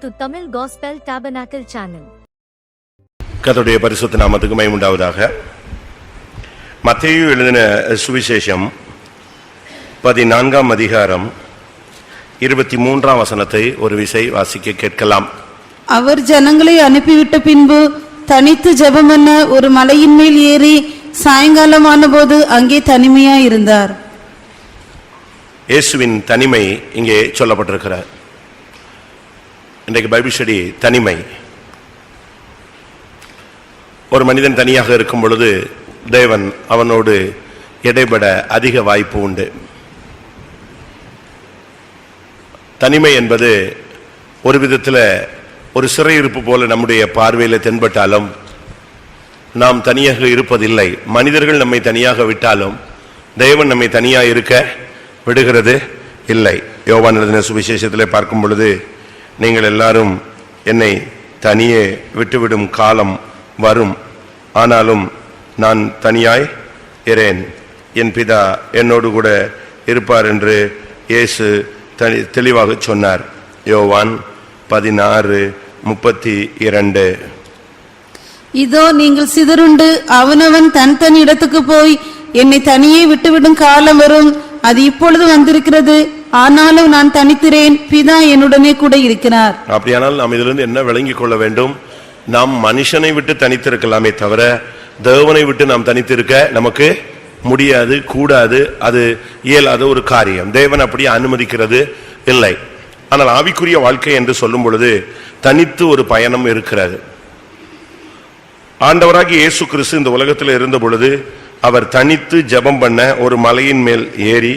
to Tamil Gospel Tabernacle channel. கர்த்தருடைய பரிசுத்த நாமத்துக்கு மகிமை உண்டாவதாக. மத்தேயு எழுதின சுவிசேஷம் 14ஆம் அதிகாரம் 23ஆம் வசனத்தை ஒரு விசை வாசிக்க கேட்கலாம். அவர் ஜனங்களை அனுப்பிவிட்ட பின்பு தனித்து ஜெபம் பண்ண ஒரு மலையின் மேல் ஏறி சாயங்காலமான போது அங்கே தனிமையாய் இருந்தார். இயேசுவின் தனிமை இங்கே சொல்லப்பட்டிருக்கிறார். இன்றைக்கு பைபிள் ஸ்டடி தனிமை. ஒரு மனிதன் தனியாக இருக்கும் பொழுது தேவன் அவனோடு இடைபட அதிக வாய்ப்பு உண்டு. தனிமை என்பது ஒரு விதத்தில் ஒரு சிறையிருப்பு போல நம்முடைய பார்வையில் தென்பட்டாலும் நாம் தனியாக இருப்பதில்லை. மனிதர்கள் நம்மை தனியாக விட்டாலும் தேவன் நம்மை தனியாக இருக்க விடுகிறது இல்லை. யோவான் எழுதின சுவிசேஷத்தில் பார்க்கும் பொழுது, நீங்கள் எல்லாரும் என்னை தனியே விட்டுவிடும் காலம் வரும், ஆனாலும் நான் தனியாய் இரேன், என் பிதா என்னோடு கூட இருப்பார் என்று இயேசு தெளிவாக சொன்னார். யோவான் 16:32. இதோ நீங்கள் சிதறுண்டு அவனவன் தன் இடத்துக்கு போய் என்னை தனியே விட்டுவிடும் காலம் வரும், அது இப்பொழுது வந்திருக்கிறது, ஆனாலும் நான் தனித்திரேன், பிதா என்னுடனே கூட இருக்கிறார். அப்படியானால் நாம் இதிலிருந்து என்ன விளங்கிக் கொள்ள வேண்டும்? நாம் மனுஷனை விட்டு தனித்திருக்கலாமே தவிர தேவனை விட்டு நாம் தனித்திருக்க நமக்கு முடியாது, கூடாது. அது இயலாத ஒரு காரியம். தேவன் அப்படியே அனுமதிக்கிறது இல்லை. ஆனால் ஆவிக்குரிய வாழ்க்கை என்று சொல்லும் பொழுது தனித்து ஒரு பயணம் இருக்கிறது. ஆண்டவராகிய இயேசு கிறிஸ்து இந்த உலகத்தில் இருந்த பொழுது அவர் தனித்து ஜெபம் பண்ண ஒரு மலையின் மேல் ஏறி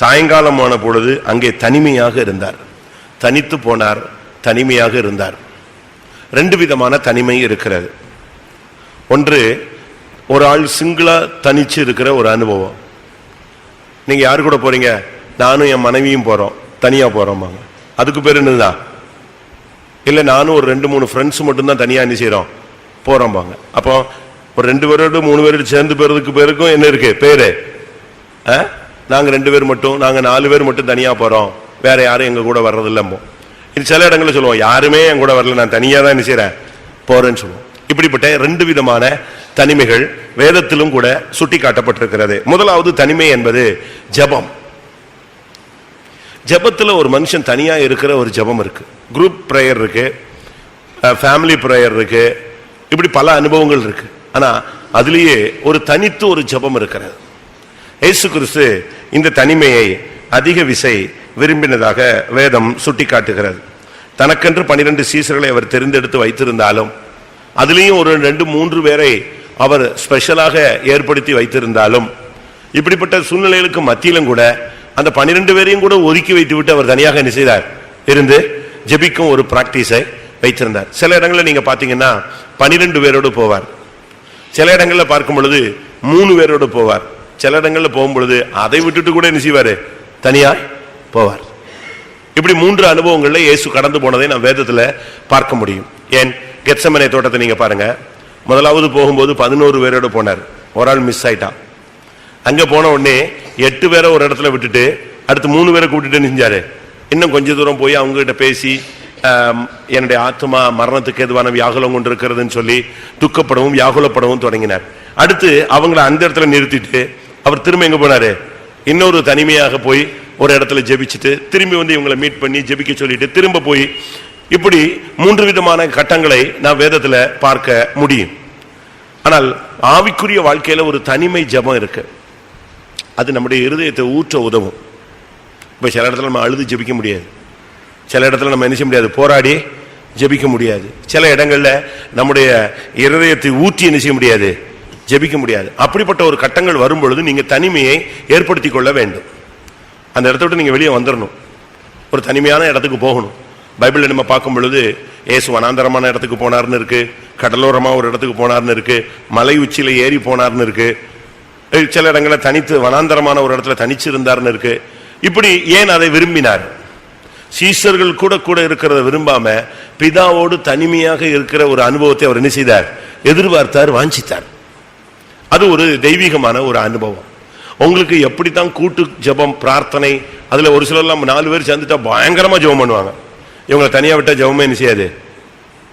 சாயங்காலமான பொழுது அங்கே தனிமையாக இருந்தார். தனித்து போனார், தனிமையாக இருந்தார். ரெண்டு விதமான தனிமை இருக்கிறது. ஒன்று, ஒரு ஆள் சிங்கிளா தனிச்சு இருக்கிற ஒரு அனுபவம். நீங்க யாரு கூட போறீங்க? நானும் என் மனைவியும் போறோம், தனியா போறோம், அதுக்கு பேர் என்னதான்? இல்ல நானும் ஒரு 2-3 ஃப்ரெண்ட்ஸ் மட்டும்தான் தனியா என்ன செய்யறோம், போறோம். அப்போ ஒரு 2 பேரோடு 3 பேரோடு சேர்ந்து போறதுக்கு பேருக்கும் என்ன இருக்கு பேரு? நாங்க 2 பேர் மட்டும், நாங்க 4 பேர் மட்டும் தனியா போறோம், வேற யாரும் எங்க கூட வர்றதில்லை. இது சில இடங்களில் சொல்லுவோம், யாருமே என் கூட வரல, நான் தனியா தான் என்ன செய்யறேன், போறேன்னு சொல்லுவோம். இப்படிப்பட்ட 2 விதமான தனிமைகள் வேதத்திலும் கூட சுட்டி காட்டப்பட்டிருக்கிறது. முதலாவது தனிமை என்பது ஜெபம். ஜெபத்தில் ஒரு மனுஷன் தனியா இருக்கிற ஒரு ஜெபம் இருக்கு. குரூப் பிரேயர் இருக்கு, ஃபேமிலி பிரேயர் இருக்கு, இப்படி பல அனுபவங்கள் இருக்கு. ஆனா அதுலேயே ஒரு தனித்து ஒரு ஜெபம் இருக்கிறது. இயேசு கிறிஸ்து இந்த தனிமையை அதிக விசை விரும்பினதாக வேதம் சுட்டி காட்டுகிறது. தனக்கென்று 12 சீசர்களை அவர் தெரிந்தெடுத்து வைத்திருந்தாலும், அதுலேயும் ஒரு 2-3 பேரை அவர் ஸ்பெஷலாக ஏற்படுத்தி வைத்திருந்தாலும், இப்படிப்பட்ட சூழ்நிலைகளுக்கு மத்தியிலும் கூட அந்த 12 பேரையும் கூட ஒதுக்கி வைத்து விட்டு அவர் தனியாக என்ன செய்தார், இருந்து ஜெபிக்கும் ஒரு பிராக்டிஸை வைத்திருந்தார். சில இடங்களில் நீங்க பாத்தீங்கன்னா 12 பேரோடு போவார், சில இடங்களில் பார்க்கும் பொழுது 3 பேரோடு போவார், சில இடங்களில் போகும்பொழுது அதை விட்டுட்டு கூட என்ன செய்வாரு, தனியாய் போவார். இப்படி 3 அனுபவங்கள்ல இயேசு கடந்து போனதை நாம் வேதத்துல பார்க்க முடியும். ஏன், கெத்செமனே தோட்டத்தை நீங்க பாருங்க. முதலாவது போகும்போது 11 பேரோட போனார், ஒரு ஆள் மிஸ் ஆயிட்டான். அங்க போன உடனே 8 பேரை ஒரு இடத்துல விட்டுட்டு அடுத்து 3 பேரை கூட்டிட்டு நினைஞ்சாரு. இன்னும் கொஞ்ச தூரம் போய் அவங்க கிட்ட பேசி, என்னுடைய ஆத்மா மரணத்துக்கு எதுவான வியாகுலம் கொண்டு இருக்கிறதுன்னு சொல்லி துக்கப்படவும் வியாகுலப்படவும் தொடங்கினார். அடுத்து அவங்கள அந்த இடத்துல நிறுத்திட்டு அவர் திரும்ப எங்க போனாரு, இன்னொரு தனிமையாக போய் ஒரு இடத்துல ஜெபிச்சுட்டு திரும்பி வந்து இவங்களை மீட் பண்ணி ஜெபிக்க சொல்லிட்டு திரும்ப போய், இப்படி 3 விதமான கட்டங்களை நான் வேதத்துல பார்க்க முடியும். ஆனால் ஆவிக்குரிய வாழ்க்கையில ஒரு தனிமை ஜெபம் இருக்கு. அது நம்முடைய இருதயத்தை ஊற்ற உதவும். இப்ப சில இடத்துல நம்ம அழுது ஜெபிக்க முடியாது, சில இடத்துல நம்ம என்ன செய்ய முடியாது, போராடி ஜெபிக்க முடியாது. சில இடங்கள்ல நம்முடைய இருதயத்தை ஊற்றி என்ன செய்ய முடியாது, ஜெபிக்க முடியாது. அப்படிப்பட்ட ஒரு கட்டங்கள் வரும் பொழுது நீங்க தனிமையை ஏற்படுத்தி கொள்ள வேண்டும். அந்த இடத்த விட்டு நீங்க வெளியே வந்துடணும், ஒரு தனிமையான இடத்துக்கு போகணும். பைபிள்ல நம்ம பார்க்கும் பொழுது இயேசு வனாந்தரமான இடத்துக்கு போனார்னு இருக்கு, கடலோரமா ஒரு இடத்துக்கு போனார்னு இருக்கு, மலை உச்சியில ஏறி போனார்னு இருக்கு, சில இடங்களில் தனித்து வனாந்தரமான ஒரு இடத்துல தனிச்சு இருந்தார்னு இருக்கு. இப்படி ஏன் அதை விரும்பினார்? சீஷர்கள் கூட கூட இருக்கிறத விரும்பாம பிதாவோடு தனிமையாக இருக்கிற ஒரு அனுபவத்தை அவர் என்ன செய்தார், எதிர்பார்த்தார், வாஞ்சித்தார். அது ஒரு தெய்வீகமான ஒரு அனுபவம். உங்களுக்கு எப்படித்தான் கூட்டு ஜெபம் பிரார்த்தனை, அதுல ஒரு சிலர் 4 பேர் சேர்ந்துட்டா பயங்கரமா ஜெபம் பண்ணுவாங்க. இவங்களை தனியா விட்டா ஜெபமே என்ன செய்யாது,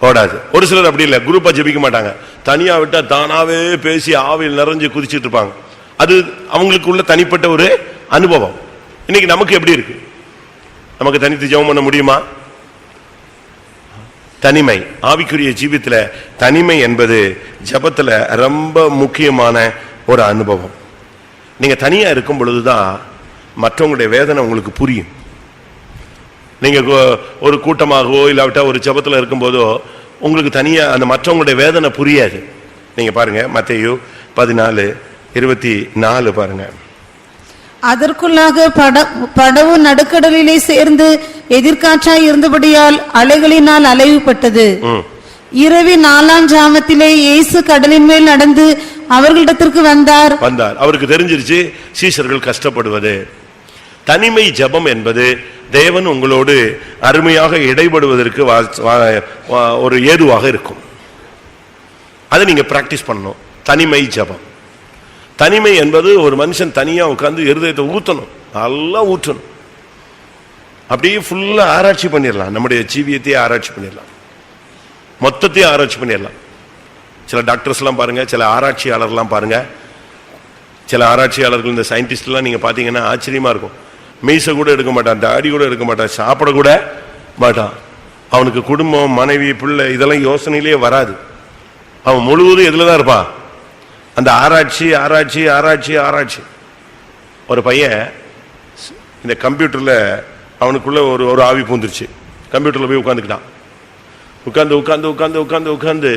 ஓடாது. ஒரு சிலர் அப்படி இல்லை, குரூப்பா ஜெபிக்க மாட்டாங்க, தனியா விட்டா தானாவே பேசி ஆவியில் நிறைஞ்சு குதிச்சுட்டு இருப்பாங்க. அது அவங்களுக்கு உள்ள தனிப்பட்ட ஒரு அனுபவம். இன்னைக்கு நமக்கு எப்படி இருக்கு? நமக்கு தனித்து ஜெபம் பண்ண முடியுமா? தனிமை, ஆவிக்குரிய ஜீவித்துல தனிமை என்பது ஜெபத்துல ரொம்ப முக்கியமான ஒரு அனுபவம். நீங்க தனியா இருக்கும் பொழுதுதான் மற்றவங்களுடைய வேதனை உங்களுக்கு புரியும். நீங்க ஒரு கூட்டமாகவோ இல்லாவிட்டா ஒரு ஜெபத்துல இருக்கும் போதோ உங்களுக்கு தனியா அந்த மற்றவங்களுடைய வேதனை புரியாது. நீங்க பாருங்க மத்தேயு 14:24 பாருங்க. அதற்குள்ளாக படவு நடுக்கடலிலே சேர்ந்து எதிர்காற்றாய் இருந்தபடியால் அலைகளினால் அலைவுபட்டது. இரவி 4ஆம் ஜாமத்திலே இயேசு கடலின் மேல் நடந்து அவர்களிடத்திற்கு வந்தார். அவருக்கு தெரிஞ்சிருச்சு சீஷர்கள் கஷ்டப்படுவது. தனிமை ஜெபம் என்பது தேவன் உங்களோடு அருமையாக இடைபடுவதற்கு ஒரு ஏதுவாக இருக்கும். அதை நீங்க பிராக்டிஸ் பண்ணணும். தனிமை ஜெபம். தனிமை என்பது ஒரு மனுஷன் தனியா உட்கார்ந்து இருதயத்தை ஊற்றணும், நல்லா ஊற்றணும். அப்படியே ஃபுல்லா ஆராய்ச்சி பண்ணிடலாம், நம்முடைய ஜீவியத்தையே ஆராய்ச்சி பண்ணிடலாம், மொத்தத்தையும் ஆராய்ச்சி பண்ணிடலாம். சில டாக்டர்ஸ் எல்லாம் பாருங்க, சில ஆராய்ச்சியாளர்லாம் பாருங்க. சில ஆராய்ச்சியாளர்கள் இந்த சயின்டிஸ்ட் எல்லாம் நீங்க பாத்தீங்கன்னா ஆச்சரியமா இருக்கும். மீசை கூட எடுக்க மாட்டான், தாடி கூட எடுக்க மாட்டான், சாப்பிட கூட மாட்டான். அவனுக்கு குடும்பம், மனைவி, பிள்ளை இதெல்லாம் யோசனையிலேயே வராது. அவன் முழுவதும் எதுலதான் இருப்பான்? அந்த ஆராய்ச்சி ஆராய்ச்சி ஆராய்ச்சி ஆராய்ச்சி. ஒரு பையன் இந்த கம்ப்யூட்டர்ல அவனுக்குள்ள ஒரு ஆவி பூந்துருச்சு. கம்ப்யூட்டர்ல போய் உட்காந்துக்கிட்டான். உட்காந்து உட்காந்து உட்காந்து உட்காந்து உட்காந்து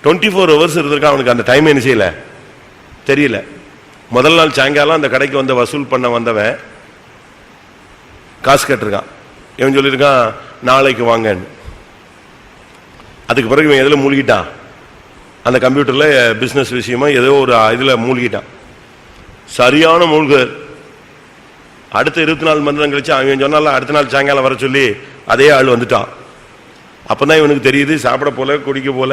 24 hours இருந்திருக்கான். அவனுக்கு அந்த டைம் என்ன செய்யல தெரியல. முதல் நாள் சாயங்காலம் அந்த கடைக்கு வந்த வசூல் பண்ண வந்தவன் காசு கட்டிருக்கான். இவன் சொல்லியிருக்கான் நாளைக்கு வாங்கன்னு. அதுக்கு பிறகு இவன் எதுல மூழ்கிட்டான்? அந்த கம்ப்யூட்டர்ல பிசினஸ் விஷயமா ஏதோ ஒரு இதுல மூழ்கிட்டான். சரியான மூழ்கு. அடுத்த 24 மணி நேரம் கழிச்சு அவன் சொன்னால அடுத்த நாள் சாயங்காலம் வர சொல்லி அதே ஆள் வந்துட்டான். அப்பதான் இவனுக்கு தெரியுது சாப்பிட போல குடிக்க போல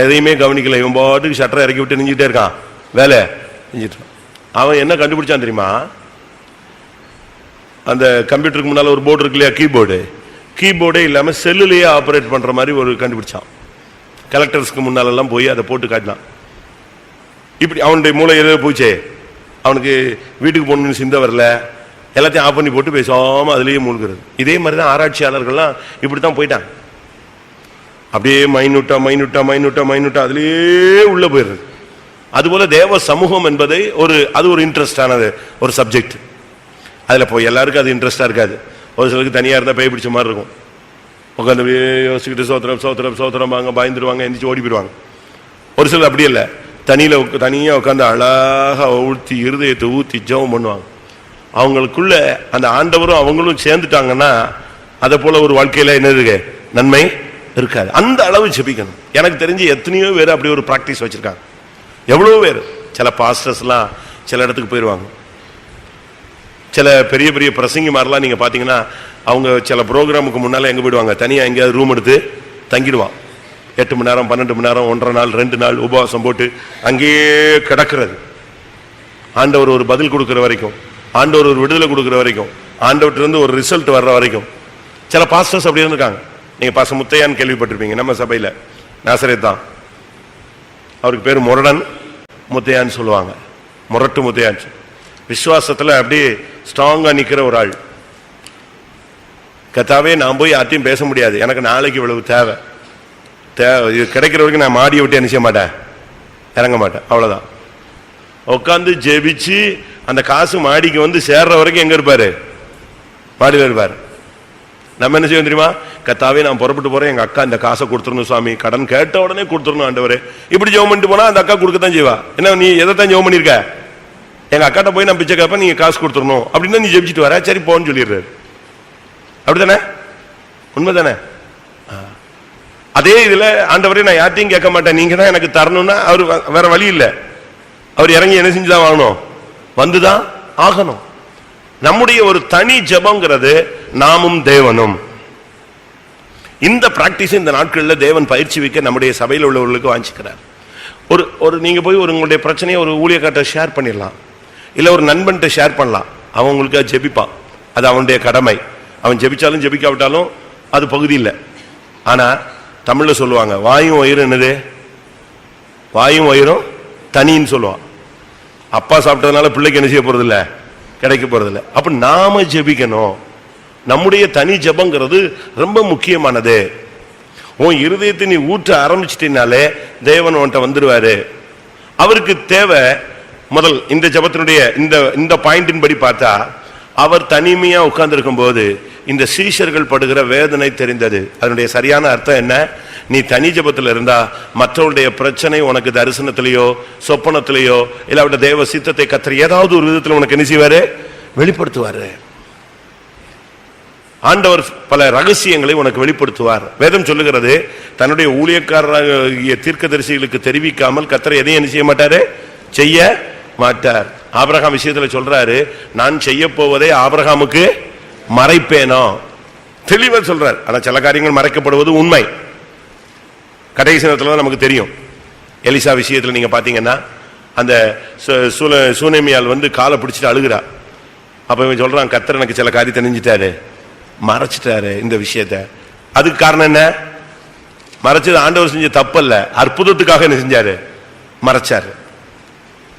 எதையுமே கவனிக்கல. இவன் பாட்டுக்கு ஷட்டரை இறக்கி விட்டு நெஞ்சிட்டே இருக்கான், வேலை செஞ்சிட்டு. அவன் என்ன கண்டுபிடிச்சான் தெரியுமா? அந்த கம்ப்யூட்டருக்கு முன்னால ஒரு போர்டு இருக்கு இல்லையா, கீபோர்டே இல்லாம செல்லுலயே ஆபரேட் பண்ற மாதிரி ஒரு கண்டுபிடிச்சான். கலெக்டர்ஸ்க்கு முன்னாலெல்லாம் போய் அதை போட்டு காட்டினான். இப்படி அவனுடைய மூளை எதோ போச்சே, அவனுக்கு வீட்டுக்கு போகணும்னு சிந்த வரல, எல்லாத்தையும் ஆஃப் பண்ணி போட்டு பேசாம அதுலயே மூழ்கிறது. இதே மாதிரிதான் ஆராய்ச்சியாளர்கள்லாம் இப்படித்தான் போயிட்டாங்க. அப்படியே மைனூட்டா மைனூட்டா மைனூட்டா மைனூட்டா அதுலயே உள்ள போயிடுறது. அதுபோல தேவ சமூகம் என்பதை அது ஒரு இன்ட்ரெஸ்டானது ஒரு சப்ஜெக்ட். அதுல போய் எல்லாருக்கும் அது இன்ட்ரெஸ்டா இருக்காது. ஒரு சிலருக்கு தனியா இருந்தா பேய் பிடிச்ச மாதிரி இருக்கும். உட்காந்து யோசிச்சுக்கிட்டு சோத்திரம் சோத்திரம் சோத்திரம் வாங்க பயந்துருவாங்க, எந்திரிச்சு ஓடி போயிடுவாங்க. ஒரு சிலர் அப்படி இல்லை, தனியா உட்காந்து அழகா ஊற்றி இருதயத்தை ஊற்றி ஜெபம் பண்ணுவாங்க. அவங்களுக்குள்ள அந்த ஆண்டவரும் அவங்களும் சேர்ந்துட்டாங்கன்னா அதை போல ஒரு வாழ்க்கையில என்னது நன்மை இருக்காது. அந்த அளவு ஜெபிக்கணும். எனக்கு தெரிஞ்சு எத்தனையோ பேர் அப்படி ஒரு பிராக்டிஸ் வச்சிருக்காங்க. எவ்வளவு பேர். சில பாஸ்டர்ஸ் எல்லாம் சில இடத்துக்கு போயிடுவாங்க. சில பெரிய பெரிய பிரசங்கிமாரெல்லாம் நீங்க பாத்தீங்கன்னா அவங்க சில ப்ரோக்ராமுக்கு முன்னால எங்க போயிடுவாங்க, தனியா எங்கேயாவது ரூம் எடுத்து தங்கிடுவான். 8 மணி நேரம் 12 மணி நேரம் 1.5 நாள் 2 நாள் உபவாசம் போட்டு அங்கேயே கிடக்கிறது. ஆண்டவர் ஒரு பதில் கொடுக்கிற வரைக்கும், ஆண்டவர் ஒரு விடுதலை கொடுக்கிற வரைக்கும், ஆண்டவர்கிட்ட இருந்து ஒரு ரிசல்ட் வர்ற வரைக்கும். சில பாஸ்டர்ஸ் அப்படி இருந்திருக்காங்க. நீங்க பாச முத்தையான்னு கேள்விப்பட்டிருப்பீங்க, நம்ம சபையில நாசரேத் தான். அவருக்கு பேரு முரடன் முத்தையான்னு சொல்லுவாங்க. முரட்டு முத்தையான்னு. விசுவாசத்துல அப்படியே ஸ்ட்ராங்கா நிக்கிற ஒரு ஆள். கத்தாவே நான் போய் யார்ட்டையும் பேச முடியாது, எனக்கு நாளைக்கு இவ்வளவு தேவை, இது கிடைக்கிற வரைக்கும் நான் மாடியை விட்டு என்ன செய்ய மாட்டேன், இறங்க மாட்டேன், அவ்வளவுதான். உட்காந்து ஜெபிச்சு அந்த காசு மாடிக்கு வந்து சேர்ற வரைக்கும் எங்க இருப்பாரு, மாடியில் இருப்பாரு. நம்ம என்ன செய்வோம் தெரியுமா? கத்தாவே நான் புறப்பட்டு போறேன், எங்க அக்கா இந்த காசை கொடுத்துடணும் சுவாமி, கடன் கேட்ட உடனே கொடுத்துடணும் ஆண்டவரே. இப்படி ஜெபம் பண்ணிட்டு போனா அந்த அக்கா கொடுக்கத்தான் செய்வா. என்ன நீ எதைத்தான் ஜெபம் பண்ணிருக்க? எங்க அக்காட்ட போய் நான் பிச்சை கேப்ப, நீங்க காசு கொடுத்துடணும் அப்படின்னு நீ ஜெபிச்சுட்டு வர, சரி போன்னு சொல்லிடுறாரு. அப்படித்தானே? உண்மைதானே? அதே இதுல ஆண்டவரே நான் யார்ட்டையும் கேட்க மாட்டேன், நீங்க தான் எனக்கு தரணும்னா அவர் வேற வழி இல்லை. அவர் இறங்கி என்ன செஞ்சுதான் வாங்கணும், வந்துதான் ஆகணும். நம்முடைய ஒரு தனி ஜெபம்ங்கிறது நாமும் தேவனும். இந்த பிராக்டிஸ் இந்த நாட்களில் தேவன் பயிற்சி வைக்க நம்முடைய சபையில் உள்ளவர்களுக்கு வாஞ்சிக்கிறார். ஒரு நீங்க போய் உங்களுடைய பிரச்சனையை ஒரு ஊழியக்காரர்ட்ட ஷேர் பண்ணிடலாம், இல்ல ஒரு நண்பன்கிட்ட ஷேர் பண்ணலாம். அவன் உங்களுக்கு ஜெபிப்பான், அது அவனுடைய கடமை. அவன் ஜெபிச்சாலும் ஜெபிக்காவிட்டாலும் அது பகுதி இல்லை. ஆனா தமிழ்ல சொல்லுவாங்க வாயும் வயிறும் என்னது, வாயும் வயிறும் தனின்னு சொல்லுவான். அப்பா சாப்பிட்டதுனால பிள்ளைக்கு என்ன செய்ய போறது இல்ல, கிடைக்க போறது இல்ல. அப்ப நாம ஜெபிக்கணும். நம்முடைய தனி ஜெபங்கிறது ரொம்ப முக்கியமானது. உன் இருதயத்தை நீ ஊற்ற ஆரம்பிச்சிட்டீனாலே தேவன் உன்கிட்ட வந்துருவாரு. அவருக்கு தேவை முதல் இந்த ஜெபத்தினுடைய இந்த பாயிண்டின் படி பார்த்தா, அவர் தனிமையா உட்கார்ந்து இருக்கும் போது இந்த சீஷர்கள் படுகிற வேதனை தெரிந்தது. அதனுடைய சரியான அர்த்தம் என்ன? நீ தனி ஜெபத்தில் இருந்தா மற்றவருடைய பிரச்சனை உனக்கு தரிசனத்திலேயோ சொப்பனத்திலேயோ இல்லாவிட்ட தேவ சித்தத்தை கத்தர் ஏதாவது ஒரு விதத்தில் உனக்கு என்ன செய்வாரு, வெளிப்படுத்துவாரு. ஆண்டவர் பல ரகசியங்களை உனக்கு வெளிப்படுத்துவார். வேதம் சொல்லுகிறது, தன்னுடைய ஊழியக்காரராகிய தீர்க்கதரிசிகளுக்கு தெரிவிக்காமல் கர்த்தர் எதையும் என்ன செய்ய மாட்டாரு, செய்ய மாட்டார். ஆபிரகாம் விஷயத்துல சொல்றாரு, நான் செய்ய போவதை ஆபிரகாமுக்கு மறைப்பேனோ, தெளிவா சொல்றார். ஆனா சில காரியங்கள் மறைக்கப்படுவது உண்மை. கடைசி நேரத்துல நமக்கு தெரியும். எலிசா விஷயத்துல நீங்க பாத்தீங்கன்னா, அந்த சூனேமியால் வந்து காலை பிடிச்சிட்டு அழுகிறா. அப்ப இவன் சொல்றான், கர்த்தர் எனக்கு சில காரியத்தை நெஞ்சிட்டாரு, மறைச்சிட்டாரு இந்த விஷயத்த. அதுக்கு காரணம் என்ன? மறைச்சது ஆண்டவர் செஞ்ச தப்பு அல்ல, அற்புதத்துக்காக என்ன செஞ்சாரு, மறைச்சாரு.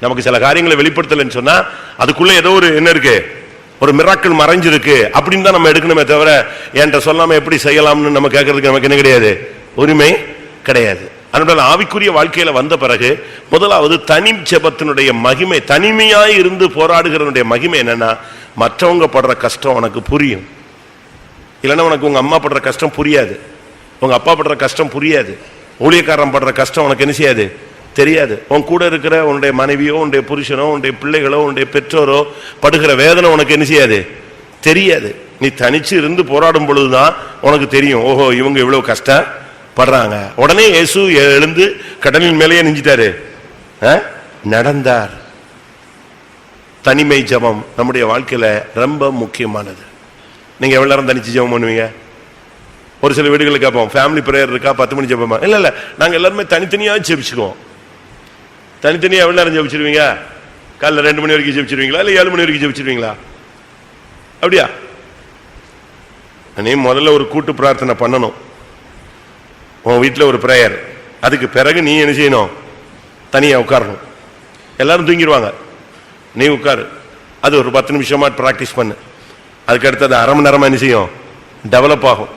நமக்கு சில காரியங்களை வெளிப்படுத்தலன்னு சொன்னா அதுக்குள்ள ஏதோ ஒரு என்ன இருக்கு, ஒரு மிராக்கிள் மறைஞ்சிருக்கு அப்படின்னு தான் நம்ம எடுக்கணுமே தவிர, என்கிட்ட சொல்லாம எப்படி செய்யலாம்னு நம்ம கேட்கறதுக்கு நமக்கு என்ன கிடையாது, உரிமை கிடையாது. அதனால ஆவிக்குரிய வாழ்க்கையில வந்த பிறகு முதலாவது தனி ஜெபத்தினுடைய மகிமை, தனிமையாய் இருந்து போராடுகிறவனுடைய மகிமை என்னன்னா, மற்றவங்க படுற கஷ்டம் உனக்கு புரியும். இல்லைன்னா உனக்கு உங்க அம்மா படுற கஷ்டம் புரியாது, உங்க அப்பா படுற கஷ்டம் புரியாது, ஊழியக்காரன் படுற கஷ்டம் உனக்கு என்ன செய்யாது, தெரியாது. உன் கூட இருக்கிற உன்னுடைய மனைவியோ உன்னுடைய புருஷனோ உன்னுடைய பிள்ளைகளோ உன்னுடைய பெற்றோரோ படுகிற வேதனை உனக்கு என்ன செய்யாது, தெரியாது. நீ தனிச்சு இருந்து போராடும் பொழுதுதான் உனக்கு தெரியும், ஓஹோ இவங்க இவ்வளவு கஷ்டப்படுறாங்க. உடனே இயேசு எழுந்து கடலின் மேலேயே நெஞ்சிட்டாரு, நடந்தார். தனிமை ஜெபம் நம்முடைய வாழ்க்கையில ரொம்ப முக்கியமானது. நீங்க எவ்வளவு நேரம் தனிச்சு ஜெபம் பண்ணுவீங்க? ஒரு சில வீடுகளுக்கு கேட்போம், ஃபேமிலி பிரேயர் இருக்கா, 10 மணி ஜெபமா? இல்ல நாங்க எல்லாருமே தனித்தனியா ஜெபிச்சுக்குவோம். தனித்தனியா எவ்வளவு நேரம் ஜெபிச்சிருவீங்க? காலைல 2 மணி வரைக்கும் ஜெபிச்சிருவீங்களா, இல்ல 7 மணி வரைக்கும் ஜெபிச்சிருவீங்களா? அப்படியா? நீ முதல்ல ஒரு கூட்டு பிரார்த்தனை பண்ணணும். உன் வீட்டில் ஒரு பிரேயர், அதுக்கு பிறகு நீ என்ன செய்யணும், தனியா உட்காரணும். எல்லாரும் தூங்கிடுவாங்க, நீ உட்காரு. அது ஒரு 10 நிமிஷமா பிராக்டிஸ் பண்ணு. அதுக்கு அடுத்து அது 1/2 மணி நேரமா என்ன செய்யும், டெவலப் ஆகும்.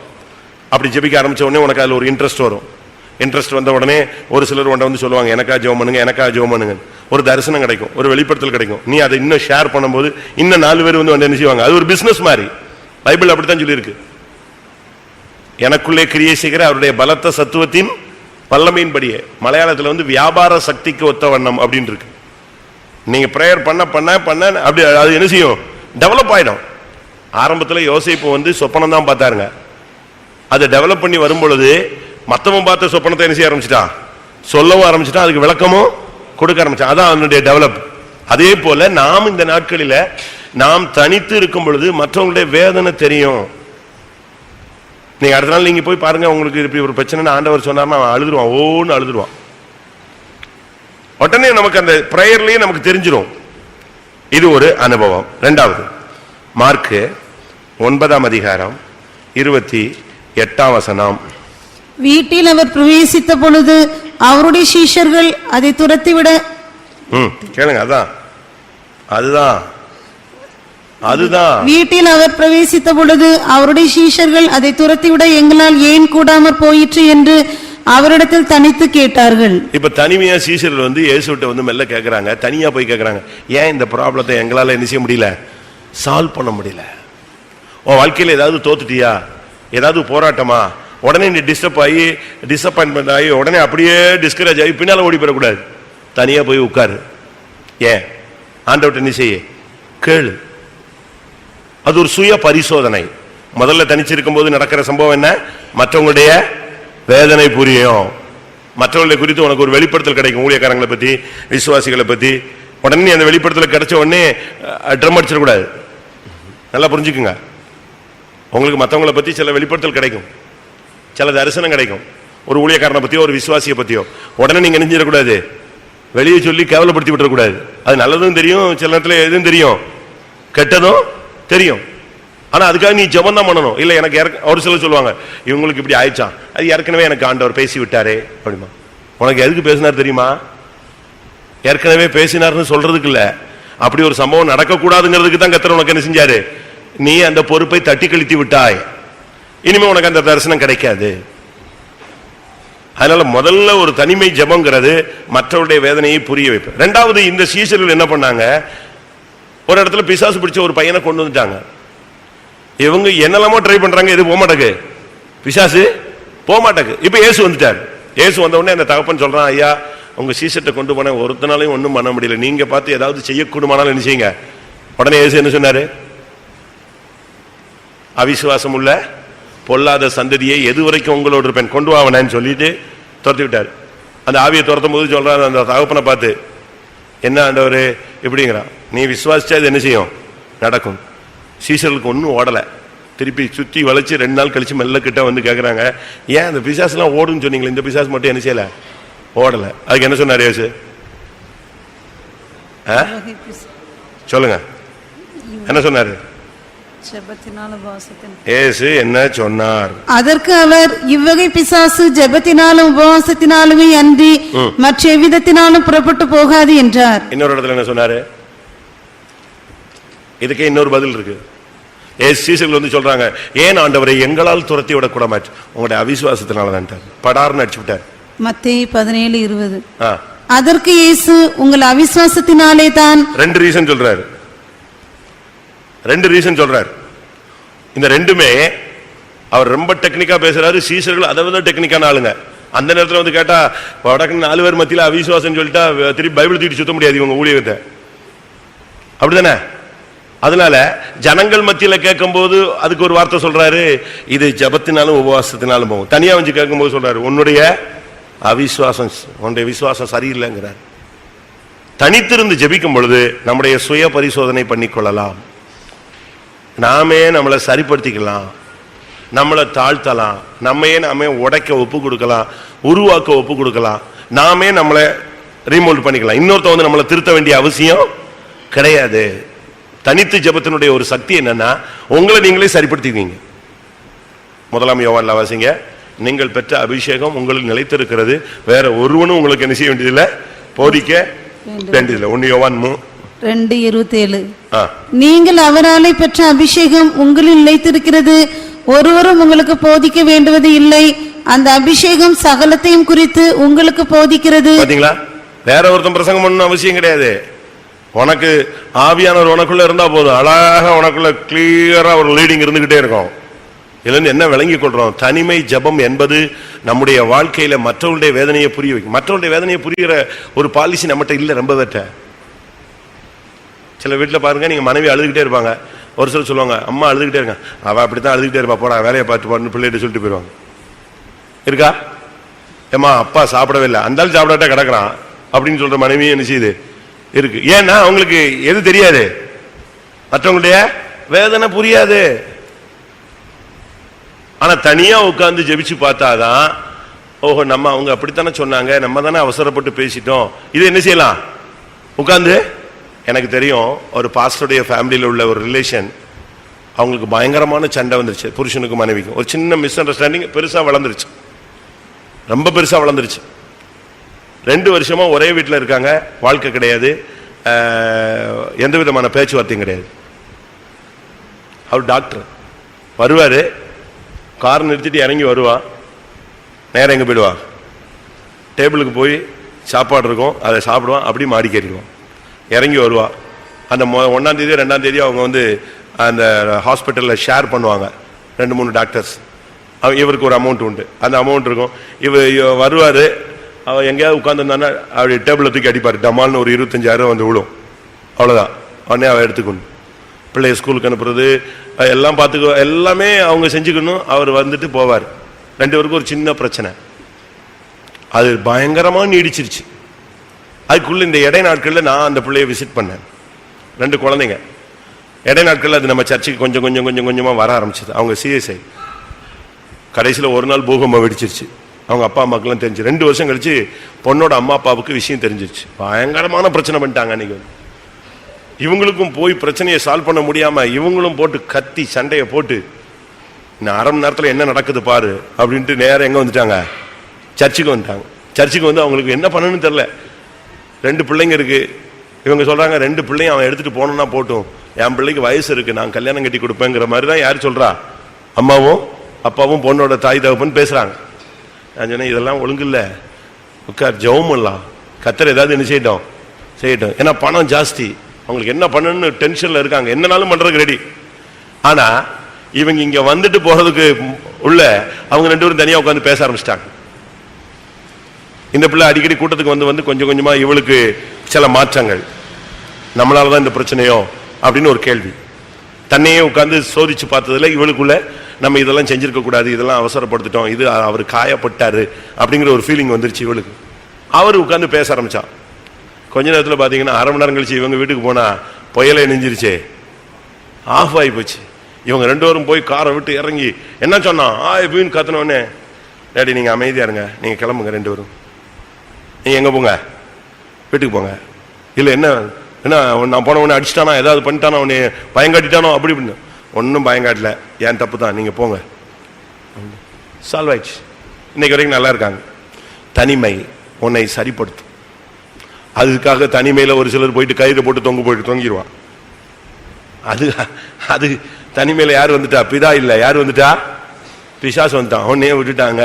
அப்படி ஜெபிக்க ஆரம்பிச்ச உடனே உனக்கு அதுல ஒரு இன்ட்ரெஸ்ட் வரும். இன்ட்ரெஸ்ட் வந்த உடனே ஒரு சிலர் வந்து சொல்லுவாங்க, எனக்கா ஜெபம் பண்ணுங்க, எனக்கா ஜெபம் பண்ணுங்க. ஒரு தரிசனம் கிடைக்கும், ஒரு வெளிப்படுத்தல் கிடைக்கும். நீ அதை இன்னும் ஷேர் பண்ணும்போது இன்னும் 4 பேர் வந்து என்ன செய்வாங்க. அது ஒரு பிசினஸ் மாதிரி. பைபிள் அப்படித்தான் சொல்லியிருக்கு. எனக்குள்ளே கிரியை செய்கிற அவருடைய பலத்த சத்துவத்தின் வல்லமையின் படியே, மலையாளத்தில் வந்து வியாபார சக்திக்கு ஒத்த வண்ணம் அப்படின்னு இருக்கு. நீங்க பிரேயர் பண்ண பண்ண பண்ண அப்படி அது என்ன செய்யும், டெவலப் ஆயிடும். ஆரம்பத்தில் யோசேப்பு வந்து சொப்பனம் தான் பார்த்தாருங்க. அதை டெவலப் பண்ணி வரும் பொழுது மற்றவன் பார்த்த சொப்பனத்தை என்ன செய்ய ஆரம்பிச்சிட்டான், சொல்லவும் ஆரம்பிச்சிட்டான், அதுக்கு விளக்கமும் கொடுக்க ஆரம்பிச்சான். அதான் அவனுடைய டெவலப். அதே போல நாம் இந்த நாட்களில நாம் தனித்து இருக்கும் பொழுது மற்றவங்களுடைய வேதனை தெரியும். நீங்க அடுத்த நாள் நீங்க போய் பாருங்க, உங்களுக்கு இப்படி ஒரு பிரச்சனை ஆண்டவர் சொன்னார்னா அவன் அழுதுருவான், ஓன்னு அழுதுருவான். உடனே நமக்கு அந்த பிரேயர்லயே நமக்கு தெரிஞ்சிடும். இது ஒரு அனுபவம். 2வது மார்க்கு 9ஆம் அதிகாரம் 28ஆம் வசனம். வீட்டில் அவர் பிரவேசித்த பொழுது அவருடைய சீஷர்கள் அதை துரத்திவிட, கேளுங்க, அதுதான் வீட்டில் அவர் பிரவேசித்த பொழுது அவருடைய சீஷர்கள் அதை துரத்திவிட எங்களால் ஏன் கூடாமற் போயிற்று என்று அவரிடத்தில் தனித்து கேட்டார்கள். இப்ப தனிமையா சீஷர்கள் வந்து இயேசுவிட்ட வந்து மெல்ல கேட்கறாங்க, தனியா போய் கேட்கறாங்க, ஏன் இந்த ப்ராப்ளத்தை எங்களால என்ன செய்ய முடியல, சால்வ் பண்ண முடியல. உன் வாழ்க்கையில ஏதாவது தோத்துட்டியா, ஏதாவது போராட்டமா, உடனே நீ டிஸ்டர்ப் ஆகி டிசப்பாயின்மெண்ட் ஆகி உடனே அப்படியே டிஸ்கரேஜ் ஆகி பின்னால ஓடி போயிடக்கூடாது. தனியா போய் உட்காரு. ஏன் ஆண்டவர்ட்ட நீ செய்ய கேளு. அது ஒரு சுய பரிசோதனை. முதல்ல தனிச்சிருக்கும் போது நடக்கிற சம்பவம் என்ன, மற்றவங்களுடைய வேதனை புரியும், மற்றவர்களை குறித்து உனக்கு ஒரு வெளிப்படுத்தல் கிடைக்கும். ஊழியக்காரங்களை பத்தி, விசுவாசிகளை பத்தி உடனே அந்த வெளிப்படுத்தல் கிடைச்ச உடனே ட்ரம் அடிச்சிடக்கூடாது. நல்லா புரிஞ்சுக்குங்க. உங்களுக்கு மற்றவங்களை பத்தி சில வெளிப்படுத்தல் கிடைக்கும், சில தரிசனம் கிடைக்கும். ஒரு ஊழியக்காரனை பத்தியோ ஒரு விசுவாசியை பத்தியோ உடனே நீங்க நெஞ்சிடக்கூடாது, வெளியே சொல்லி கேவலப்படுத்தி விட்டுறக்கூடாது. அது நல்லதும் தெரியும், சில நேரத்தில் எதுவும் தெரியும், கெட்டதும் தெரியும். ஆனா அதுக்காக நீ ஜெபம் தான் பண்ணணும். இல்ல எனக்கு ஒரு சிலர் சொல்லுவாங்க இவங்களுக்கு இப்படி ஆயிடுச்சான், அது ஏற்கனவே எனக்கு ஆண்டவர் பேசி விட்டாரே அப்படிமா. உனக்கு எதுக்கு பேசினார் தெரியுமா? ஏற்கனவே பேசினார்னு சொல்றதுக்கு இல்ல, அப்படி ஒரு சம்பவம் நடக்கக்கூடாதுங்கிறதுக்கு தான் கர்த்தர் உனக்கு என்ன செஞ்சாரு? நீ அந்த பொறுப்பை தட்டி கழித்து விட்டாய், இனிமே உனக்கு அந்த தரிசனம் கிடைக்காது. அதனால முதல்ல ஒரு தனிமை ஜெபம்ங்கிறது மற்றவருடைய வேதனையை புரிய வைப்பு. ரெண்டாவது, இந்த சீஷர்கள் என்ன பண்ணாங்க, ஒரு இடத்துல பிசாசு பிடிச்ச ஒரு பையனை கொண்டு வந்துட்டாங்க. இவங்க என்னெல்லாமோ ட்ரை பண்றாங்க, எது போக மாட்டேங்குது, பிசாசு போக மாட்டேங்குது. இப்ப இயேசு வந்துட்டார். இயேசு வந்த உடனே அந்த தகப்பன் சொல்றான், ஐயா உங்க சீசர்ட்ட கொண்டு போன ஒருத்தனாலையும் ஒன்றும் பண்ண முடியல, நீங்க பார்த்து ஏதாவது செய்யக்கூடுமானாலும் என்ன செய்யுங்க. உடனே இயேசு என்ன சொன்னாரு? அவிசுவாசம் உள்ள பொல்லாத சந்ததியை எது வரைக்கும் உங்களோட இருப்பேன், கொண்டு வாவனேன்னு சொல்லிட்டு துரத்தி விட்டார். அந்த ஆவியை துரத்தும் போது சொல்றாரு அந்த தகப்பனை பார்த்து, என்ன ஆண்டவரே இப்படிங்கிறான், நீ விசுவாசிச்சா இது என்ன செய்யும், நடக்கும். சீசர்களுக்கு ஒன்றும் ஓடலை. திருப்பி சுற்றி வளைச்சு 2 நாள் கழிச்சு மெல்ல கிட்ட வந்து கேட்குறாங்க, ஏன் அந்த பிசாசுலாம் ஓடுன்னு சொன்னீங்களே, இந்த பிசாசு மட்டும் என்ன செய்யலை, ஓடலை. அதுக்கு என்ன சொன்னார் இயேசு? சொல்லுங்க, என்ன சொன்னாரு இயேசு? என்ன சொன்னார்? அதற்கு அவர், இவ்வகை பிசாசு ஜெபத்தினாலும் உபவாசத்தினாலுமே அன்றி மற்ற எவ்விதத்தினாலும் புறப்பட்டு போகாது என்றார். இன்னொரு இடத்துல என்ன சொன்னாரு? இதுக்கே இன்னொரு பதில் இருக்கு. சீசர்கள் வந்து சொல்றாங்க, ஏன் ஆண்டவரை எங்களால் துரத்தி விடக்கூட மாற்று, உங்களுடைய அவிசுவாசத்தினால தான் படார்னு அடிச்சு விட்டார். மத்தேயு 17:20. அதற்கு இயேசு, உங்கள் அவிசுவாசத்தினாலே தான். 2 ரீசன் சொல்றாரு. 2 ரீசன் சொல்றாரு. இந்த ரெண்டுமே அவர் ரொம்ப டெக்னிக்கா பேசுறாரு. சீசர்கள் அதை விட டெக்னிக்கான ஆளுங்க. அந்த நேரத்தில் வந்து கேட்டா வடக்கு 4 பேர் மத்தியில் அவிசுவாசம் சொல்லிட்டா திருப்பி பைபிள் தூக்கி சுத்த முடியாது இவங்க ஊழியத்தை, அப்படிதானே? அதனால ஜனங்கள் மத்தியில கேட்கும் போது அதுக்கு ஒரு வார்த்தை சொல்றாரு, இது ஜபத்தினாலும் உபவாசத்தினாலும் போகும். தனியா வந்து கேட்கும் போது சொல்றாரு, உன்னுடைய அவிசுவாசம், உன்னுடைய விசுவாசம் சரியில்லைங்கிறார். தனித்திருந்து ஜெபிக்கும் பொழுது நம்முடைய சுய பரிசோதனை பண்ணிக்கொள்ளலாம், நாமே நம்மளை சரிப்படுத்திக்கலாம், நம்மளை தாழ்த்தலாம், நாமே உடைக்க ஒப்பு கொடுக்கலாம், உருவாக்க ஒப்பு கொடுக்கலாம், நாமே நம்மளை ரீமோல்ட் பண்ணிக்கலாம். இன்னொருத்த வந்து நம்மளை திருத்த வேண்டிய அவசியம் கிடையாது. தனித்து ஜெபத்தினுடைய ஒரு சக்தி என்னன்னா, உங்களை நீங்களே சரிப்படுத்திக்குவீங்க. 1 யோவான்ல வாசிங்க, நீங்கள் பெற்ற அபிஷேகம் உங்களுக்கு நிலைத்திருக்கிறது, வேற ஒருவனும் உங்களுக்கு என்ன செய்ய வேண்டியதில்லை, போதிக்க வேண்டியதில்லை. 1 யோவான் 2:27. நீங்கள் அவராலே பெற்ற அபிஷேகம் உங்களில் நிலைத்திருக்கிறது, ஒருவரும் உங்களுக்கு போதிக்க வேண்டுவது இல்லை, அந்த அபிஷேகம் சகலத்தையும் குறித்து உங்களுக்கு போதிக்கிறது. பாத்தீங்களா? வேற ஒருத்தன் பிரசங்கம் பண்ணணும் அவசியம் கிடையாது. உனக்கு ஆவியானவர் உனக்குள்ள இருந்தா போதும், அழகா உனக்குள்ள கிளியரா ஒரு லீடிங் இருந்துகிட்டே இருக்கும். இதுல என்ன விளங்கி கொள்றோம்? தனிமை ஜெபம் என்பது நம்முடைய வாழ்க்கையில மற்றவருடைய வேதனையை புரிய வைக்கும். மற்றவருடைய வேதனையை புரிகிற ஒரு பாலிசி நம்மகிட்ட இல்ல. ரொம்ப பேர்ட்ட சில வீட்டில் பாருங்க, நீங்க மனைவி அழுதுகிட்டே இருப்பாங்க, ஒரு சிலர் சொல்லுவாங்க, அம்மா அழுதுகிட்டே இருக்காங்க, அவ அப்படித்தான் அழுதுகிட்டே இருப்பா, போடா வேலையை பார்த்து பாருன்னு பிள்ளைகிட்ட சொல்லிட்டு போயிடுவாங்க. இருக்கா? ஏமா அப்பா சாப்பிடவே இல்லை, அந்தாலும் சாப்பிடாட்டா கிடக்குறான் அப்படின்னு சொல்ற மனைவியும் என்ன செய்யுது இருக்கு. ஏன்னா அவங்களுக்கு எது தெரியாது, மற்றவங்களுடைய வேதனை புரியாது. ஆனா தனியா உட்கார்ந்து ஜெபிச்சு பார்த்தாதான், ஓஹோ நம்ம அவங்க அப்படித்தானே சொன்னாங்க, நம்ம தானே அவசரப்பட்டு பேசிட்டோம், இது என்ன செய்யலாம் உட்கார்ந்து. எனக்கு தெரியும், ஒரு பாஸ்டருடைய ஃபேமிலியில் உள்ள ஒரு ரிலேஷன், அவங்களுக்கு பயங்கரமான சண்டை வந்துருச்சு, புருஷனுக்கும் மனைவிக்கும். ஒரு சின்ன மிஸ் அண்டர்ஸ்டாண்டிங் பெருசா வளர்ந்துருச்சு, ரொம்ப பெருசா வளர்ந்துருச்சு. 2 வருஷமா ஒரே வீட்டில் இருக்காங்க, வாழ்க்கை கிடையாது, எந்த விதமான பேச்சுவார்த்தையும் கிடையாது. அவர் டாக்டர் வருவாரு, கார் நிறுத்திட்டு இறங்கி வருவான், நேரம் எங்கே போயிடுவான், டேபிளுக்கு போய் சாப்பாடு இருக்கும், அதை சாப்பிடுவான், அப்படி மாடி கேட்டுக்குவான், இறங்கி வருவான். அந்த 1ஆம் தேதி 2ஆம் தேதி அவங்க வந்து அந்த ஹாஸ்பிட்டலில் ஷேர் பண்ணுவாங்க 2-3 டாக்டர்ஸ். இவருக்கு ஒரு அமௌண்ட் உண்டு, அந்த அமௌண்ட் இருக்கும். இவர் வருவார், அவள் எங்கேயாவது உட்காந்துருந்தானா அப்படி டேபிளை தூக்கி அடிப்பார், டமால்னு ஒரு 25,000 வந்து விழும், அவ்வளோதான். உடனே அவள் எடுத்துக்கணும், பிள்ளைய ஸ்கூலுக்கு அனுப்புறது எல்லாம் பார்த்துக்க, எல்லாமே அவங்க செஞ்சுக்கணும். அவர் வந்துட்டு போவார். 2 பேருக்கும் ஒரு சின்ன பிரச்சனை, அது பயங்கரமாக நீடிச்சிருச்சு. அதுக்குள்ள இந்த இடை நாட்களில் நான் அந்த பிள்ளைய விசிட் பண்ணேன், 2 குழந்தைங்க. இடை நாட்களில் அது நம்ம சர்ச்சுக்கு கொஞ்சம் கொஞ்சம் கொஞ்சம் கொஞ்சமாக வர ஆரம்பிச்சது. அவங்க சிஎஸ்ஐ. கடைசியில் ஒரு நாள் பூகம்பம் வெடிச்சிருச்சு, அவங்க அப்பா அம்மாக்கெல்லாம் தெரிஞ்சு. 2 வருஷம் கழிச்சு பொண்ணோட அம்மா அப்பாவுக்கு விஷயம் தெரிஞ்சிருச்சு. பயங்கரமான பிரச்சனை பண்ணிட்டாங்க. அன்னைக்கு இவங்களுக்கும் போய் பிரச்சனையை சால்வ் பண்ண முடியாம இவங்களும் போட்டு கத்தி சண்டையை போட்டு இன்னும் அரை மணி நேரத்தில் என்ன நடக்குது பாரு அப்படின்ட்டு நேரம் எங்க வந்துட்டாங்க, சர்ச்சுக்கு வந்துட்டாங்க. சர்ச்சுக்கு வந்து அவங்களுக்கு என்ன பண்ணணும்னு தெரியல. 2 பிள்ளைங்க இருக்கு. இவங்க சொல்றாங்க 2 பிள்ளையும் அவன் எடுத்துட்டு போனோம்னா போட்டும், என் பிள்ளைக்கு வயசு இருக்கு, நான் கல்யாணம் கட்டி கொடுப்பேங்கிற மாதிரி தான் யார் சொல்றா, அம்மாவும் அப்பாவும் பொண்ணோட தாய் தகப்பன் பேசுறாங்க. நான் சொன்னேன் இதெல்லாம் ஒழுங்கு இல்லை, உட்கார் ஜெபம் பண்ணலாம், கர்த்தர் ஏதாவது என்ன செய்யட்டும். ஏன்னா பணம் ஜாஸ்தி, அவங்களுக்கு என்ன பண்ணணும்னு டென்ஷன்ல இருக்காங்க, என்னனாலும் பண்றதுக்கு ரெடி. ஆனா இவங்க இங்க வந்துட்டு போறதுக்கு உள்ள அவங்க 2 பேரும் தனியா உட்காந்து பேச ஆரம்பிச்சிட்டாங்க. இந்த பிள்ளை அடிக்கடி கூட்டத்துக்கு வந்து கொஞ்சம் கொஞ்சமா இவளுக்கு சில மாற்றங்கள், நம்மளாலதான் இந்த பிரச்சனையோ அப்படின்னு ஒரு கேள்வி. தன்னையே உட்கார்ந்து சோதிச்சு பார்த்ததுல இவளுக்குள்ள நம்ம இதெல்லாம் செஞ்சிருக்க கூடாது, இதெல்லாம் அவசரப்படுத்திட்டோம், இது அவர் காயப்பட்டாரு அப்படிங்கிற ஒரு ஃபீலிங் வந்துருச்சு இவளுக்கு. அவர் உட்கார்ந்து பேச ஆரம்பிச்சான். கொஞ்ச நேரத்தில் பார்த்தீங்கன்னா அரை மணி நேரம் கழிச்சு இவங்க வீட்டுக்கு போனா புயலை நெஞ்சிருச்சே, ஆஃப் ஆகி போச்சு. இவங்க 2 பேரும் போய் காரை விட்டு இறங்கி என்ன சொன்னான் எப்படின்னு கத்தனோடனே, டேடி நீங்க அமைதியா இருங்க, நீங்க கிளம்புங்க 2 பேரும், நீங்க எங்க போங்க, வீட்டுக்கு போங்க. இல்லை என்ன நான் போன உடனே அடிச்சிட்டானா, ஏதாவது பண்ணிட்டானோ, உன்னை பயங்காட்டிட்டானோ அப்படி இப்படின்னு. ஒன்றும் பயங்காட்டல, ஏன் தப்பு தான், நீங்க போங்க, சால்வ் ஆயிடுச்சு. இன்னைக்கு வரைக்கும் நல்லா இருக்காங்க. தனிமை உன்னை சரிப்படுத்தும். அதுக்காக தனிமையில ஒரு சிலர் போயிட்டு கயிறு போட்டு தொங்கிடுவான். அது தனிமையில யார் வந்துட்டா, பிதா இல்ல, யார் வந்துட்டா, பிசாசு வந்துட்டான். உன்னையே விட்டுட்டாங்க,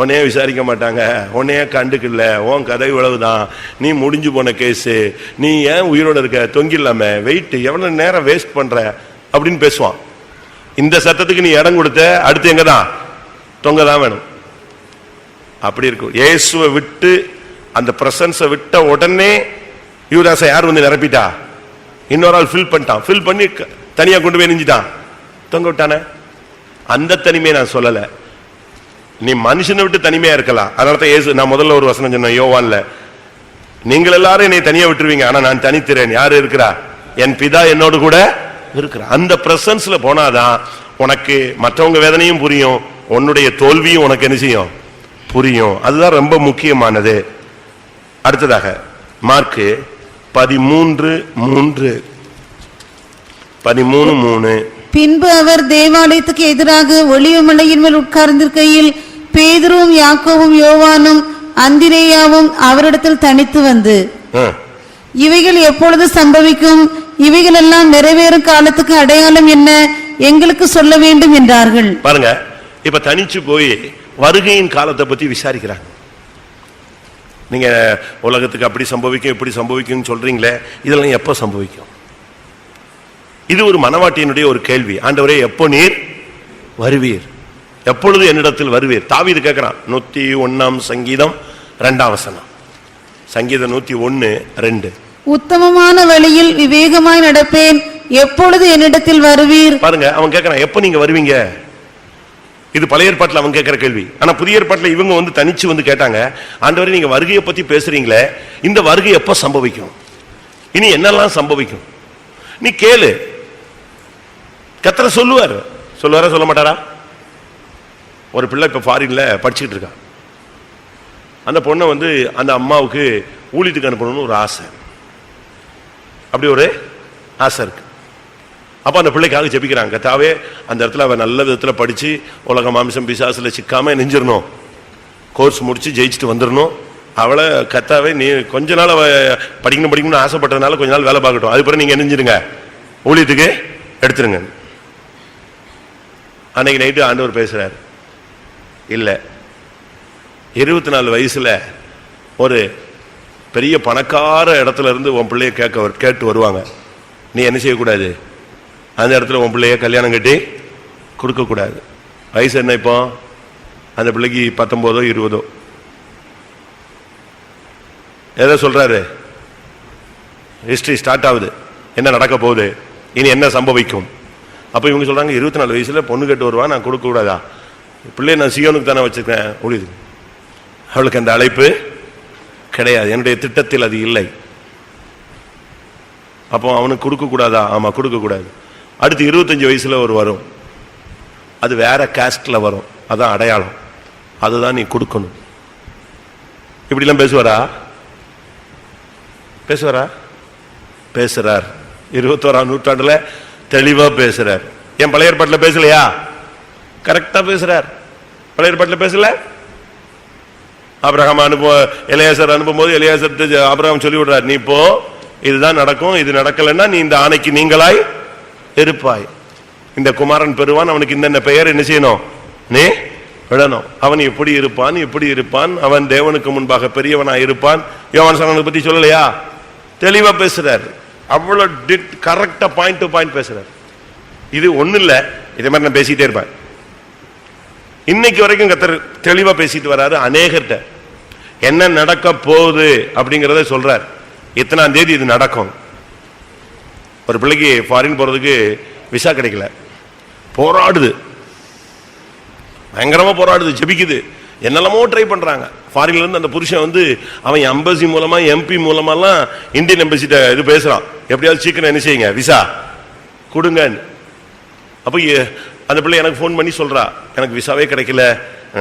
உன்னையே விசாரிக்க மாட்டாங்க, உன்னையே கண்டுக்கல, உன் கதை இவ்வளவுதான், நீ முடிஞ்சு போன கேஸு, நீ ஏன் உயிரோட இருக்க, தொங்கிடலாம, வெயிட் எவ்வளவு நேரம் வேஸ்ட் பண்ற அப்படின்னு பேசுவான். இந்த சத்தத்துக்கு நீ இடம் கொடுத்த, அடுத்து எங்கதான் தொங்கதான் வேணும். அப்படி இருக்கும். இயேசுவை விட்டு அந்த பிரசன்ஸை விட்ட உடனே யூதாசை யார் வந்து நிரப்பிட்டா, இன்னொரு ஆள் ஃபில் பண்ணிட்டான். ஃபில் பண்ணி தனியா கொண்டு போய் நெஞ்சிட்டான், தொங்க விட்டானே. அந்த தனிமையை நான் சொல்லல, நீ மனுஷனை விட்டு தனிமையா இருக்கலாம். அதனாலதான் இயேசு, நான் முதல்ல ஒரு வசனம் சொன்னேன் யோவான்ல, நீங்கள் எல்லாரும் என்னை தனியா விட்டுருவீங்க, ஆனா நான் தனித்திறேன். யாரு இருக்கிறா, என் பிதா என்னோடு கூட இருக்கிற. அந்த பிரசன்ஸ்ல போனாதான் உனக்கு மற்றவங்க வேதனையும் புரியும், உன்னுடைய தோல்வியும் உனக்கு என்ன செய்யும், புரியும். அதுதான் ரொம்ப முக்கியமானது. அடுத்ததாக மார்க்கு 13:3. பின்பு அவர் தேவாலயத்துக்கு எதிராக ஒலிவ மலையின் மேல் உட்கார்ந்திருக்கையில் பேதுருவும் யாக்கோவும் யோவானும் அந்திரேயாவும் அவரிடத்தில் தனித்து வந்து, இவைகள் எப்பொழுது சம்பவிக்கும், இவைகள் எல்லாம் நிறைவேறும் காலத்துக்கு அடையாளம் என்ன, எங்களுக்கு சொல்ல வேண்டும் என்றார்கள். பாருங்க, இப்ப தனிச்சு போய் வருகையின் காலத்தை பத்தி விசாரிக்கிறாங்க. நீங்க உலகத்துக்கு அப்படி சம்பவிக்கும் இப்படி சம்பவிக்கும் சொல்றீங்களே, இதெல்லாம் எப்ப சம்பவிக்கும்? இது ஒரு மனவாட்டியினுடைய ஒரு கேள்வி. ஆண்டவரே எப்போ நீர் வருவீர், எப்பொழுது என்னிடத்தில் வருவீர்? தாவீது கேட்கிறான். 101 சங்கீதம் 2 வசனம். சங்கீதம் 101:2. உத்தமமான வழியில் விவேகமாய் நடப்பேன், எப்பொழுது என்னிடத்தில் வருவீர்? பாருங்க, அவன் கேட்கிறான் எப்ப நீங்க வருவீங்க. இது பழைய ஏற்பாட்டில் அவன் கேட்கிற கேள்வி. ஆனா புதிய ஏற்பாட்டில் இவங்க வந்து தனிச்சு வந்து கேட்டாங்க, ஆண்டவரே நீங்க வருகையை பத்தி பேசுறீங்களே, இந்த வருகை எப்ப சம்பவிக்கும், இனி என்னெல்லாம் சம்பவிக்கும், நீ கேளு. கர்த்தர் சொல்லுவாரா சொல்ல மாட்டாரா? ஒரு பிள்ளை இப்ப ஃபாரின்ல படிச்சுட்டு இருக்கா. அந்த பொண்ணை வந்து அந்த அம்மாவுக்கு ஊழியத்துக்கு அனுப்பணும்னு ஒரு ஆசை, அப்படி ஒரு ஆசை இருக்கு. அப்ப அந்த பிள்ளைக்காக ஜெபிக்கிறாங்க. கர்த்தாவே அந்த இடத்துல அவ நல்ல விதத்துல படிச்சு உலக மாம்சம் பிசாசுல சிக்காம நெஞ்சிடணும், கோர்ஸ் முடிச்சு ஜெயிச்சுட்டு வந்துடணும். அவளை கர்த்தாவே நீ கொஞ்ச நாள் அவ படிக்கணும்னு ஆசைப்பட்டதுனால கொஞ்ச நாள் வேலை பார்க்கட்டும், அதுக்கப்புறம் நீங்க நெஞ்சிருங்க, ஊழியத்துக்கு எடுத்துருங்க. அன்னைக்கு நைட்டு ஆண்டவர் பேசுறாரு, இல்ல 24 வயசுல ஒரு பெரிய பணக்கார இடத்துல இருந்து உன் பிள்ளைய கேட்டு வருவாங்க, நீ என்ன செய்யக்கூடாது, அந்த இடத்துல உன் பிள்ளைய கல்யாணம் கட்டி கொடுக்க கூடாது. வயசு என்ன இப்போ? அந்த பிள்ளைக்கு 19 20. எதை சொல்றாரு? ஹிஸ்டரி ஸ்டார்ட் ஆகுது, என்ன நடக்க போகுது, இனி என்ன சம்பவிக்கும். அப்ப இவங்க சொல்றாங்க 24 வயசுல பொண்ணு கேட்டு வருவா, நான் கொடுக்க கூடாதா? பிள்ளைய நான் சியோனுக்கு தானே வச்சிருக்கேன், ஒழிது. அவளுக்கு அந்த அழைப்பு கிடையாது, என்னுடைய திட்டத்தில் அது இல்லை. அப்போ அவனுக்கு கொடுக்க கூடாதா? ஆமா, கொடுக்க கூடாது. அடுத்து 25 வயசுல ஒரு வரும், அது வேற காஸ்ட்ல வரும், அதான் அடையாளம், அதுதான் நீ கொடுக்கணும். இப்படிலாம் பேசுவாரா? பேசுறார். 21ஆம் நூற்றாண்டுல தெளிவா பேசுறார். ஏன் பழைய ஏற்பாட்டில் பேசலையா? கரெக்டா பேசுறார். பழைய ஏற்பாட்டில் பேசல. ஆபிரகாம் எலியாசர் அனுப்பும் போது எலியாசர் ஆபிரகாம் சொல்லி விடுறார், நீ போ, இதுதான் நடக்கும், இது நடக்கலன்னா நீ இந்த ஆணைக்கு நீங்களாய் இருப்பாய். இந்த குமாரன் பெறுவான், அவனுக்கு இந்த பெயர் என்ன செய்யணும், நீ விடணும். அவன் எப்படி இருப்பான், எப்படி இருப்பான், அவன் தேவனுக்கு முன்பாக பெரியவனாய் இருப்பான். யோவான் ஸ்நானனை பத்தி சொல்லலையா? தெளிவா பேசுறார். அவ்வளவு கரெக்டா பாயிண்ட் டு பாயிண்ட் பேசுறார். இது ஒண்ணு இல்ல, இதே மாதிரி நான் பேசிட்டே இருப்பேன். இன்னைக்கு வரைக்கும் கர்த்தர் தெளிவா பேசிட்டு வராரு. அநேகர்கிட்ட என்ன நடக்க போகுது அப்படிங்கறத சொல்றார். எத்தனாம் தேதி இது நடக்கும். ஒரு பிள்ளைக்கு ஃபாரின் போறதுக்கு விசா கிடைக்கல, போராடுது, பயங்கரமா போராடுது, ஜெபிக்குது, என்னெல்லாமோ ட்ரை பண்றாங்க. ஃபாரின்ல இருந்து அந்த புருஷன் வந்து அவன் எம்பசி மூலமா எம்பி மூலமாலாம் இந்தியன் எம்பசிட்ட இது பேசுறான், எப்படியாவது சீக்கிரம் என்ன செய்யுங்க விசா கொடுங்க. அப்ப அந்த பிள்ளை எனக்கு ஃபோன் பண்ணி சொல்றா, எனக்கு விசாவே கிடைக்கல.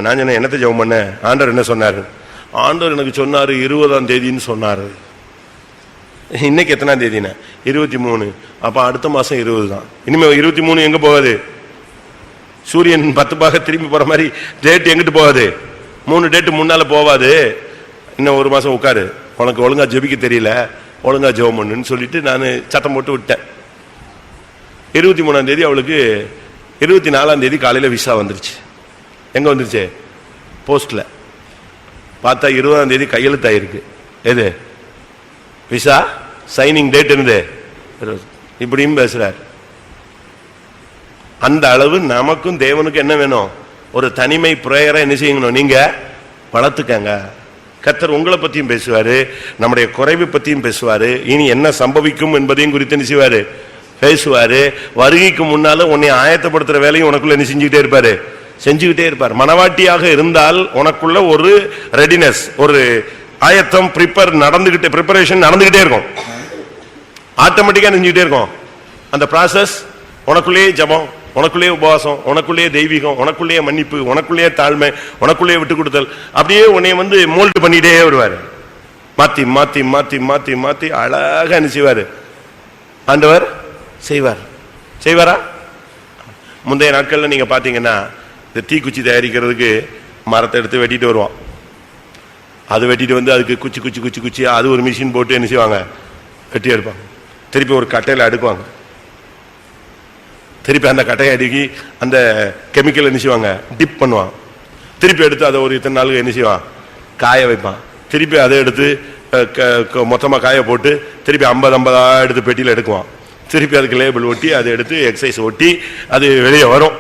நான் சொன்னேன், என்னத்தை ஜெபம் பண்ண, ஆண்டவர் என்ன சொன்னாரு? ஆண்டவர் எனக்கு சொன்னாரு 20ஆம் தேதின்னு சொன்னாரு. இன்னைக்கு எத்தனாம் தேதினா 23. அப்ப அடுத்த மாசம் 20 தான். இனிமே 23 எங்க போகாது? சூரியன் 10 பாக திரும்பி போற மாதிரி டேட் எங்கிட்டு போகாது? 3 டேட்டு முன்னால போவாது. இன்னும் ஒரு மாசம் உட்காரு, உனக்கு ஒழுங்கா ஜெபிக்க தெரியல, ஒழுங்கா ஜெபம் பண்ணுன்னு சொல்லிட்டு நான் சட்டம் போட்டு விட்டேன். 23ஆம் தேதி அவளுக்கு 24ஆம் தேதி காலையில விசா வந்துருச்சு. எங்க வந்துருச்சு? போஸ்ட்ல. பார்த்தா 20ஆம் தேதி கையெழுத்தாயிருக்கு. எது விசா சைனிங் டேட் இருந்து இப்படியும் பேசுறார். அந்த அளவு நமக்கும் தேவனுக்கு என்ன வேணும்? ஒரு தனிமை பிரேயரை என்ன செய்யணும்? நீங்க வளர்த்துக்கங்க. கர்த்தர் உங்களை பத்தியும் பேசுவாரு, நம்முடைய குறைவு பத்தியும் பேசுவாரு, இனி என்ன சம்பவிக்கும் என்பதையும் குறித்து என்ன செய்வாரு? பேசுவாரு. வருகைக்கு முன்னால உன்னை ஆயத்தப்படுத்துற வேலையும் உனக்குள்ள என்ன செஞ்சுக்கிட்டே இருப்பார். மனவாட்டியாக இருந்தால் உனக்குள்ள ஒரு ரெடினஸ், ஒரு ஆயத்தம், ப்ரிப்பரேஷன் நடந்துகிட்டே இருக்கும். ஆட்டோமேட்டிக்கா செஞ்சுக்கிட்டே இருக்கும். அந்த ப்ராசஸ் உனக்குள்ளேயே ஜபம், உனக்குள்ளேயே உபவாசம், உனக்குள்ளேயே தெய்வீகம், உனக்குள்ளேயே மன்னிப்பு, உனக்குள்ளேயே தாழ்மை, உனக்குள்ளேயே விட்டு கொடுத்தல், அப்படியே உன்னை வந்து மோல்டு பண்ணிட்டே வருவாரு. மாத்தி மாத்தி மாத்தி மாத்தி மாத்தி அழகா என்ன செய்வாரு? ஆண்டவர் செய்வாரா? முந்தைய நாட்கள்ல நீங்க பாத்தீங்கன்னா இந்த தீக்குச்சி தயாரிக்கிறதுக்கு மரத்தை எடுத்து வெட்டிட்டு வருவான். அது வெட்டிட்டு வந்து அதுக்கு குச்சி குச்சி குச்சி குச்சி அது ஒரு மிஷின் போட்டு என்ன செய்வாங்க? வெட்டி எடுப்பாங்க. திருப்பி ஒரு கட்டையில அடுக்குவாங்க. திருப்பி அந்த கட்டையை அடுக்கி அந்த கெமிக்கல் என்ன செய்வாங்க? டிப் பண்ணுவான். திருப்பி எடுத்து அதை ஒரு இத்தனை நாளுக்கு என்ன செய்வான்? காய வைப்பான். திருப்பி அதை எடுத்து மொத்தமா காய போட்டு திருப்பி 50 எடுத்து பெட்டியில எடுக்குவான். திருப்பி அதுக்கு லேபிள் ஒட்டி அதை எடுத்து எக்ஸைஸ் ஒட்டி அது வெளியே வரும்.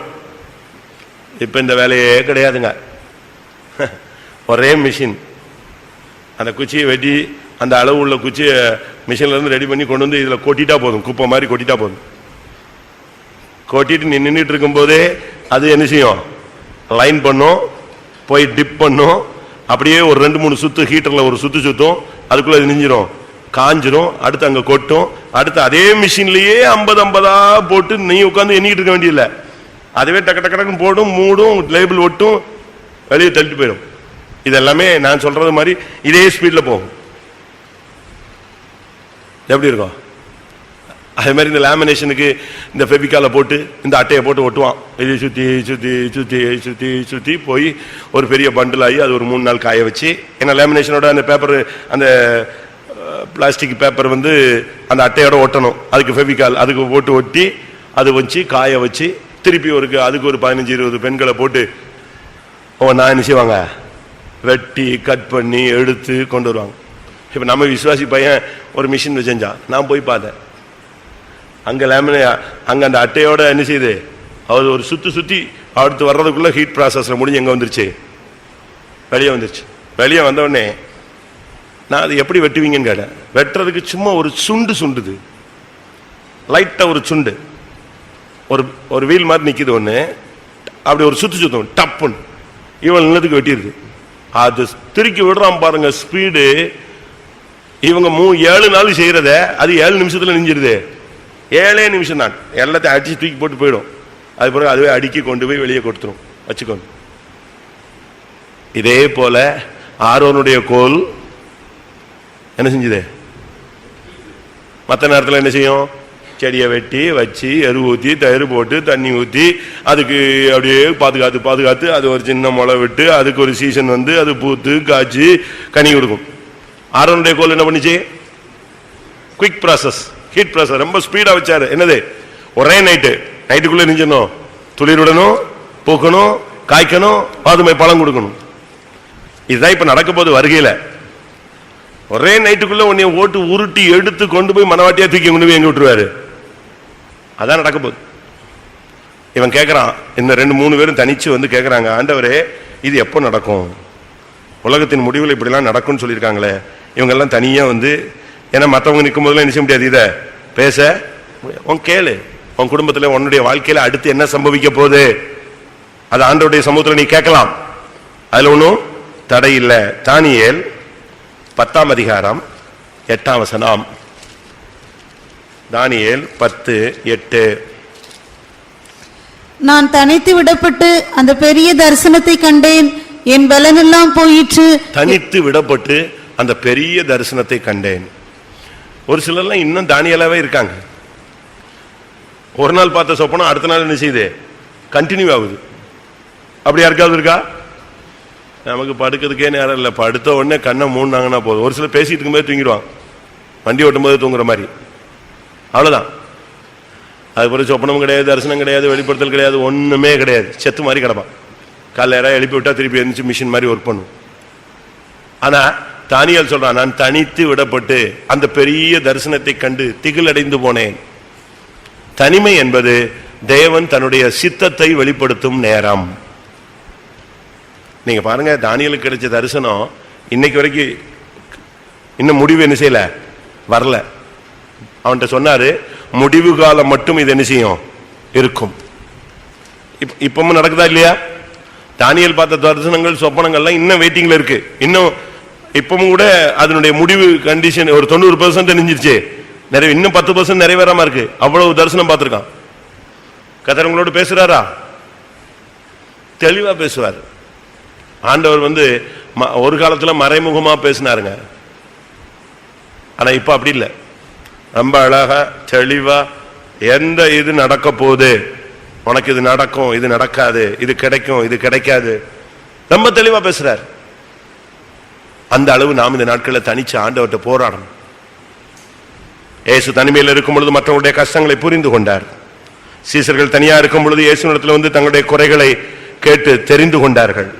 இப்ப இந்த வேலையே கிடையாதுங்க. ஒரே மிஷின். அந்த குச்சியை வெட்டி அந்த அளவு உள்ள குச்சியை மிஷின்ல இருந்து ரெடி பண்ணி கொண்டு வந்து இதுல கொட்டிட்டா போதும், குப்பை மாதிரி கொட்டிட்டா போதும். கொட்டிட்டு நின்றுட்டு இருக்கும் போதே அது என்ன செய்யும்? லைன் பண்ணும், போய் டிப் பண்ணும். அப்படியே ஒரு 2-3 சுத்து ஹீட்டர்ல ஒரு சுத்தும், அதுக்குள்ள அது நெஞ்சிரும், காஞ்சிரும். அடுத்து அங்க கொட்டும். அடுத்து அதே மிஷின்லயே 50 போட்டு நீ உட்காந்து எண்ணிட்டு இருக்க வேண்டியதில்லை. அதுவே டக்கு டக்குன்னு போடும், மூடும், லேபிள் ஒட்டும், வெளியே தள்ளிட்டு போயிடும். இதெல்லாமே நான் சொல்றது மாதிரி இதே ஸ்பீட்ல போகும். எப்படி இருக்கும்? அதே மாதிரி இந்த லேமினேஷனுக்கு இந்த ஃபெவிகாலை போட்டு இந்த அட்டையை போட்டு ஒட்டுவான். இது சுற்றி சுற்றி சுற்றி சுற்றி சுற்றி போய் ஒரு பெரிய பண்டில் ஆகி அது ஒரு 3 நாள் காய வச்சு, ஏன்னா லேமினேஷனோட அந்த பேப்பர், அந்த பிளாஸ்டிக் பேப்பர் வந்து அந்த அட்டையோட ஒட்டணும். அதுக்கு ஃபெவிகால் அதுக்கு போட்டு ஒட்டி அது வச்சு காய வச்சு திருப்பி அதுக்கு ஒரு 15-20 பெண்களை போட்டு நான் என்ன செய்வாங்க? வெட்டி கட் பண்ணி எடுத்து கொண்டு வருவாங்க. இப்போ நம்ம விசுவாசி பையன் ஒரு மிஷின் செஞ்சான். நான் போய் பார்த்தேன். அங்க அங்க அந்த அட்டையோட என்ன செய்யுது? அது ஒரு சுத்தி அடுத்து வர்றதுக்குள்ள ஹீட் ப்ராசஸ்ல முடிஞ்சு எங்க வந்துருச்சு? வெளியே வந்துருச்சு. வெளியே வந்த உடனே நான் அது எப்படி வெட்டுவீங்கன்னு கேட்டேன். வெட்டுறதுக்கு சும்மா ஒரு சுண்டுது, லைட்டா ஒரு சுண்டு, ஒரு வீல் மாதிரி நிக்குது ஒண்ணு, அப்படி ஒரு சுத்தும் டப்புன்னு இவன் நிலத்துக்கு வெட்டிடுது. அது திருக்கி விடுறான் பாருங்க ஸ்பீடு. இவங்க 7 நாள் செய்யறத அது 7 நிமிஷத்துல நெஞ்சிருது. 7 நிமிஷம் தான். எல்லாத்தையும் அடிச்சு தூக்கி போட்டு போயிடும். அது பிறகு அதுவே அடுக்கி கொண்டு போய் வெளியே கொடுத்துரும், வச்சுக்கோங்க. இதே போல ஆரோனுடைய கோல் என்ன செஞ்சது? மற்ற நேரத்தில் என்ன செய்யும்? செடியை வெட்டி வச்சு எரு ஊற்றி தயிர் போட்டு தண்ணி ஊற்றி அதுக்கு அப்படியே பாதுகாத்து அது ஒரு சின்ன முளை விட்டு அதுக்கு ஒரு சீசன் வந்து அது பூத்து காய்ச்சி கனி கொடுக்கும். ஆரோனுடைய கோல் என்ன பண்ணிச்சு? குவிக் ப்ராசஸ், ஹீட் ப்ராசஸ், ரொம்ப ஸ்பீடா வச்சாரு. என்னது? ஒரே நைட்டுக்குள்ள நிஞ்சணும், துளிருடணும், பூக்கணும், காய்க்கணும், பாதுமை பழம் கொடுக்கணும். இதுதான் இப்ப நடக்க போது வருகையில. ஒரே நைட்டுக்குள்ள உன்னை ஓட்டு உருட்டி எடுத்து கொண்டு போய் மனவாட்டியா தூக்கி கொண்டு போய் எங்க விட்டுருவாரு. அதான் நடக்க போகுது. இவன் கேட்கறான், இந்த 2-3 பேரும் தனிச்சு வந்து கேட்கறாங்க, ஆண்டவரே இது எப்போ நடக்கும்? உலகத்தின் முடிவில் இப்படிலாம் நடக்கும்னு சொல்லியிருக்காங்களே. இவங்க எல்லாம் தனியா வந்து, ஏன்னா மற்றவங்க நிற்கும் போதெல்லாம் நினைச்ச முடியாது, இதை பேச உன் கேளு. உன் குடும்பத்துல உன்னுடைய வாழ்க்கையில அடுத்து என்ன சம்பவிக்க போகுது அது ஆண்டவருடைய சமூகத்தில் நீ கேட்கலாம். அதுல ஒன்றும் தடை இல்லை. தானியேல் 10ஆம் அதிகாரம் 8ஆம் வசனம். தானியேல் 10:8. நான் தனித்து விடப்பட்டு அந்த பெரிய தரிசனத்தை கண்டேன், என் பலனெல்லாம் போயிற்று. தனித்து விடப்பட்டு அந்த பெரிய தரிசனத்தை கண்டேன். ஒரு சிலர்லாம் இன்னும் தானியேலாவே இருக்காங்க. ஒரு நாள் பார்த்த சொப்பனம் அடுத்த நாள் என்ன செய்யுது? கண்டினியூ ஆகுது. அப்படி யாருக்காவது இருக்கா? நமக்கு படுக்கிறதுக்கே நேரம் இல்லை. படுத்த உடனே கண்ணை மூடினாங்கன்னா போதும். ஒரு சிலர் பேசிட்டு இருக்கும்போது தூங்கிடுவான், வண்டி ஓட்டும் போது தூங்குற மாதிரி. அவ்வளோதான். அதுக்கப்புறம் சொப்பனம் கிடையாது, தரிசனம் கிடையாது, வெளிப்படுத்தல் கிடையாது, ஒன்றுமே கிடையாது. செத்து மாதிரி கிடப்பான். காலைல யாராவது எழுப்பி விட்டா திருப்பி எழுந்துச்சு மிஷின் மாதிரி ஒர்க் பண்ணும். ஆனால் தானியேல் சொல்றான், நான் தனித்து விடப்பட்டு அந்த பெரிய தரிசனத்தை கண்டு திகிலடைந்து போனேன். தனிமை என்பது தேவன் தன்னுடைய சித்தத்தை வெளிப்படுத்தும் நேரம். நீங்க பாருங்க, தானியேலுக்கு கிடைச்ச தரிசனம் இன்னைக்கு வரைக்கும் இன்னும் முடிவு என்ன செய்யல, வரல. அவன்கிட்ட சொன்னாரு, முடிவு காலம் மட்டும் இது என்ன செய்யும், இருக்கும். இப்பவும் நடக்குதா இல்லையா? தானியேல் பார்த்த தரிசனங்கள் சொப்பனங்கள்லாம் இன்னும் வெயிட்டிங்ல இருக்கு. இன்னும் இப்பவும் கூட அதனுடைய முடிவு கண்டிஷன் ஒரு 90% நெஞ்சிருச்சு. இன்னும் 10% நிறைவேறாம இருக்கு. அவ்வளவு தரிசனம் பார்த்திருக்கான். கர்த்தர் உங்களோட பேசுறாரா? தெளிவா பேசுவார். ஆண்டவர் வந்து ஒரு காலத்துல மறைமுகமா பேசினாருங்க. ஆனா இப்ப அப்படி இல்லை. ரொம்ப அழகா தெளிவா எந்த இது நடக்க போகுது, உனக்கு இது நடக்கும், இது நடக்காது, இது கிடைக்கும், இது கிடைக்காது, ரொம்ப தெளிவா பேசுறார். அந்த அளவு நாம் இந்த நாட்களில் தனிச்சு ஆண்டவர்கிட்ட போராடணும். இயேசு தனிமையில் இருக்கும் பொழுது மற்றவங்களுடைய கஷ்டங்களை புரிந்து கொண்டார். சீசர்கள் தனியா இருக்கும் பொழுது இயேசுவிடத்தில் வந்து தங்களுடைய குறைகளை கேட்டு தெரிந்து கொண்டார்கள்.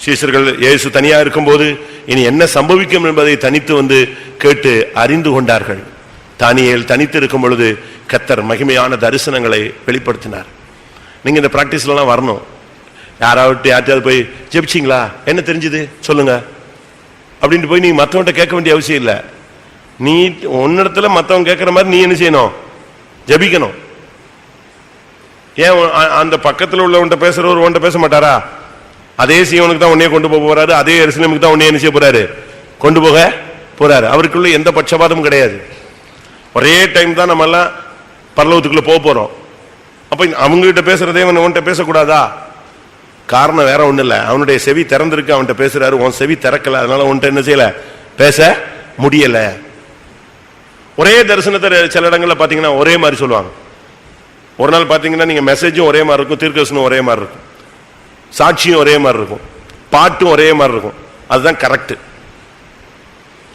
சீசர்கள் இயேசு தனியா இருக்கும் போது இனி என்ன சம்பவிக்கும் என்பதை தனித்து வந்து கேட்டு அறிந்து கொண்டார்கள். தானியேல் தனித்து இருக்கும் பொழுது கர்த்தர் மகிமையான தரிசனங்களை வெளிப்படுத்தினார். நீங்க இந்த பிராக்டிஸ்லாம் வரணும். யாராவது போய் ஜெபிச்சிங்களா, என்ன தெரிஞ்சது சொல்லுங்க அப்படின்ட்டு போய் நீங்க மற்றவன்கிட்ட கேட்க வேண்டிய அவசியம் இல்லை. நீ உன்னிடத்துல மற்றவங்க கேட்கிற மாதிரி நீ என்ன செய்யணும், ஜெபிக்கணும். ஏன் அந்த பக்கத்தில் உள்ளவன்ட்ட பேசுறவர் உன்ட்ட பேச மாட்டாரா? அதே சீவனுக்கு தான் உன்னையே கொண்டு போக போறாரு, அதே எருசலேமுக்கு தான் உன்னையே என்ன செய்ய போறாரு, கொண்டு போக போறாரு. அவருக்குள்ள எந்த பட்சபாதமும் கிடையாது. ஒரே டைம் தான் நம்ம எல்லாம் பரலோகத்துக்குள்ள போக போறோம். அப்ப அவங்க கிட்ட பேசுறதே உன்கிட்ட பேசக்கூடாதா? காரணம் வேற ஒண்ணு இல்ல, அவனுடைய செவி திறந்திருக்கு, அவன்கிட்ட பேசுறாரு, உன் செவி திறக்கல, அதனால உன்கிட்ட என்ன செய்யல, பேச முடியல. ஒரே தரிசனத்தை சில இடங்கள்ல பாத்தீங்கன்னா ஒரே மாதிரி சொல்லுவாங்க. ஒரு நாள் பாத்தீங்கன்னா நீங்க மெசேஜும் ஒரே மாதிரி இருக்கும், தீர்க்கதரிசனம் ஒரே மாதிரி இருக்கும், சாட்சியும் ஒரே மாதிரி இருக்கும், பாட்டும் ஒரே மாதிரி இருக்கும். அதுதான் கரெக்ட்.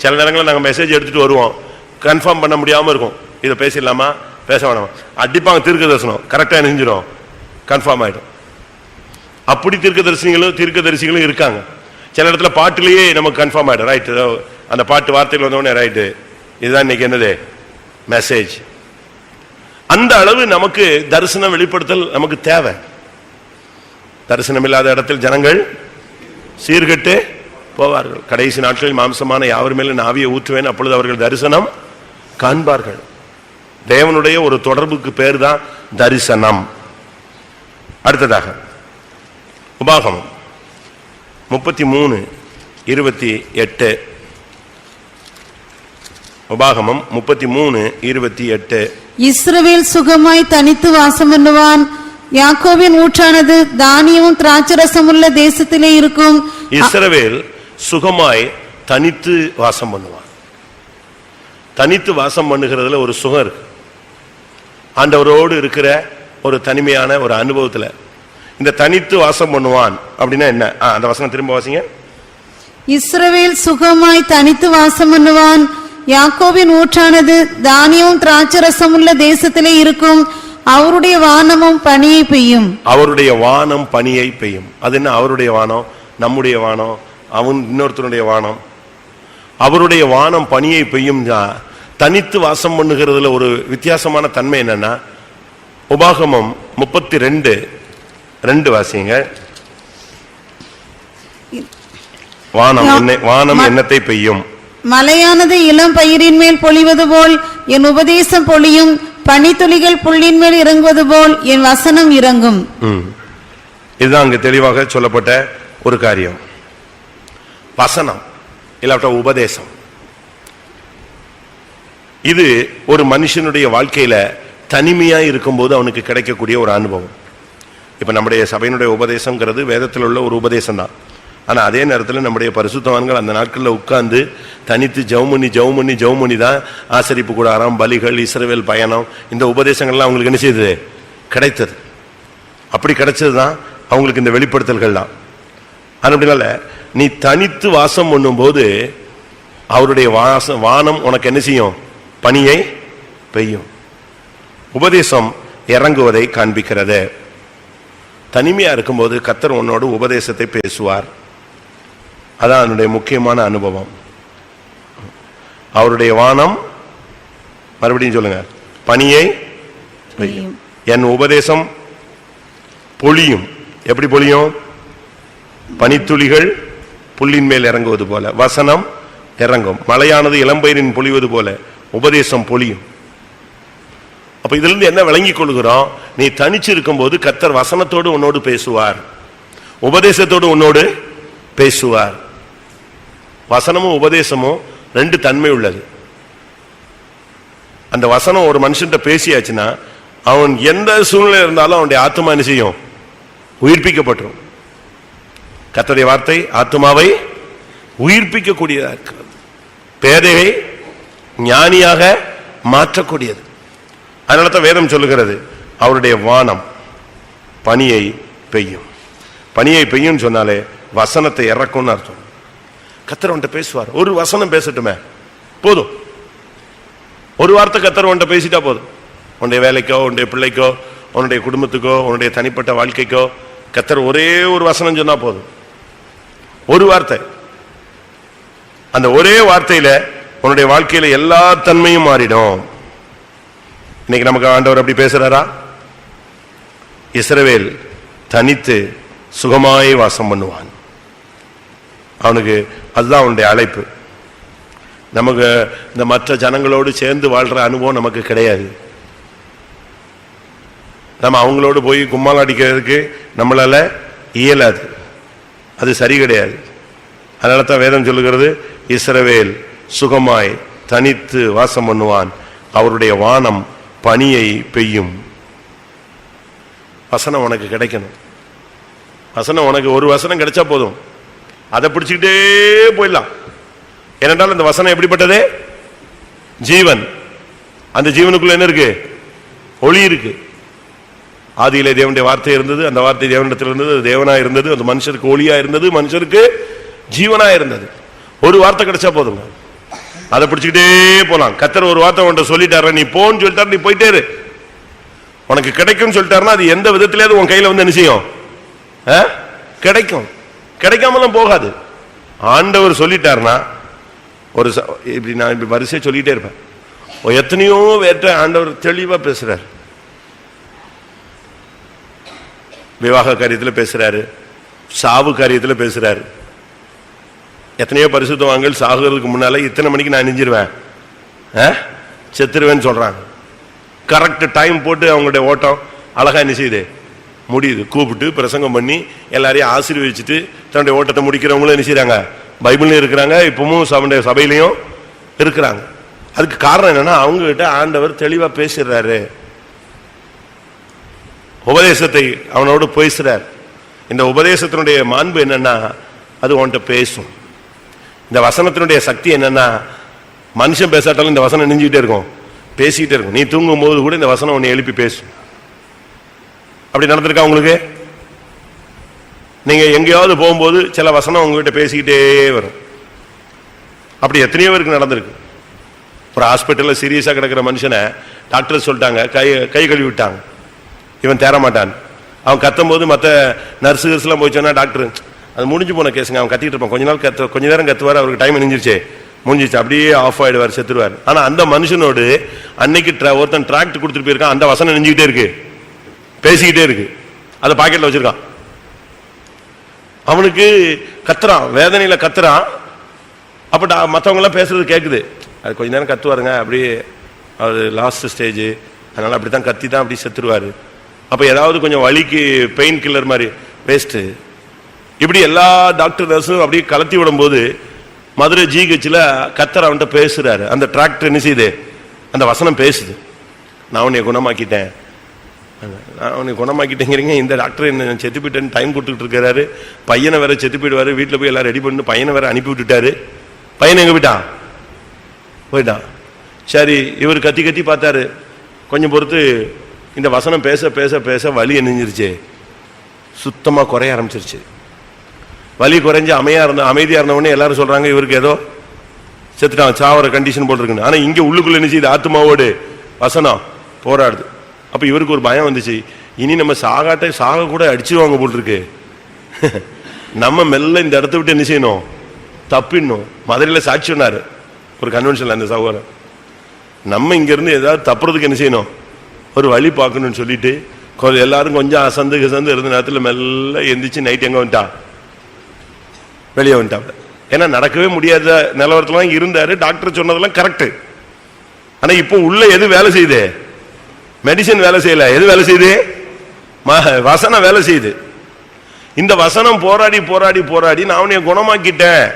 சில நேரங்களில் நாங்கள் மெசேஜ் எடுத்துட்டு வருவோம், கன்ஃபார்ம் பண்ண முடியாம இருக்கும், இதை பேசிடலாமா பேச வேணாமா, அடிப்பாங்க. தீர்க்கதரிசனம் கரெக்டா நெஞ்சிடும், கன்ஃபார்ம் ஆயிடும். அப்படி தீர்க்கதரிசிகளும் இருக்காங்க. சில இடத்துல பாட்டிலேயே நமக்கு கன்ஃபார்ம் ஆயிடும். ரைட், அந்த பாட்டு வார்த்தைகள் வந்தோடனே ரைட்டு, இதுதான் இன்னைக்கு என்னது மெசேஜ். அந்த அளவு நமக்கு தரிசனம் வெளிப்படுத்தல் நமக்கு தேவை. தரிசனம் இல்லாத இடத்தில் ஜனங்கள் சீர்கெட்டு போவார்கள். கடைசி நாட்களில் மாம்சமான யாவர் மேலும் நான் ஆவியை ஊற்றுவேன், அப்பொழுது அவர்கள் தரிசனம் காண்பார்கள். தேவனுடைய ஒரு தொடர்புக்கு பேர் தான் தரிசனம். அடுத்ததாக உபாகமம் 33:28. உபாகமம் 33:28. இஸ்ரவேல் சுகமாய் தனித்து வாசம் பண்ணுவான், யாக்கோபின் ஊற்றானது தானியமும் திராட்சரசம் உள்ள தேசத்திலே இருக்கும். இஸ்ரவேல் சுகமாய் தனித்து வாசம் பண்ணுவான். தனித்து வாசம் பண்ணுகிறதுல ஒரு சுகம் இருக்கு. ஆண்டவரோடு இருக்கிற ஒரு தனிமையான ஒரு அனுபவத்துல இந்த தனித்து வாசம் பண்ணுவான் அப்படின்னா என்ன? அந்த வசனம் திரும்ப வாசிங்க. இஸ்ரவேல் சுகமாய் தனித்து வாசம் பண்ணுவான். யாக்கோபின் ஊற்றானது தானியமும் திராட்சரசம் உள்ள தேசத்திலே இருக்கும். அவருடைய வானமும் பனியை பெய்யும். அவருடைய வானம் பனியை பெய்யும். அது என்ன? அவருடைய வானம், நம்முடைய வானம், அவன் இன்னொருத்தனுடைய வானம். அவருடைய வானம் பனியை பெய்யும். தனித்து வாசம் பண்ணுகிறதுல ஒரு வித்தியாசமான தன்மை என்னன்னா, உபாகமம் 32:2 வாசிங்க. வானம் என்னத்தை பெய்யும்? மலையானது இளம் பயிரின் மேல் பொழிவது போல் என் உபதேசம் பொழியும். பனித்துளிகள் புல்லின் மேல் இறங்குவது போல் என் வசனம் இறங்கும். இதுதான் அங்கு தெளிவாக சொல்லப்பட்ட ஒரு காரியம். வசனம் இல்லாட்ட உபதேசம், இது ஒரு மனுஷனுடைய வாழ்க்கையில தனிமையா இருக்கும்போது அவனுக்கு கிடைக்கக்கூடிய ஒரு அனுபவம். இப்ப நம்முடைய சபையினுடைய உபதேசம்ங்கிறது வேதத்தில் உள்ள ஒரு உபதேசம் தான். ஆனா அதே நேரத்தில் நம்முடைய பரிசுத்தவான்கள் அந்த நாட்களில் உட்கார்ந்து தனித்து ஜவுமணி தான் ஆசரிப்பு கூடாரம், பலிகள், இஸ்ரவேல் பயணம், இந்த உபதேசங்கள்லாம் அவங்களுக்கு என்ன செய்தது? கிடைத்தது. அப்படி கிடைச்சதுதான் அவங்களுக்கு இந்த வெளிப்படுத்தல்கள் தான். அதனால நீ தனித்து வாசம் பண்ணும் போது அவருடைய வானம் உனக்கு என்ன செய்யும்? பனியை பெய்யும். உபதேசம் இறங்குவதை காண்பிக்கிறது. தனிமையா இருக்கும்போது கர்த்தர் உன்னோடு உபதேசத்தை பேசுவார். அதான் அதனுடைய முக்கியமான அனுபவம். அவருடைய வானம், மறுபடியும் சொல்லுங்க, பனியை பெய்யும். என் உபதேசம் பொழியும். எப்படி பொழியும்? பனித்துளிகள் புல்லின் மேல் இறங்குவது போல வசனம் இறங்கும். மலையானது இளம்பயிரின் பொழிவது போல உபதேசம் பொழியும். அப்ப இதுல இருந்து என்ன விளங்கிக் கொள்கிறோம்? நீ தனிச்சு இருக்கும் போது கர்த்தர் வசனத்தோடு உன்னோடு பேசுவார், உபதேசத்தோடு உன்னோடு பேசுவார். வசனமும் உபதேசமும் ரெண்டு தன்மை உள்ளது. அந்த வசனம் ஒரு மனுஷன் பேசியாச்சுன்னா அவன் எந்த சூழ்நிலை இருந்தாலும் அவனுடைய ஆத்மா என்ன செய்யும்? உயிர்ப்பிக்கப்பட்டுரும். கர்த்தருடைய வார்த்தை ஆத்மாவை உயிர்ப்பிக்கக்கூடியதா இருக்கிறது. பேதையை ஞானியாக மாற்றக்கூடியது. அதனால தான் வேதம் சொல்லுகிறது அவருடைய வானம் பனியை பெய்யும். பனியை பெய்யும் சொன்னாலே வசனத்தை இறக்கும்னு அர்த்தம். கர்த்தர் அவன்கிட்ட பேசுவார். ஒரு வசனம் பேசட்டுமே போதும். ஒரு வார்த்தை கர்த்தர் அவன்கிட்ட பேசிட்டா போதும். உன்னுடைய வேலைக்கோ, உன்னுடைய பிள்ளைக்கோ, உன்னுடைய குடும்பத்துக்கோ, உன்னுடைய தனிப்பட்ட வாழ்க்கைக்கோ கர்த்தர் ஒரே ஒரு வசனம் சொன்னா போதும். ஒரு வார்த்தை. அந்த ஒரே வார்த்தையில உன்னுடைய வாழ்க்கையில எல்லா தன்மையும் மாறிடும். இன்னைக்கு நமக்கு ஆண்டவர் அப்படி பேசுறாரா? இஸ்ரவேல் தனித்து சுகமாய் வாசம் பண்ணுவான். அவனுக்கு அதுதான் அவனுடைய அழைப்பு. நமக்கு இந்த மற்ற ஜனங்களோடு சேர்ந்து வாழ்ற அனுபவம் நமக்கு கிடையாது. நம்ம அவங்களோடு போய் கும்மால் அடிக்கிறதுக்கு நம்மளால இயலாது. அது சரி கிடையாது. அதனால தான் வேதம் சொல்லுகிறது இஸ்ரவேல் சுகமாய் தனித்து வாசம் பண்ணுவான். அவருடைய வானம் பனியை பெய்யும். வசனம் உனக்கு கிடைக்கணும். வசனம் உனக்கு ஒரு வசனம் கிடைச்சா போதும், அதை பிடிச்சுக்கிட்டே போயிடலாம். ஏனென்றால் அந்த வசனம் எப்படிப்பட்டது? ஜீவன். அந்த ஜீவனுக்குள்ள என்ன இருக்கு? ஒளி இருக்கு. ஆதியிலே தேவனுடைய வார்த்தை இருந்தது, அந்த வார்த்தை தேவனிடத்தில் இருந்தது, அது தேவனா இருந்தது, அந்த மனுஷருக்கு ஒளியா இருந்தது, மனுஷருக்கு ஜீவனா இருந்தது. ஒரு வார்த்தை கிடைச்சா போதுங்க, அதை பிடிச்சுக்கிட்டே போலாம். கர்த்தர் ஒரு வார்த்தை உன்கிட்ட சொல்லிட்டாரு, நீ போன்னு சொல்லிட்டாரு, நீ போயிட்டே இரு. உனக்கு கிடைக்கும் சொல்லிட்டாருன்னா அது எந்த விதத்திலேயாவது உன் கையில வந்து என்ன செய்யும்? கிடைக்கும். கிடைக்காமலாம் போகாது. ஆண்டவர் சொல்லிட்டாருன்னா ஒரு இப்படி நான் இப்படி வரிசையா சொல்லிட்டே இருப்பேன். எத்தனையோ வேற்ற ஆண்டவர் தெளிவா பேசுறாரு. விவாக காரியத்தில் பேசுறாரு, சாவு காரியத்தில் பேசுறாரு. எத்தனையோ பரிசுத்தவான்கள் சாகுறதுக்கு முன்னால இத்தனை மணிக்கு நான் நெஞ்சிருவேன், செத்துருவேன்னு சொல்றாங்க. கரெக்ட் டைம் போட்டு அவங்களுடைய ஓட்டம் அழகா என்ன செய்யுது? முடியுது. கூப்பிட்டு பிரசங்கம் பண்ணி எல்லாரையும் ஆசீர்வதிச்சுட்டு தன்னுடைய ஓட்டத்தை முடிக்கிறவங்களும் என்ன செய்யறாங்க? பைபிள்லயும் இருக்கிறாங்க, இப்பவும் சபையிலையும் இருக்கிறாங்க. அதுக்கு காரணம் என்னன்னா அவங்க கிட்ட ஆண்டவர் தெளிவா பேசுறாரு, உபதேசத்தை அவனோடு பேசுறார். இந்த உபதேசத்தினுடைய மாண்பு என்னன்னா அது உன்கிட்ட பேசும். இந்த வசனத்தினுடைய சக்தி என்னன்னா மனுஷன் பேசாட்டாலும் இந்த வசனம் நெஞ்சுக்கிட்டே இருக்கும், பேசிக்கிட்டே இருக்கும். நீ தூங்கும் போது கூட இந்த வசனம் உன்னை எழுப்பி பேசும். அப்படி நடந்திருக்கா உங்களுக்கு? நீங்க எங்கேயாவது போகும்போது சில வசனம் உங்ககிட்ட பேசிக்கிட்டே வரும். அப்படி எத்தனையோ பேருக்கு நடந்திருக்கு. ஒரு ஹாஸ்பிட்டல்ல சீரியஸா கிடக்கிற மனுஷனை டாக்டர் சொல்லிட்டாங்க, கை கழுவி விட்டாங்க, இவன் தேர மாட்டான். அவன் கத்தும் போது மற்ற நர்ஸு எல்லாம் போய் சொன்னா டாக்டர் அது முடிஞ்சு போன கேஸுங்க, அவன் கத்திட்டு இருப்பான், கொஞ்ச நேரம் கத்துவார், அவருக்கு டைம் முடிஞ்சிருச்சு, அப்படியே ஆஃப் ஆயிடுவார், செத்துருவார். ஆனா அந்த மனுஷனோடு அன்னைக்கு ஒருத்தன் டிராக்ட் கொடுத்துட்டு போயிருக்கான், அந்த வசனம் நெஞ்சுக்கிட்டே இருக்கு, பேசிக்கிட்டே இருக்கு, அதை பாக்கெட்ல வச்சிருக்கான். அவனுக்கு கத்துறான், வேதனையில கத்துறான். அப்ப மற்றவங்க எல்லாம் பேசுறது கேட்குது. அது கொஞ்ச நேரம் கத்துவாருங்க, அப்படியே அவர் லாஸ்ட் ஸ்டேஜ், அதனால அப்படித்தான் கத்தி தான் அப்படி செத்துருவாரு. அப்ப ஏதாவது கொஞ்சம் வலிக்கு பெயின் கில்லர் மாதிரி வேஸ்ட். இப்படி எல்லா டாக்டர் நர்ஸும் அப்படியே கலத்தி விடும் போது மதுரை ஜிஹெச்ல கத்தர் அவன்கிட்ட பேசுறாரு. அந்த டிராக்டர் என்ன செய்யுது, அந்த வசனம் பேசுது, நான் உன்னை குணமாக்கிட்டேன், நான் உன்னை குணமாக்கிட்டேங்கிறீங்க. இந்த டாக்டர் என்ன செத்து போயிட்டேன்னு டைம் கொடுத்துட்டு இருக்காரு. பையனை வேற செத்து போயிடுவாரு, வீட்டில் போய் எல்லாம் ரெடி பண்ணி பையனை வேற அனுப்பி விட்டுட்டாரு. பையனை எங்க போயிட்டான். சரி, இவர் கத்தி கத்தி பார்த்தாரு. கொஞ்சம் பொறுத்து இந்த வசனம் பேச பேச பேச வலி என்னஞ்சிருச்சு, சுத்தமா குறைய ஆரம்பிச்சிருச்சு. வலி குறைஞ்சு அமைதியா இருந்த உடனே எல்லாரும் சொல்றாங்க இவருக்கு ஏதோ செத்துட்டான், சாவர கண்டிஷன் போட்டிருக்குன்னு. ஆனா இங்க உள்ளுக்குள்ள என்ன செய்யுது, ஆத்மாவோடு வசனம் போராடுது. அப்ப இவருக்கு ஒரு பயம் வந்துச்சு, இனி நம்ம சாக கூட அடிச்சிருவாங்க போட்டிருக்கு, நம்ம மெல்ல இந்த இடத்த விட்டு என்ன செய்யணும், தப்பிடணும். மதுரையில சாட்சி சொன்னாரு ஒரு கன்வென்ஷன்ல அந்த சகோதரர், நம்ம இங்க இருந்து ஏதாவது தப்புறதுக்கு என்ன செய்யணும், ஒரு வழி பார்க்கணும்னு சொல்லிட்டு எல்லாரும் கொஞ்சம் அசந்து இருந்த நேரத்தில் மெல்ல எந்திரிச்சு நைட் எங்க வந்துட்டான், வெளியே வந்துட்டாங்க. ஏன்னா நடக்கவே முடியாத நிலவரத்துல இருந்தாரு. டாக்டர் சொன்னதெல்லாம் கரெக்ட். ஆனா இப்போ உள்ள எது வேலை செய்யுது, மெடிசன் வேலை செய்யல, எது வேலை செய்யுது, வசனம் வேலை செய்யுது. இந்த வசனம் போராடி போராடி போராடி நான் அவனைய குணமாக்கிட்டேன்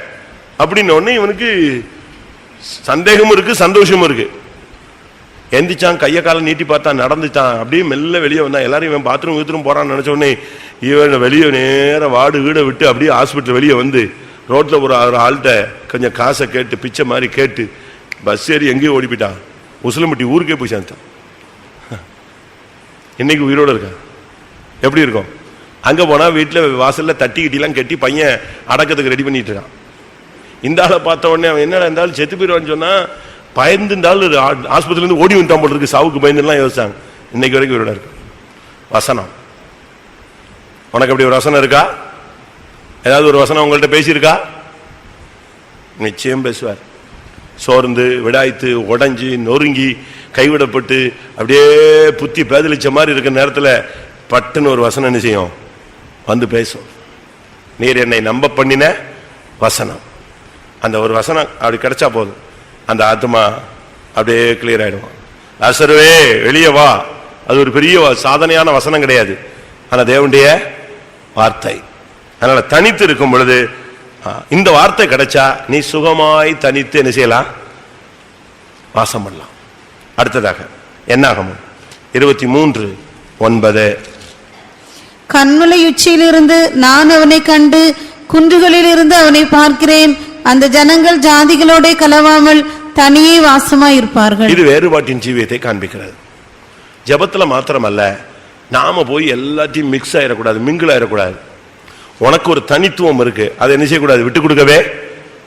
அப்படின்னு ஒண்ணு இவனுக்கு சந்தேகமும் இருக்கு, சந்தோஷமும் இருக்கு. எந்திரிச்சான், கைய கால நீட்டி பார்த்தான், நடந்துச்சான், அப்படியே மெல்ல வெளியே வந்தான். எல்லாரும் இவன் பாத்ரூம் போறான்னு நினைச்ச உடனே இவன் வெளியே நேர வாடு வீட விட்டு அப்படியே ஹாஸ்பிட்டல் வெளியே வந்து ரோட்ல ஒரு ஆள்கிட்ட கொஞ்சம் காசை கேட்டு பிச்சை மாதிரி கேட்டு பஸ் ஏறி எங்கேயும் ஓடி போயிட்டான். உசிலம்பட்டி ஊருக்கே போய் சேர்ந்தான். இன்னைக்கு உயிரோடு இருக்கான். எப்படி இருக்கும்? அங்க போனா வீட்டுல வாசல்ல தட்டி கிட்டிலாம் கட்டி பையன் அடக்கத்துக்கு ரெடி பண்ணிட்டு இருக்கான். இந்த ஆளை பார்த்த உடனே அவன் என்னடா இருந்தாலும் செத்து போயிடுவான்னு சொன்னா பயந்து இருந்தாலும் ஆஸ்பத்திரில இருந்து ஓடி வந்துட்டான் போல இருக்கு, சாவுக்கு பயந்துலாம் யோசிச்சாங்க. இன்னைக்கு வரைக்கும் இவரோட இருக்கு வசனம். உனக்கு அப்படி ஒரு வசனம் இருக்கா? ஏதாவது ஒரு வசனம் உங்கள்கிட்ட பேசியிருக்கா? நிச்சயம் பேசுவார். சோர்ந்து விடாய்த்து உடைஞ்சி நொறுங்கி கைவிடப்பட்டு அப்படியே புத்தி பேதலிச்ச மாதிரி இருக்கிற நேரத்தில் பட்டுன்னு ஒரு வசனம் என்ன செய்யும், வந்து பேசும். நீர் என்னை நம்ப பண்ணின வசனம், அந்த ஒரு வசனம் அப்படி கிடைச்சா போதும், அந்த ஆத்மா அப்படியே கிளியர் ஆயிடுவான். லாசருவே வெளியே வா. அது ஒரு பெரிய சாதனையான வசனம் கிடையாது, ஆனா தேவனுடைய வார்த்தை. அதனால தனித்து இருக்கும் பொழுது இந்த வார்த்தை கிடைச்சா நீ சுகமாய் தனித்து என்ன செய்யலாம், வாசம் பண்ணலாம். அடுத்ததாக என்னாகமம் 23:9. கண்மலை உச்சியிலிருந்து நான் அவனை கண்டு குன்றுகளில் இருந்து அவனை பார்க்கிறேன். அந்த ஜனங்கள் ஜாதிகளோட கலவாமல் தனியே வாசமாய் இருப்பார்கள். இது வேறுபாட்டின் ஜீவியத்தை காண்பிக்கிறது. ஜபத்துல மாத்திரமல்ல, நாம போய் எல்லாத்தையும் மிக்ஸ் ஆயிடக்கூடாது, மிங்கிள் ஆயிடக்கூடாது. உனக்கு ஒரு தனித்துவம் இருக்கு, அதை என்ன செய்யக்கூடாது, விட்டு கொடுக்கவே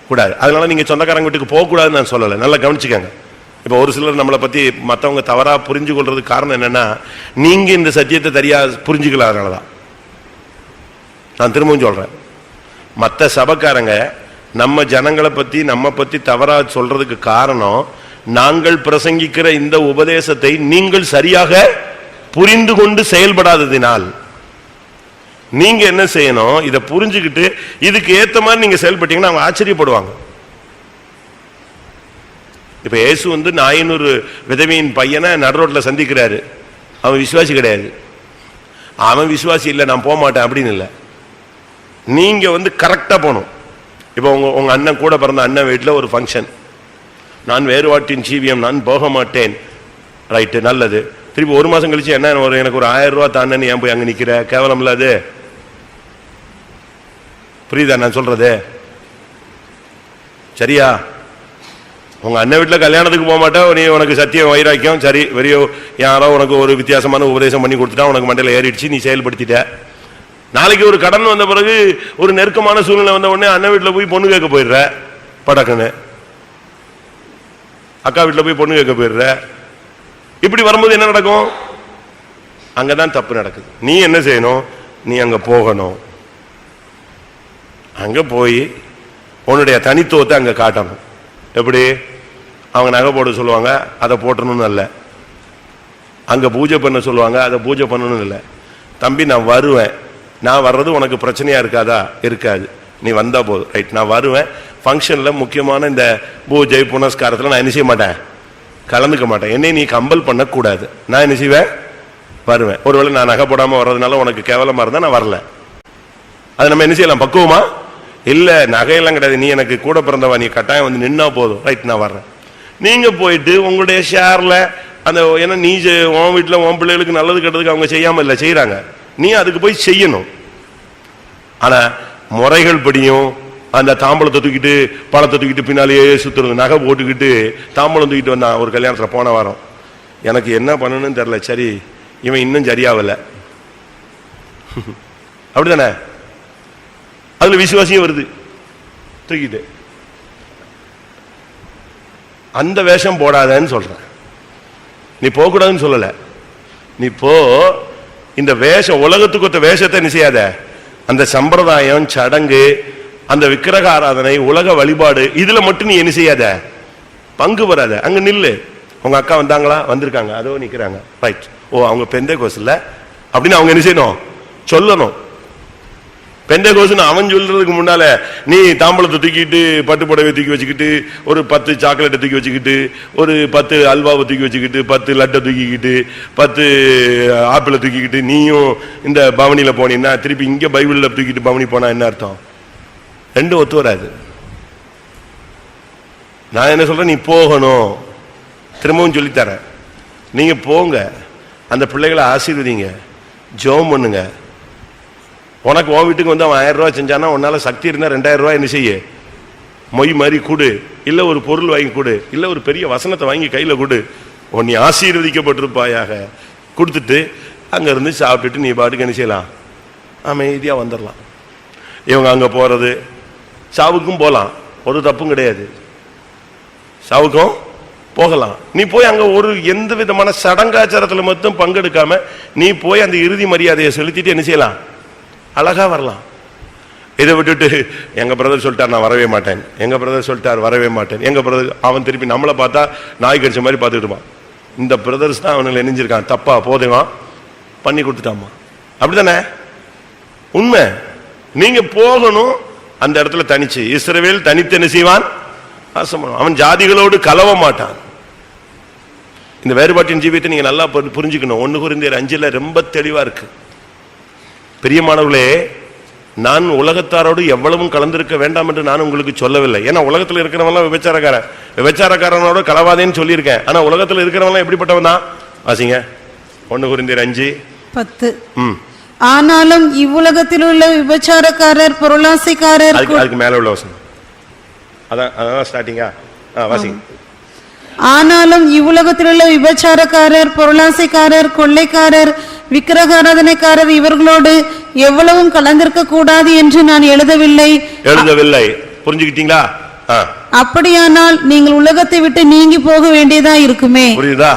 கூடாது. அதனால நீங்க சொந்தக்காரங்க வீட்டுக்கு போக கூடாதுன்னு நான் சொல்லலை, நல்லா கவனிச்சுக்கங்க. இப்ப ஒரு சிலர் நம்மளை பத்தி மற்றவங்க தவறா புரிஞ்சு கொள்றதுக்கு காரணம் என்னன்னா, நீங்க இந்த சத்தியத்தை சரியா புரிஞ்சுக்கல. அதனாலதான் நான் திரும்பவும் சொல்றேன், மற்ற சபைக்காரங்க நம்ம ஜனங்களை பத்தி நம்ம பத்தி தவறா சொல்றதுக்கு காரணம், நாங்கள் பிரசங்கிக்கிற இந்த உபதேசத்தை நீங்கள் சரியாக புரிந்து கொண்டு செயல்படாததினால். நீங்க என்ன செய்யணும், இதை புரிஞ்சுக்கிட்டு இதுக்கு ஏத்த மாதிரி நீங்க செயல்பட்டீங்கன்னா அவங்க ஆச்சரியப்படுவாங்க. இப்ப இயேசு வந்து நாயனூர் விதவையின் பையனை நடுரோட்ல சந்திக்கிறாரு. அவன் விசுவாசி கிடையாது. அவன் விசுவாசி இல்லை, நான் போக மாட்டேன் அப்படின்னு இல்லை. நீங்க வந்து கரெக்டா போகணும். இப்ப உங்க அண்ணன் கூட பிறந்த அண்ணன் வீட்டில் ஒரு ஃபங்க்ஷன், நான் வேறுபாட்டின் ஜீவியம், நான் போக மாட்டேன், ரைட்டு, நல்லது. திருப்பி ஒரு மாசம் கழிச்சு என்ன, எனக்கு ஒரு 1000 ரூபாய் தானே ஏன் போய் அங்க நிக்கிற, கேவலம் இல்லாது. புரியுதா நான் சொல்றது? சரியா? உங்க அண்ணன் வீட்டுல கல்யாணத்துக்கு போக மாட்டேன், நீ உனக்கு சத்தியம் வைராக்கியம் சரி வெறியோ யாரோ உனக்கு ஒரு வித்தியாசமான உபதேசம் பண்ணி கொடுத்துட்டா உனக்கு மண்டையில ஏறிடுச்சு, நீ செயல்படுத்திட்ட. நாளைக்கு ஒரு கடன் வந்த பிறகு ஒரு நெருக்கமான சூழ்நிலை வந்த உடனே அண்ணன் வீட்டுல போய் பொண்ணு கேட்க போயிடுற, படக்குன்னு அக்கா வீட்டுல போய் பொண்ணு கேட்க போயிடுற. இப்படி வரும்போது என்ன நடக்கும்? அங்கதான் தப்பு நடக்குது. நீ என்ன செய்யணும்? நீ அங்க போகணும், அங்க போய் உன்னுடைய தனித்துவத்தை அங்க காட்டணும். எப்படி? அவங்க நகை போட சொல்லுவாங்க, அதை போட்டணும்னு இல்லை. அங்க பூஜை பண்ண சொல்லுவாங்க, அதை பூஜை பண்ணணும்னு இல்லை. தம்பி நான் வருவேன், நான் வர்றது உனக்கு பிரச்சனையா இருக்காதா? இருக்காது, நீ வந்தா போதும். ரைட், நான் வருவேன். ஃபங்க்ஷன்ல முக்கியமான இந்த பூஜை புனஸ்காரத்தில் நான் என்ன செய்ய மாட்டேன், கலந்துக்க மாட்டேன். என்னை நீ கம்பல் பண்ணக்கூடாது. நான் என்ன செய்வேன்? வருவேன். ஒருவேளை நான் நகை போடாம வர்றதுனால உனக்கு கேவலமா இருந்தா நான் வரல. அது நம்ம என்ன செய்யலாம்? பக்குவமா இல்ல, நகையெல்லாம் கிடையாது, நீ எனக்கு கூட பிறந்தவா, நீ கட்டாயம் வந்து நின்னா போதும். ரைட், நான் வர்றேன். நீங்க போயிட்டு உங்களுடைய ஷேர்ல அந்த, ஏன்னா நீ உன் வீட்டுல உன் பிள்ளைகளுக்கு நல்லது கெட்டதுக்கு அவங்க செய்யாம இல்லை, செய்யறாங்க, நீ அதுக்கு போய் செய்யணும். ஆனா முறைகள் படியும் அந்த தாம்பளத்தை தூக்கிட்டு பழத்தை தூக்கிட்டு பின்னாலேயே சுத்துறது, நகை போட்டுக்கிட்டு தாம்பளம் தூக்கிட்டு வந்தான் ஒரு கல்யாணத்துல போன வாரம். எனக்கு என்ன பண்ணணும்னு தெரியல, சரி இவன் இன்னும் சரியாவல, அப்படித்தானே? அதுல விசுவாசியம் வருது, தூக்கிட்டு அந்த வேஷம் போடாதன்னு சொல்றேன். நீ போக கூடாதுன்னு சொல்லல, நீ போ. இந்த வேஷம் உலகத்துக்கு ஒத்த வேஷத்தை நீ செய்யாத. அந்த சம்பிரதாயம், சடங்கு, அந்த விக்கிரக ஆராதனை, உலக வழிபாடு, இதுல மட்டும் நீ என்ன செய்யாத, பங்கு வராத. அங்க நில்லு. உங்க அக்கா வந்தாங்களா? வந்திருக்காங்க, அதோ நிக்கிறாங்க. ரைட், ஓ அவங்க பெந்தேகோஸ் இல்ல அப்படின்னு அவங்க என்ன செய்யணும்? சொல்லணும். பெந்தேகோஸ்னு அவன் சொல்றதுக்கு முன்னால நீ தாம்பளத்தை தூக்கிட்டு பட்டு புடவை தூக்கி வச்சுக்கிட்டு ஒரு 10 சாக்லேட்டை தூக்கி வச்சுக்கிட்டு ஒரு 10 அல்வாவை தூக்கி வச்சுக்கிட்டு 10 லட்டை தூக்கிக்கிட்டு 10 ஆப்பிளை தூக்கிக்கிட்டு நீயும் இந்த பவனியில போனீங்கன்னா திருப்பி இங்க பைபிள்ல தூக்கிட்டு பவனி போனா என்ன அர்த்தம்? ரெண்டும் ஒத்து வராது. நான் என்ன சொல்றேன், நீ போகணும். திரும்பவும் சொல்லித்தரேன், நீங்க போங்க, அந்த பிள்ளைகளை ஆசீர்வதிங்க, ஜெபம் பண்ணுங்க. உனக்கு உன் வீட்டுக்கு வந்து அவன் 1000 ரூபாய் செஞ்சானா உன்னால சக்தி இருந்தா 2000 ரூபாய் என்ன செய்ய, மொய் மாதிரி கொடு, இல்ல ஒரு பொருள் வாங்கி கொடு, இல்ல ஒரு பெரிய வசனத்தை வாங்கி கையில கொடு, உன்னை ஆசீர்வதிக்கப்பட்டிருப்பாயாக. கொடுத்துட்டு அங்க இருந்து சாப்பிட்டுட்டு நீ பாட்டுக்கு என்ன செய்யலாம், அமைதியா வந்துடலாம். இவங்க அங்க போறது, சாவுக்கும் போகலாம், ஒரு தப்பும் கிடையாது, சாவுக்கும் போகலாம். நீ போய் அங்க ஒரு எந்த விதமான சடங்காச்சாரத்துல மட்டும் பங்கெடுக்காம நீ போய் அந்த இறுதி மரியாதையை செலுத்திட்டு என்ன செய்யலாம், அழகா வரலாம். இதை விட்டுட்டு எங்க பிரதர் சொல்லிட்டார் நான் வரவே மாட்டேன், எங்க பிரதர் சொல்லிட்டார் வரவே மாட்டேன், எங்க பிரதர், அவன் திருப்பி நம்மளை பார்த்தா நாய் கடிச்ச மாதிரி பார்த்துட்டு இருப்பான். இந்த பிரதர்ஸ் தான் அவனுங்களை இணைஞ்சிருக்கான், தப்பா போதுவான் பண்ணி கொடுத்துட்டாமா. அப்படித்தானே உண்மை? நீங்க போகணும் அந்த இடத்துல தனிச்சு. இஸ்ரவேல் தனித்து என்ன செய்வான்? அவன் ஜாதிகளோடு கலவ மாட்டான். இந்த வேறுபாட்டின் ஜீவியத்தை நீங்க நல்லா புரிஞ்சுக்கணும். 1 கொரிந்தியர் 5 ரொம்ப தெளிவா இருக்கு. பிரியமானவர்களே, நான் உலகத்தாரோடு எவ்வளவும் கலந்திருக்க வேண்டாம் என்று நான் உங்களுக்கு சொல்லவில்லை. ஏன்னா உலகத்தில் இருக்கிறவங்க விபச்சாரக்காரன், விபச்சாரக்காரனோட கலவாதேன்னு சொல்லியிருக்கேன். ஆனா உலகத்தில் இருக்கிறவங்க எப்படிப்பட்டவன் தான்? வாசிங்க 1 கொரிந்தியர் 5:10. ஆனாலும் இவ்வுலகத்தில் உள்ள விபச்சாரக்காரர், பொருளாசைக்காரர், அதுக்கு மேல உள்ள வசனம் அதான் ஸ்டார்டிங்கா, வாசிங்க. ஆனாலும் இவ்வுலகத்தில் உள்ள விபச்சாரக்காரர், பொருளாசைக்காரர், கொள்ளைக்காரர், விக்கிரகாராதனைக்காரர் இவர்களோடு எவ்வளவும் கலந்திருக்க கூடாது என்று நான் எழுதவில்லை. புரிஞ்சுக்கிட்டீங்களா? அப்படியானால் நீங்கள் உலகத்தை விட்டு நீங்கி போக வேண்டியதா இருக்குமே. புரியுதா?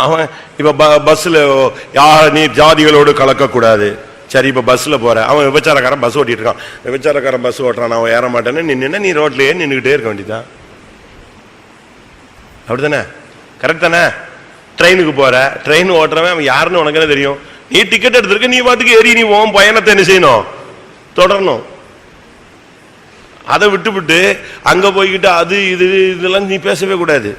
அவன் இப்ப பஸ்ல நீ ஜாதிகளோடு கலக்க கூடாது. சரி, இப்ப பஸ்ல போற, அவன் விபச்சாரக்காரன் பஸ் ஓட்டிட்டு இருக்கான், விபச்சாரக்காரன் பஸ் ஓட்டுறான், அவன் ஏற மாட்டேன்னு நின்று நீ ரோட்லயே நின்றுகிட்டே இருக்க வேண்டியதான். அப்படித்தானே? கரெக்ட் தானே? ட்ரெயினுக்கு போற, ட்ரெயின் ஓட்டுறவன் அவன் யாருன்னு உனக்கு என்ன தெரியும்? நீ டிக்கெட் எடுத்திருக்க, நீ பாட்டுக்கு ஏறி நீ உன் பயணத்தை என்ன செய்யணும், தொடரணும். அதை விட்டுவிட்டு அங்க போய்கிட்டு அது இது இதெல்லாம் நீ பேசவே கூடாது.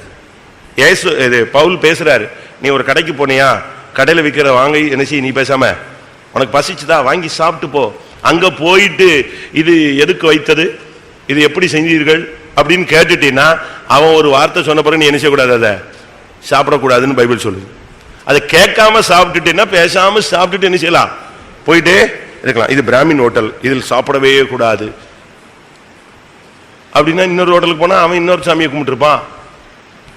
பவுல் பேசுறாரு, நீ ஒரு கடைக்கு போனியா, கடையில விற்கிற வாங்கி என்ன செய்ய, நீ பேசாம உனக்கு பசிச்சுதா வாங்கி சாப்பிட்டு போ. அங்க போயிட்டு இது எதுக்கு வைத்தது, இது எப்படி செஞ்சீர்கள் அப்படின்னு கேட்டுட்டீங்கன்னா அவன் ஒரு வார்த்தை சொன்ன பிறகு நீ என்ன செய்யக்கூடாது, அதை சாப்பிடக்கூடாதுன்னு பைபிள் சொல்லுது. அதை கேட்காம சாப்பிட்டுட்டேன்னா, பேசாம சாப்பிட்டுட்டு என்ன செய்யலாம், போயிட்டே இருக்கலாம். இது பிராமின் ஹோட்டல், இதில் சாப்பிடவே கூடாது அப்படின்னா இன்னொரு ஹோட்டலுக்கு போனா அவன் இன்னொரு சாமியை கும்பிட்டுருப்பான்.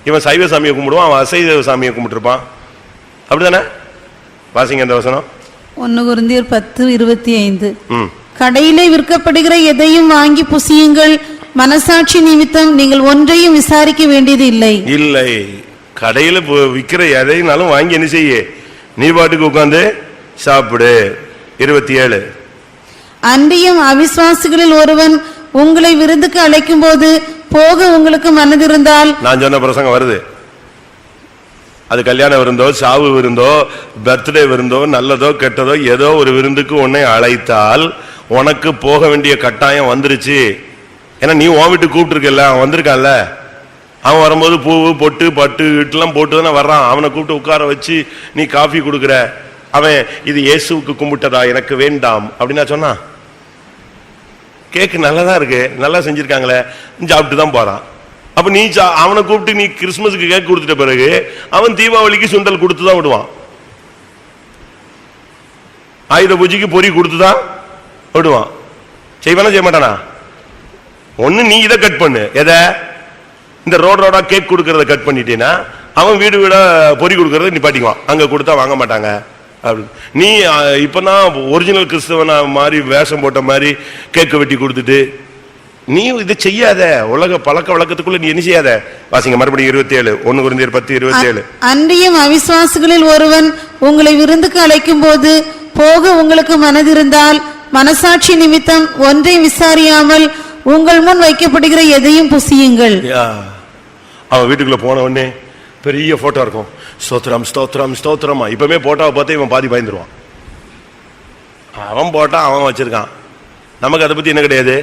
இவன் சைவ சாமியை கும்பிடுவான், அவன் அசைவ சாமியை கும்பிட்டுருப்பான். அப்படிதானே? வாசிங்க அந்த வசனம். 1 கொரிந்தியர் 10:25. கடையிலே விற்கப்படுகிற எதையும் வாங்கி புசியுங்கள், மனசாட்சி நிமித்தம் நீங்கள் ஒன்றையும் விசாரிக்க வேண்டியது இல்லை. இல்லை, கடையில விற்கிற எதைனாலும் வாங்கி என்ன செய்ய, நீ பாட்டுக்கு உட்கார்ந்து சாப்பிடு. 27. அன்றியும் அவிசுவாசிகளில் ஒருவன் உங்களை விருந்துக்கு அழைக்கும் போது போக உங்களுக்கு மனதிருந்தால். நான் சொன்ன பிரசங்கம் வருது. அது கல்யாண விருந்தோ, சாவு விருந்தோ, பர்த்டே விருந்தோ, நல்லதோ கெட்டதோ ஏதோ ஒரு விருந்துக்கு உன்னை அழைத்தால் உனக்கு போக வேண்டிய கட்டாயம் வந்துருச்சு. ஏன்னா நீ உன் வீட்டுக்கு கூப்பிட்டு இருக்கல, அவன் வந்திருக்கான்ல. அவன் வரும்போது பூவு பொட்டு பட்டு வீட்டுலாம் போட்டு தானே வர்றான். அவனை கூப்பிட்டு உட்கார வச்சு நீ காஃபி கொடுக்குற. அவன் இது இயேசுவுக்கு கும்பிட்டதா, எனக்கு வேண்டாம் அப்படின்னா சொன்னா, கேக்கு நல்லதா இருக்கு, நல்லா செஞ்சிருக்காங்களே, சாப்பிட்டு தான் போறான். அப்ப நீ அவனை கூப்பிட்டு நீ கிறிஸ்துமஸுக்கு கேக் கொடுத்துட்ட பிறகு அவன் தீபாவளிக்கு சுண்டல் கொடுத்து தான் விடுவான், ஆயுத பூஜைக்கு பொறி கொடுத்துதான் விடுவான். செய்வானா செய்ய மாட்டானா? ஒண்ணு நீ இதை கட் பண்ணு, எதை இந்த ரோடா கேக் கொடுக்கறத கட் பண்ணிட்டீன்னா அவன் வீடு வீடா பொறி கொடுக்கறத நிப்பாட்டிக்குவான். அங்க கொடுத்தா வாங்க மாட்டாங்க. நீ இப்பதான் ஒரிஜினல் கிறிஸ்தவனா மாதிரி வேஷம் போட்ட மாதிரி கேக்க வெட்டி கொடுத்துட்டு நீ இதை செய்யாத. உலக பழக்க வழக்கத்துக்குள்ள நீ என்ன செய்யாத. வாசிங்க மறுபடியும் 27. 1 கொரிந்தியர் 10:27. அன்றியும் அவிசுவாசிகளில் ஒருவன் உங்களை விருந்துக்கு அழைக்கும் போது போக உங்களுக்கு மனதிருந்தால் மனசாட்சி நிமித்தம் ஒன்றை விசாரியாமல் உங்கள் முன் வைக்கப்படுகிற எதையும் புசியுங்கள். அவன் வீட்டுக்குள்ள போன உடனே பெரிய போட்டோ இருக்கும், ஸ்தோத்திரம் ஸ்தோத்திரம் ஸ்தோத்திரமா. இப்பவுமே போட்டோவை பார்த்து இவன் பாதி பயந்துருவான். அவன் போட்டா அவன் வச்சிருக்கான், நமக்கு அதை பத்தி என்ன கிடையாது.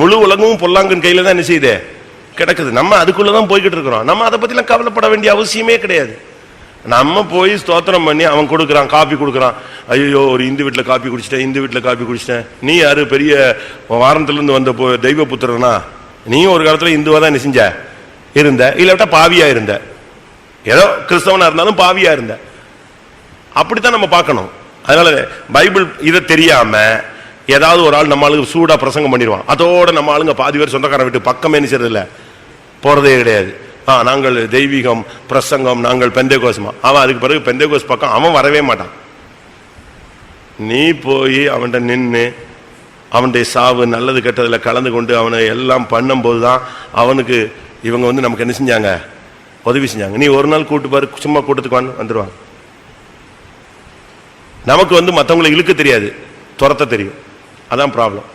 முழு உலகமும் பொல்லாங்கன் கையில தான் என்ன செய்யுது, கிடக்குது. நம்ம அதுக்குள்ளதான் போய்கிட்டு இருக்கிறோம். நம்ம அதை பத்தி எல்லாம் கவலைப்பட வேண்டிய அவசியமே கிடையாது. நம்ம போய் ஸ்தோத்திரம் பண்ணி அவன் கொடுக்குறான், காப்பி கொடுக்குறான். ஐயோ, ஒரு இந்து வீட்டுல காப்பி குடிச்சிட்டேன், இந்து வீட்டுல காப்பி குடிச்சிட்டேன். நீ யாரு, பெரிய வாரத்துல இருந்து வந்த தெய்வ புத்திரனா? நீயும் ஒரு காலத்துல இந்துவா தான் என்ன செஞ்ச இருந்த, இல்லாவிட்டா பாவியா இருந்த. ஏதோ கிறிஸ்தவனா இருந்தாலும் பாவியா இருந்த. அப்படித்தான் நம்ம பார்க்கணும். அதனால பைபிள் இதை தெரியாம ஏதாவது ஒரு ஆள் நம்ம ஆளுங்க சூடா பிரசங்கம் பண்ணிடுவான். அதோட நம்ம ஆளுங்க பாதி பேர் சொந்தக்காரன் வீட்டு பக்கமே நினைச்சது இல்ல, போறதே கிடையாது. நாங்கள் தெய்வீகம் பிரசங்கம், நாங்கள் பெந்தேகோஸ்மா. அவன் அதுக்கு பிறகு பெந்தேகோஸ் பக்கம் அவன் வரவே மாட்டான். நீ போய் அவன்கிட்ட நின்று அவனுடைய சாவு நல்லது கெட்டதுல கலந்து கொண்டு அவனை எல்லாம் பண்ணும் போதுதான் அவனுக்கு இவங்க வந்து நமக்கு என்ன செஞ்சாங்க, உதவி செஞ்சாங்க. நீ ஒரு நாள் கூட்டு பாரு, சும்மா கூட்டத்துக்கு வந்துடுவாங்க. நமக்கு வந்து மற்றவங்களை இழுக்க தெரியாது, துரத்த தெரியும். அதான் ப்ராப்ளம்.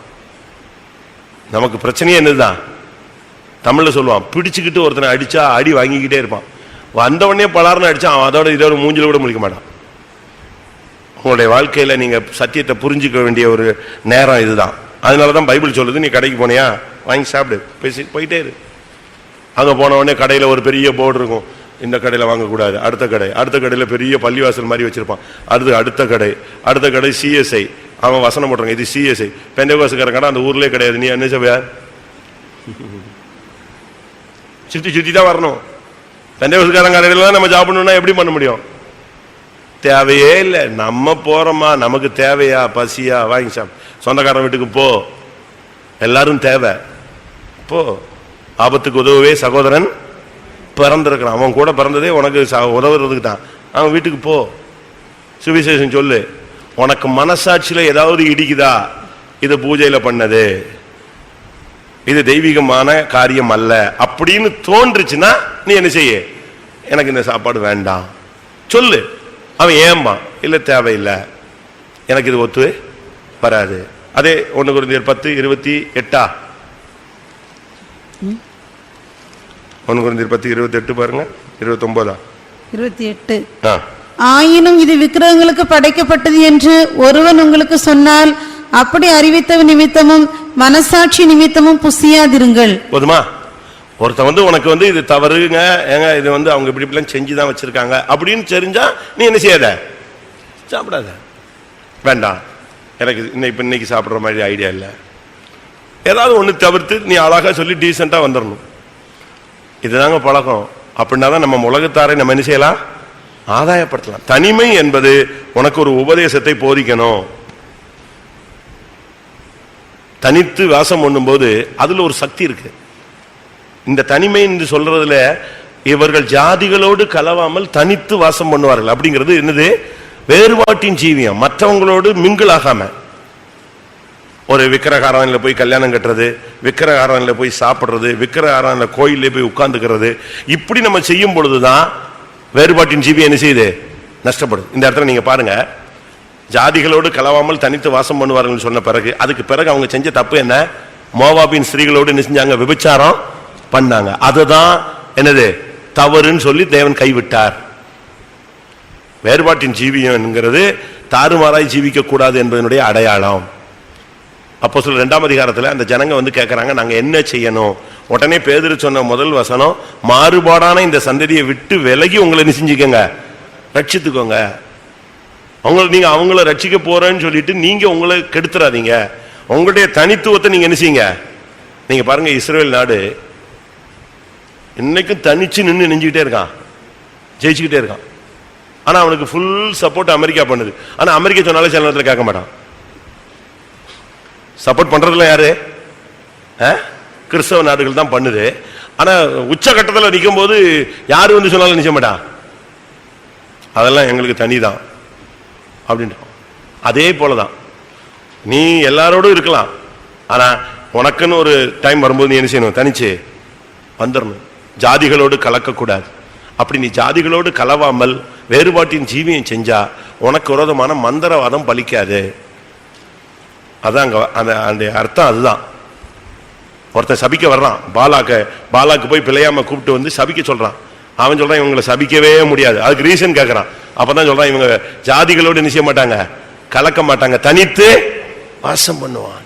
நமக்கு பிரச்சனையே என்னதுதான், தமிழ்ல சொல்லுவான், பிடிச்சுக்கிட்டு ஒருத்தனை அடிச்சா அடி வாங்கிக்கிட்டே இருப்பான். வந்தவொடனே பலார்னு அடிச்சா அவன் அதோட இதோட மூஞ்சில கூட முழிக்க மாட்டான். உங்களுடைய வாழ்க்கையில நீங்க சத்தியத்தை புரிஞ்சுக்க வேண்டிய ஒரு நேரம் இதுதான். அதனாலதான் பைபிள் சொல்லுது, நீ கடைக்கு போனியா வாங்கி சாப்பிடு, பேசி போயிட்டே இரு. அங்க போன உடனே கடையில ஒரு பெரிய போர்டு இருக்கும், இந்த கடையில வாங்கக்கூடாது. அடுத்த கடை, அடுத்த கடையில பெரிய பள்ளிவாசல் மாதிரி வச்சிருப்பான். அடுத்த கடை சிஎஸ்ஐ. அவன் வசனம் போடுறாங்க, இது சிஎஸ்ஐ பெந்தேகோஸ்கார கடை, அந்த ஊர்லயே கிடையாது. நீ என்ன செய்ய, சுத்தி தான் வரணும். பெந்தேகோஸ்காரங்க கடையில நம்ம சாப்பிடணும்னா எப்படி பண்ண முடியும்? தேவையே இல்லை. நம்ம போறோமா, நமக்கு தேவையா, பசியா, வாங்கி சாப்பிடு. சொந்தக்காரன் வீட்டுக்கு போ, எல்லாரும் தேவை போ. ஆபத்துக்கு உதவவே சகோதரன் பிறந்திருக்கிறான். அவன் கூட பிறந்ததே உனக்கு உதவுறதுக்கு தான். அவன் வீட்டுக்கு போ, சுவிசேஷம் சொல்லு. உனக்கு மனசாட்சியில ஏதாவது இடிக்குதா, இது பூஜையில பண்ணது, இது தெய்வீகமான காரியம் அல்ல அப்படின்னு தோன்றுச்சுன்னா நீ என்ன செய்ய, எனக்கு இந்த சாப்பாடு வேண்டாம் சொல்லு. அவன் ஏம்பா, இல்ல தேவையில்லை, எனக்கு இது ஒத்து வராது. அதே 1 கொரிந்தியர் 10:28. 1 கொரிந்தியர் 10:28 பாருங்க. 29. ஆயினும் இது விக்கிரகங்களுக்கு படைக்கப்பட்டது என்று ஒருவன் உங்களுக்கு சொன்னால் அப்படி அறிவித்த நிமித்தமும் மனசாட்சி நிமித்தமும் புசியாதிருங்கள். போதுமா? ஒருத்தன் வந்து உனக்கு வந்து இது தவறுங்க, ஏங்க இது வந்து அவங்க இப்படி இப்படிலாம் செஞ்சுதான் வச்சிருக்காங்க அப்படின்னு தெரிஞ்சா நீ என்ன செய்யாத, சாப்பிடாத. வேண்டாம், எனக்கு இன்னைக்கு சாப்பிட்ற மாதிரி ஐடியா இல்லை. ஏதாவது ஒன்று தவிர்த்து நீ அழகா சொல்லி டீசெண்டா வந்துடணும். இதுதாங்க பழக்கம். அப்படின்னா தான் நம்ம உலகத்தாரை நம்ம என்ன செய்யலாம், ஆதாயப்படுத்தலாம். தனிமை என்பது உனக்கு ஒரு உபதேசத்தை போதிக்கணும். தனித்து வாசம் பண்ணும் போது அதுல ஒரு சக்தி இருக்கு. இந்த தனிமை என்று சொல்றதுல இவர்கள் ஜாதிகளோடு கலவாமல் தனித்து வாசம் பண்ணுவார்கள் அப்படிங்கிறது என்னது? வேறுபாட்டின் ஜீவியம். மற்றவங்களோடு மிங்கிள் ஆகாம ஒரு விக்கிரகாரன்ல போய் கல்யாணம் கட்டுறது, விக்கிரகாரன்ல போய் சாப்பிடுறது, விக்கிரகாரன்ல கோயிலே போய் உட்கார்ந்துக்கிறது, இப்படி நம்ம செய்யும் பொழுதுதான் வேறுபாட்டின் ஜீவியம் என்ன செய்யுது? நஷ்டப்படுது. இந்த இடத்துல நீங்க பாருங்க, ஜாதிகளோடு கலவாமல் தனித்து வாசம் பண்ணுவார்கள் சொன்ன பிறகு அதுக்கு பிறகு அவங்க செஞ்ச தப்பு என்ன? மோவாபின் ஸ்திரீகளோடு என்ன செஞ்சாங்க? விபச்சாரம் பண்ணாங்க. அதுதான் என்னது? தவறுன்னு சொல்லி தேவன் கைவிட்டார். வேறுபாட்டின் ஜீவியம் என்கிறது தாறுமாறாய் ஜீவிக்க கூடாது என்பதனுடைய அடையாளம். அப்போஸ்தலர் 2ஆம் அதிகாரத்தில் அந்த ஜனங்க வந்து கேட்கறாங்க, நாங்க என்ன செய்யணும்? உடனே பேதுரு சொன்ன முதல் வசனம், மாறுபாடான இந்த சந்ததியை விட்டு விலகி உங்களை என்ன செஞ்சுக்கோங்க? ரட்சித்துக்கோங்க. நீங்க அவங்கள ரட்சிக்க போறேன்னு சொல்லிட்டு நீங்க உங்களை கெடுத்துறாதீங்க. உங்களுடைய தனித்துவத்தை நீங்க என்ன செய்யுங்க? நீங்க பாருங்க, இஸ்ரவேல் நாடு இன்னைக்கும் தனிச்சு நின்று நெஞ்சுக்கிட்டே இருக்கான், ஜெயிச்சுக்கிட்டே இருக்கான். ஆனா அவனுக்கு ஃபுல் சப்போர்ட் அமெரிக்கா பண்ணுது. ஆனா அமெரிக்கா சொன்னாலும் சில நேரத்தில் கேட்க மாட்டான். சப்போர்ட் பண்றதுல யாரு? கிறிஸ்தவ நாடுகள் தான் பண்ணுது. ஆனா உச்சகட்டத்தில் நிற்கும் போது யாரு வந்து சொன்னாலும் நிச்சய மாட்டான். அதெல்லாம் எங்களுக்கு தனிதான் அப்படின்ட்டு. அதே போலதான் நீ எல்லாரோடும் இருக்கலாம், ஆனா உனக்குன்னு ஒரு டைம் வரும்போது நீ என்ன செய்யணும்? தனிச்சு வந்துடணும். ஜாதிகளோடு கலக்கக்கூடாது. அப்படி நீ ஜாதிகளோடு கலவாமல் வேறுபாட்டின் ஜீவியம் செஞ்சா உனக்கு விரோதமான மந்திரவாதம் பலிக்காது. அதான் அந்த அர்த்தம். அதுதான் ஒருத்தன் சபிக்க வர்றான், பாலாக்கு போய் பிழையாம கூப்பிட்டு வந்து சபிக்க சொல்றான். அவன் சொல்றான் இவங்களை சபிக்கவே முடியாது. அதுக்கு ரீசன் கேட்கறான். அப்பதான் சொல்றான் இவங்க ஜாதிகளோடு என்ன செய்ய மாட்டாங்க? கலக்க மாட்டாங்க, தனித்து வாசம் பண்ணுவான்.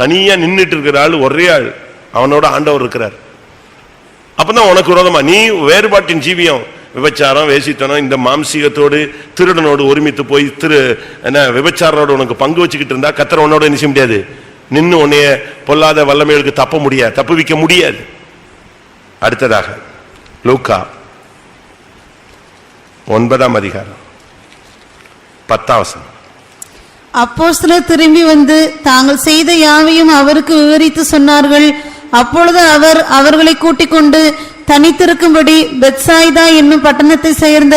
தனியா நின்றுட்டு இருக்கிற ஆள் ஒரே ஆள், அவனோட ஆண்டவர் இருக்கிறார். அப்பதான் உனக்கு விரோதமா நீ வேறுபாட்டின் ஜீவியம், விபச்சாரம், வேசித்தனம், இந்த மாம்சீகத்தோடு திருடனோடு ஒருமித்து போய் விபச்சாரோடு உனக்கு பங்கு வச்சுக்கிட்டு இருந்தா கர்த்தர் உன்னோட என்ன செய்ய முடியாது? நின்று உன்னைய பொல்லாத வல்லமைகளுக்கு தப்புவிக்க முடியாது. அடுத்ததாக லூக்கா 9ஆம் அதிகாரம் 10ஆம் வசனம். அப்போஸ்தலர் திரும்பி வந்து தாங்கள் செய்த யாவையும் அவருக்கு விவரித்து சொன்னார்கள். அப்பொழுது அவர் அவர்களை கூட்டிக் கொண்டு தனித்திருக்கும்படி பெத்சாய்தா என்னும் பட்டணத்தை சேர்ந்த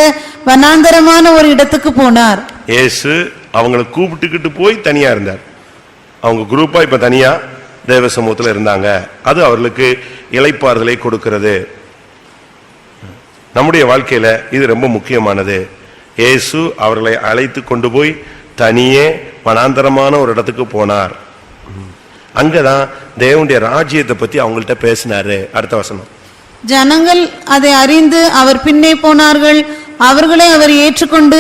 வனாந்தரமான ஒரு இடத்துக்கு போனார். இயேசு அவங்களை கூப்பிட்டுக்கிட்டு போய் தனியா இருந்தார். அவங்க குரூப்பா இப்ப தனியா தேவ சமூகத்தில் இருந்தாங்க. அது அவர்களுக்கு இளைப்பாறுதலை கொடுக்கிறது. நம்முடைய வாழ்க்கையில இது ரொம்ப முக்கியமானது. இயேசு அவர்களை அழைத்து கொண்டு போய் தனியே வனாந்தரமான ஒரு இடத்துக்கு போனார். அங்கதான் தேவனுடைய ராஜ்யத்தை பத்தி அவங்கள்ட்ட பேசினாரு. அடுத்த வசனம். ஜனங்கள் அதை அறிந்து அவர் பின்னே போனார்கள். அவர்களை அவர் ஏற்றுக்கொண்டு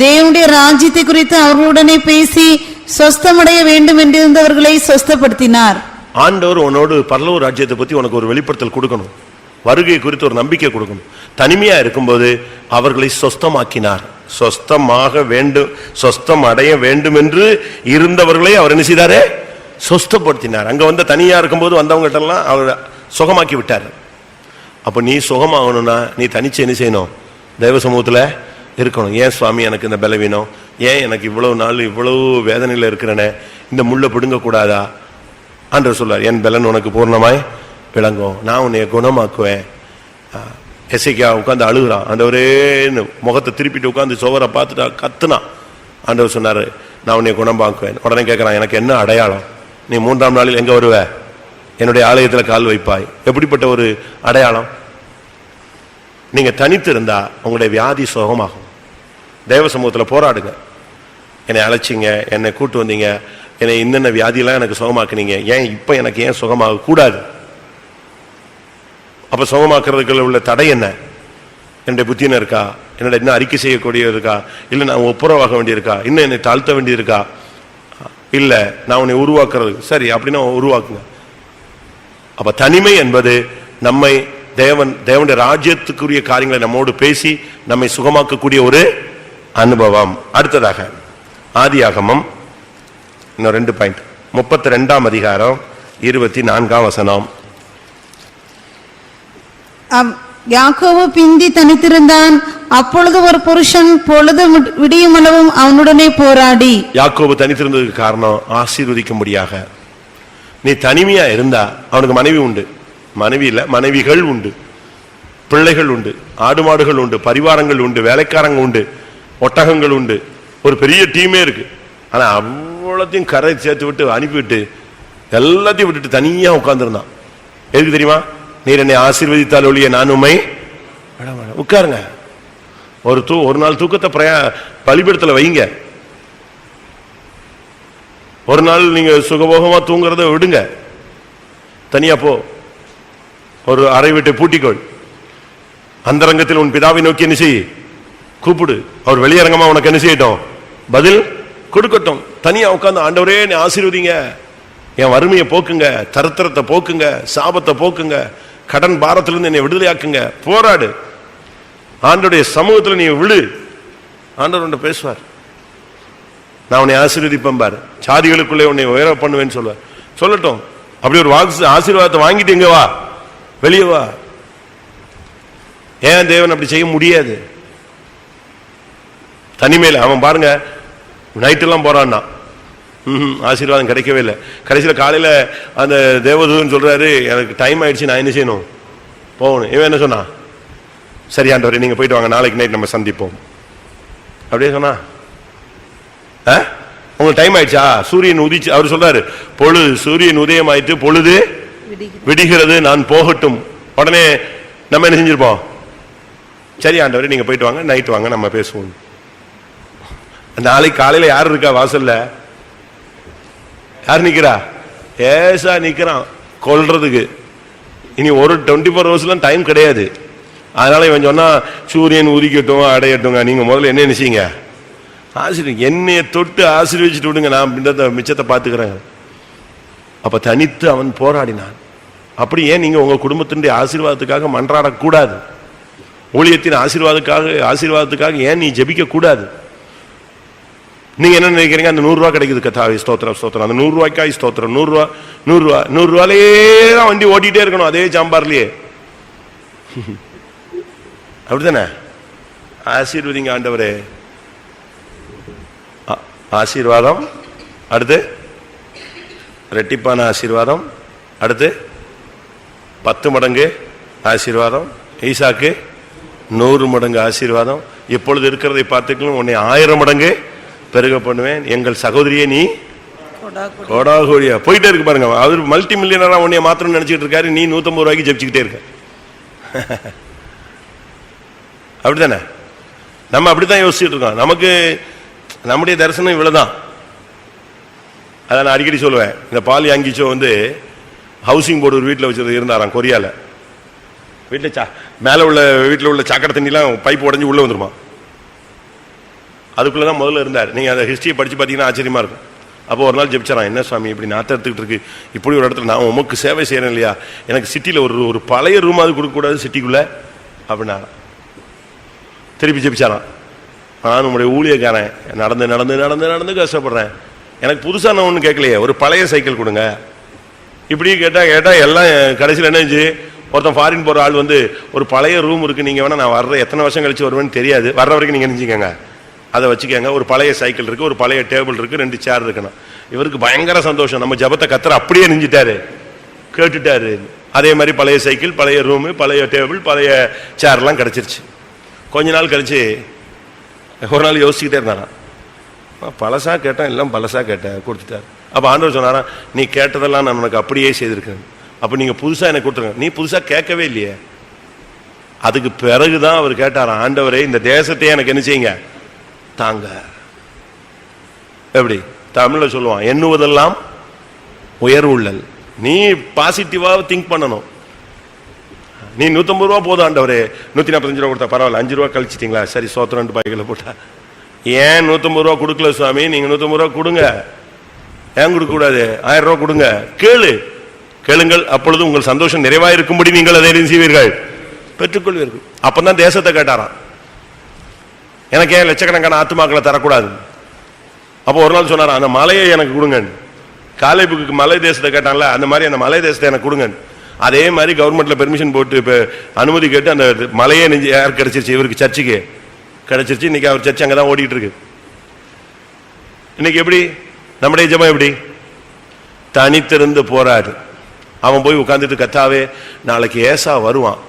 தேவனுடைய ராஜ்யத்தை குறித்து அவர்களுடனே பேசி சொஸ்தமடைய வேண்டும் என்றிருந்தவர்களை சொஸ்தப்படுத்தினார். ஆண்டவர் உன்னோடு பரலோக ராஜ்யத்தை பத்தி உனக்கு ஒரு வெளிப்படுத்தல் கொடுக்கணும், வருகை குறித்து ஒரு நம்பிக்கை கொடுக்கணும். தனிமையா இருக்கும்போது அவர்களை சொஸ்தமாக்கினார். சொஸ்தமாக வேண்டும், சொஸ்தம் அடைய வேண்டும் என்று இருந்தவர்களை அவர் என்ன செய்தாரே? சொஸ்தப்படுத்தினார். அங்க வந்து தனியா இருக்கும்போது வந்தவங்க எல்லாம் அவர் சுகமாக்கி விட்டார். அப்ப நீ சுகமாகணும்னா நீ தனிச்சு என்ன செய்யணும்? தேவ சமூகத்துல இருக்கணும். ஏன் சுவாமி எனக்கு இந்த பலவீனம், ஏன் எனக்கு இவ்வளவு நாள் இவ்வளவு வேதனையில இருக்கிறேனே, இந்த முள்ள பிடுங்க கூடாதா? ஆண்டவர் சொல்றார், என் பலன் உனக்கு பூர்ணமாய் விளங்கும், நான் உன்னை குணமாக்குவேன். எசேக்கியா உட்காந்து அழுகுறான், ஆண்டவரே முகத்தை திருப்பிட்டு உட்காந்து சோவரை பார்த்துட்டா கத்துனான். ஆண்டவர் சொன்னாரு, நான் உன்னை குணமாக்குவேன். உடனே கேட்கறான், எனக்கு என்ன அடையாளம்? நீ 3ஆம் நாளில் எங்க வருவ? என்னுடைய ஆலயத்தில் கால் வைப்பாய். எப்படிப்பட்ட ஒரு அடையாளம்? நீங்க தனித்து இருந்தா உங்களுடைய வியாதி சுகமாகும். தேவ சமூகத்தில் போராடுங்க. என்னை அழைச்சிங்க, என்னை கூட்டு வந்தீங்க, என்னை இன்னென்ன வியாதியெல்லாம் எனக்கு சுகமாக்குனீங்க, ஏன் இப்ப எனக்கு ஏன் சுகமாக கூடாது? அப்ப சுகமாக்குறதுக்குள்ள உள்ள தடை என்ன? என்னுடைய புத்தின இருக்கா? என்னோட இன்னும் அறிக்கை செய்யக்கூடிய இருக்கா? இல்லை நான் ஒப்புரவாக வேண்டியிருக்கா? இன்னும் என்னை தாழ்த்த வேண்டியிருக்கா? இல்லை நான் உன்னை உருவாக்குறது. சரி, அப்படின்னா உருவாக்குங்க. அப்ப தனிமை என்பது நம்மை தேவனுடைய ராஜ்யத்துக்குரிய காரியங்களை நம்மோடு பேசி நம்மை சுகமாக்கக்கூடிய ஒரு அனுபவம். அடுத்ததாக ஆதியாகமம் இன்னும் 2 பாயிண்ட். 32ஆம் அதிகாரம் 24ஆம் வசனம். யாக்கோபு பிந்தி தனித்திருந்தான். அப்பொழுது ஒரு புருஷன் பொழுது விடியும் அளவும் அவனுடனே போராடி. யாக்கோபு தனித்திருந்ததுக்கு காரணம் ஆசீர்வதிக்கும்படியாக. நீ தனிமையா இருந்தா அவனுக்கு மனைவி உண்டு, மனைவி இல்ல, மனைவிகள் உண்டு, பிள்ளைகள் உண்டு, ஆடு மாடுகள் உண்டு, பரிவாரங்கள் உண்டு, வேலைக்காரங்க உண்டு, ஒட்டகங்கள் உண்டு, ஒரு பெரிய டீமே இருக்கு. ஆனா அவ்வளோத்தையும் கரை சேர்த்து விட்டு அனுப்பிவிட்டு எல்லாத்தையும் விட்டுட்டு தனியா உட்கார்ந்துருந்தான். எதுக்கு தெரியுமா? நீர் என்னை ஆசீர்வதித்தால் ஒழிய நான் உம்மை உட்காருங்க. ஒரு நாள் தூக்கத்தை பலிபீடத்துல வைங்க. ஒரு நாள் நீங்க சுகபோகமா தூங்குறத விடுங்க, தனியா போ, ஒரு அறை விட்டு பூட்டிக்கொள், அந்தரங்கத்தில் உன் பிதாவை நோக்கி என்ன செய், கூப்பிடு, அவர் வெளியரங்கமா உனக்கு என்ன செய்யட்டும், பதில் கொடுக்கட்டும். தனியா உட்கார்ந்து ஆண்டவரே நீ ஆசீர்வதிங்க, என் வறுமையை போக்குங்க, தரித்திரத்தை போக்குங்க, சாபத்தை போக்குங்க, கடன் பாரத்திலிருந்து என்னை விடுதலையாக்குங்க, போராடு, ஆண்டவருடைய சமூகத்தில் நீ விழு, ஆண்டவர் பேசுவார். நான் உன்னை ஆசீர்வதிப்பேன் பாரு, சாதிகளுக்குள்ளே உன்னை உயர பண்ணுவேன்னு சொல்லுவார். சொல்லட்டும். அப்படி ஒரு ஆசீர்வாதத்தை வாங்கிட்டு எங்க வா, வெளியே வா. ஏன் தேவன் அப்படி செய்ய முடியாது? தனிமையில் அவன் பாருங்க, நைட்டெல்லாம் போறான்னா ஆசீர்வாதம் கிடைக்கவே இல்லை. கடைசியில் காலையில அந்த தேவதூதன் சொல்றாரு, எனக்கு டைம் ஆயிடுச்சு, நான் என்ன செய்யணும், போகணும். இவன் என்ன சொன்னா, சரி ஆண்டவரே நீங்க போயிட்டு வாங்க, நாளைக்கு நைட் நம்ம சந்திப்போம் அப்படியே சொன்னா. உங்களுக்கு டைம் ஆயிடுச்சா, சூரியன் உதிச்சு, அவர் சொல்றாரு பொழுது, சூரியன் உதயம் ஆயிட்டு பொழுது விடுகிறது, நான் போகட்டும். உடனே நம்ம என்ன செஞ்சிருப்போம், சரி ஆண்டவரே நீங்க போயிட்டு வாங்க, நைட் வாங்க நம்ம பேசுவோம். நாளைக்கு காலையில யார் இருக்கா வாசல்ல, யார் நிக்கிறா, ஏசா நிக்கிறான் கொல்றதுக்கு. இனி ஒரு 24 ஹவர்ஸ்லாம் டைம் கிடையாது. அதனால இவன் சொன்னா சூரியன் உதிக்கட்டும் அடையட்டும், நீங்க முதல்ல என்ன நினைச்சீங்க, ஆசீர்வதிங்க, என்னைய தொட்டு ஆசீர்வதிச்சுட்டு விடுங்க, நான் மிச்சத்தை பார்த்துக்கிறேன். அப்ப தனித்து அவன் போராடினான். அப்படி ஏன் நீங்க உங்க குடும்பத்தினுடைய ஆசீர்வாதத்துக்காக மன்றாடக்கூடாது? ஊழியத்தின் ஆசீர்வாதத்துக்காக ஏன் நீ ஜெபிக்க கூடாது? நீங்க என்ன நினைக்கிறீங்க, அந்த 100 ரூபாய் கிடைக்குது, கத்தாவை ஸ்தோத்திரம் ஸ்தோத்திரம், அந்த 100 ரூபாய்க்காய் ஸ்தோத்திரம், 100 ரூபாயிலே தான் வண்டி ஓட்டிட்டே இருக்கணும், அதே சாம்பார்லயே. அப்படித்தானே? ஆசீர்வதிங்க ஆண்டவரே. ஆசீர்வாதம், அடுத்து ரெட்டிப்பான ஆசீர்வாதம், அடுத்து 10 மடங்கு ஆசீர்வாதம், ஈசாக்கு 100 மடங்கு ஆசீர்வாதம். எப்பொழுது இருக்கிறதை பார்த்துக்கலாம், உன்னை 1000 மடங்கு பெருக பண்ணுவேன். எங்கள் சகோதரியே நீ கோடாகோடியா போயிட்டே இருக்கு பாருங்க. அவர் மல்டி மில்லியனரா உன்னைய மாத்திரம் நினைச்சிட்டு இருக்காரு, நீ 150 ரூபாய்க்கு ஜெபிச்சுக்கிட்டே இருக்க. அப்படித்தானே? நம்ம அப்படித்தான் யோசிச்சுட்டு இருக்கோம். நமக்கு நம்முடைய தரிசனம் இவ்வளவுதான். அதான் நான் அடிக்கடி சொல்லுவேன், இந்த பால் யாங்கிச்சோ ஹவுசிங் போர்டு ஒரு வீட்டில் வச்சு இருந்தாராம் கொரியால. வீட்டில் மேலே உள்ள வீட்டில் உள்ள சாக்கடை தண்ணிலாம் பைப் உடஞ்சி உள்ளே வந்துருமா, அதுக்குள்ளே தான் முதல்ல இருந்தார். நீங்கள் அந்த ஹிஸ்ட்ரியை படித்து பார்த்தீங்கன்னா ஆச்சரியமாக இருக்கும். அப்போ ஒரு நாள் ஜெபிச்சாரான், என்ன சுவாமி இப்படி நாற்றம் எடுத்துக்கிட்டு இருக்கு, இப்படி ஒரு இடத்துல நான் உமக்கு சேவை செய்கிறேன் இல்லையா, எனக்கு சிட்டியில் ஒரு பழைய ரூம் அது கொடுக்கக்கூடாது சிட்டிக்குள்ளே அப்படின்னா. திருப்பி ஜெபிச்சாரான், நான் உங்களுடைய ஊழியக்காரன், நடந்து நடந்து நடந்து நடந்து கஷ்டப்படுறேன், எனக்கு புதுசாக நான் ஒன்றும் கேட்கலையே, ஒரு பழைய சைக்கிள் கொடுங்க. இப்படி கேட்டால் எல்லாம் கடைசியில் என்னச்சு, ஒருத்தன் ஃபாரின் போகிற ஆள் ஒரு பழைய ரூம் இருக்குது, நீங்கள் வேணால் நான் வர்ற எத்தனை வருஷம் கழிச்சு வருவேன்னு தெரியாது, வர்ற வரைக்கும் நீங்கள் நினைச்சிக்கங்க, அதை வச்சுக்கோங்க, ஒரு பழைய சைக்கிள் இருக்குது, ஒரு பழைய டேபிள் இருக்குது, 2 சேர் இருக்கணும். இவருக்கு பயங்கர சந்தோஷம், நம்ம ஜபத்தை கத்துற அப்படியே நெஞ்சிட்டாரு, கேட்டுட்டாரு. அதே மாதிரி பழைய சைக்கிள், பழைய ரூமு, பழைய டேபிள், பழைய சேர்லாம் கிடச்சிருச்சு. கொஞ்ச நாள் கழிச்சு ஒரு நாள் யோசிச்சுக்கிட்டே இருந்தாரான், பழசா கேட்டேன், எல்லாம் பழசா கேட்டேன், கொடுத்துட்டார். அப்போ ஆண்டவர் சொன்னாரா, நீ கேட்டதெல்லாம் நான் உனக்கு அப்படியே செய்திருக்கேன், அப்போ நீங்கள் புதுசாக எனக்கு கொடுத்துருங்க. நீ புதுசாக கேட்கவே இல்லையே. அதுக்கு பிறகுதான் அவர் கேட்டாராம், ஆண்டவரே இந்த தேசத்தையே எனக்கு என்ன செய்யுங்க தாங்க. எப்படி தமிழில் சொல்லுவான், எண்ணுவதெல்லாம் உயர்வுள்ளல். நீ பாசிட்டிவாக திங்க் பண்ணணும். நீ 150 ரூபா போதும் ஆண்டவரே, 145 ரூபா கொடுத்தா பரவாயில்ல, 5 ரூபா கழிச்சிட்டிங்களா, சரி சோத்திரம் 2 பாய்களை போட்டா. ஏன் 150 ரூபா கொடுக்கல சுவாமி, நீங்க 150 ரூபா கொடுங்க. ஏன் கொடுக்க கூடாது? 1000 ரூபா கொடுங்க. கேளுங்கள், அப்பொழுது உங்கள் சந்தோஷம் நிறைவாயிருக்கும்படி நீங்கள் அதை செய்வீர்கள், பெற்றுக்கொள்வீர்கள். அப்பதான் தேசத்தை கேட்டாராம், எனக்கு ஏன் லட்சக்கணக்கான ஆத்துமாக்களை தரக்கூடாது? அப்போ ஒரு நாள் சொன்னாரா, அந்த மலையை எனக்கு கொடுங்க. காலேபுக்கு மலை தேசத்தை கேட்டான்ல, அந்த மாதிரி அந்த மலை தேசத்தை எனக்கு கொடுங்க. அதே மாதிரி கவர்மெண்ட்ல பெர்மிஷன் போட்டு இப்ப அனுமதி கேட்டு அந்த மலையே யார் கிடைச்சிருச்சு, இவருக்கு சர்ச்சுக்கு கிடைச்சிருச்சு. இன்னைக்கு அவர் சர்ச்சு அங்கதான் ஓடிட்டு இருக்கு. இன்னைக்கு எப்படி நம்முடைய ஜெபம் எப்படி? தனித்திருந்து போராடு. அவன் போய் உட்கார்ந்துட்டு, கர்த்தாவே நாளைக்கு ஏசா வருவான்,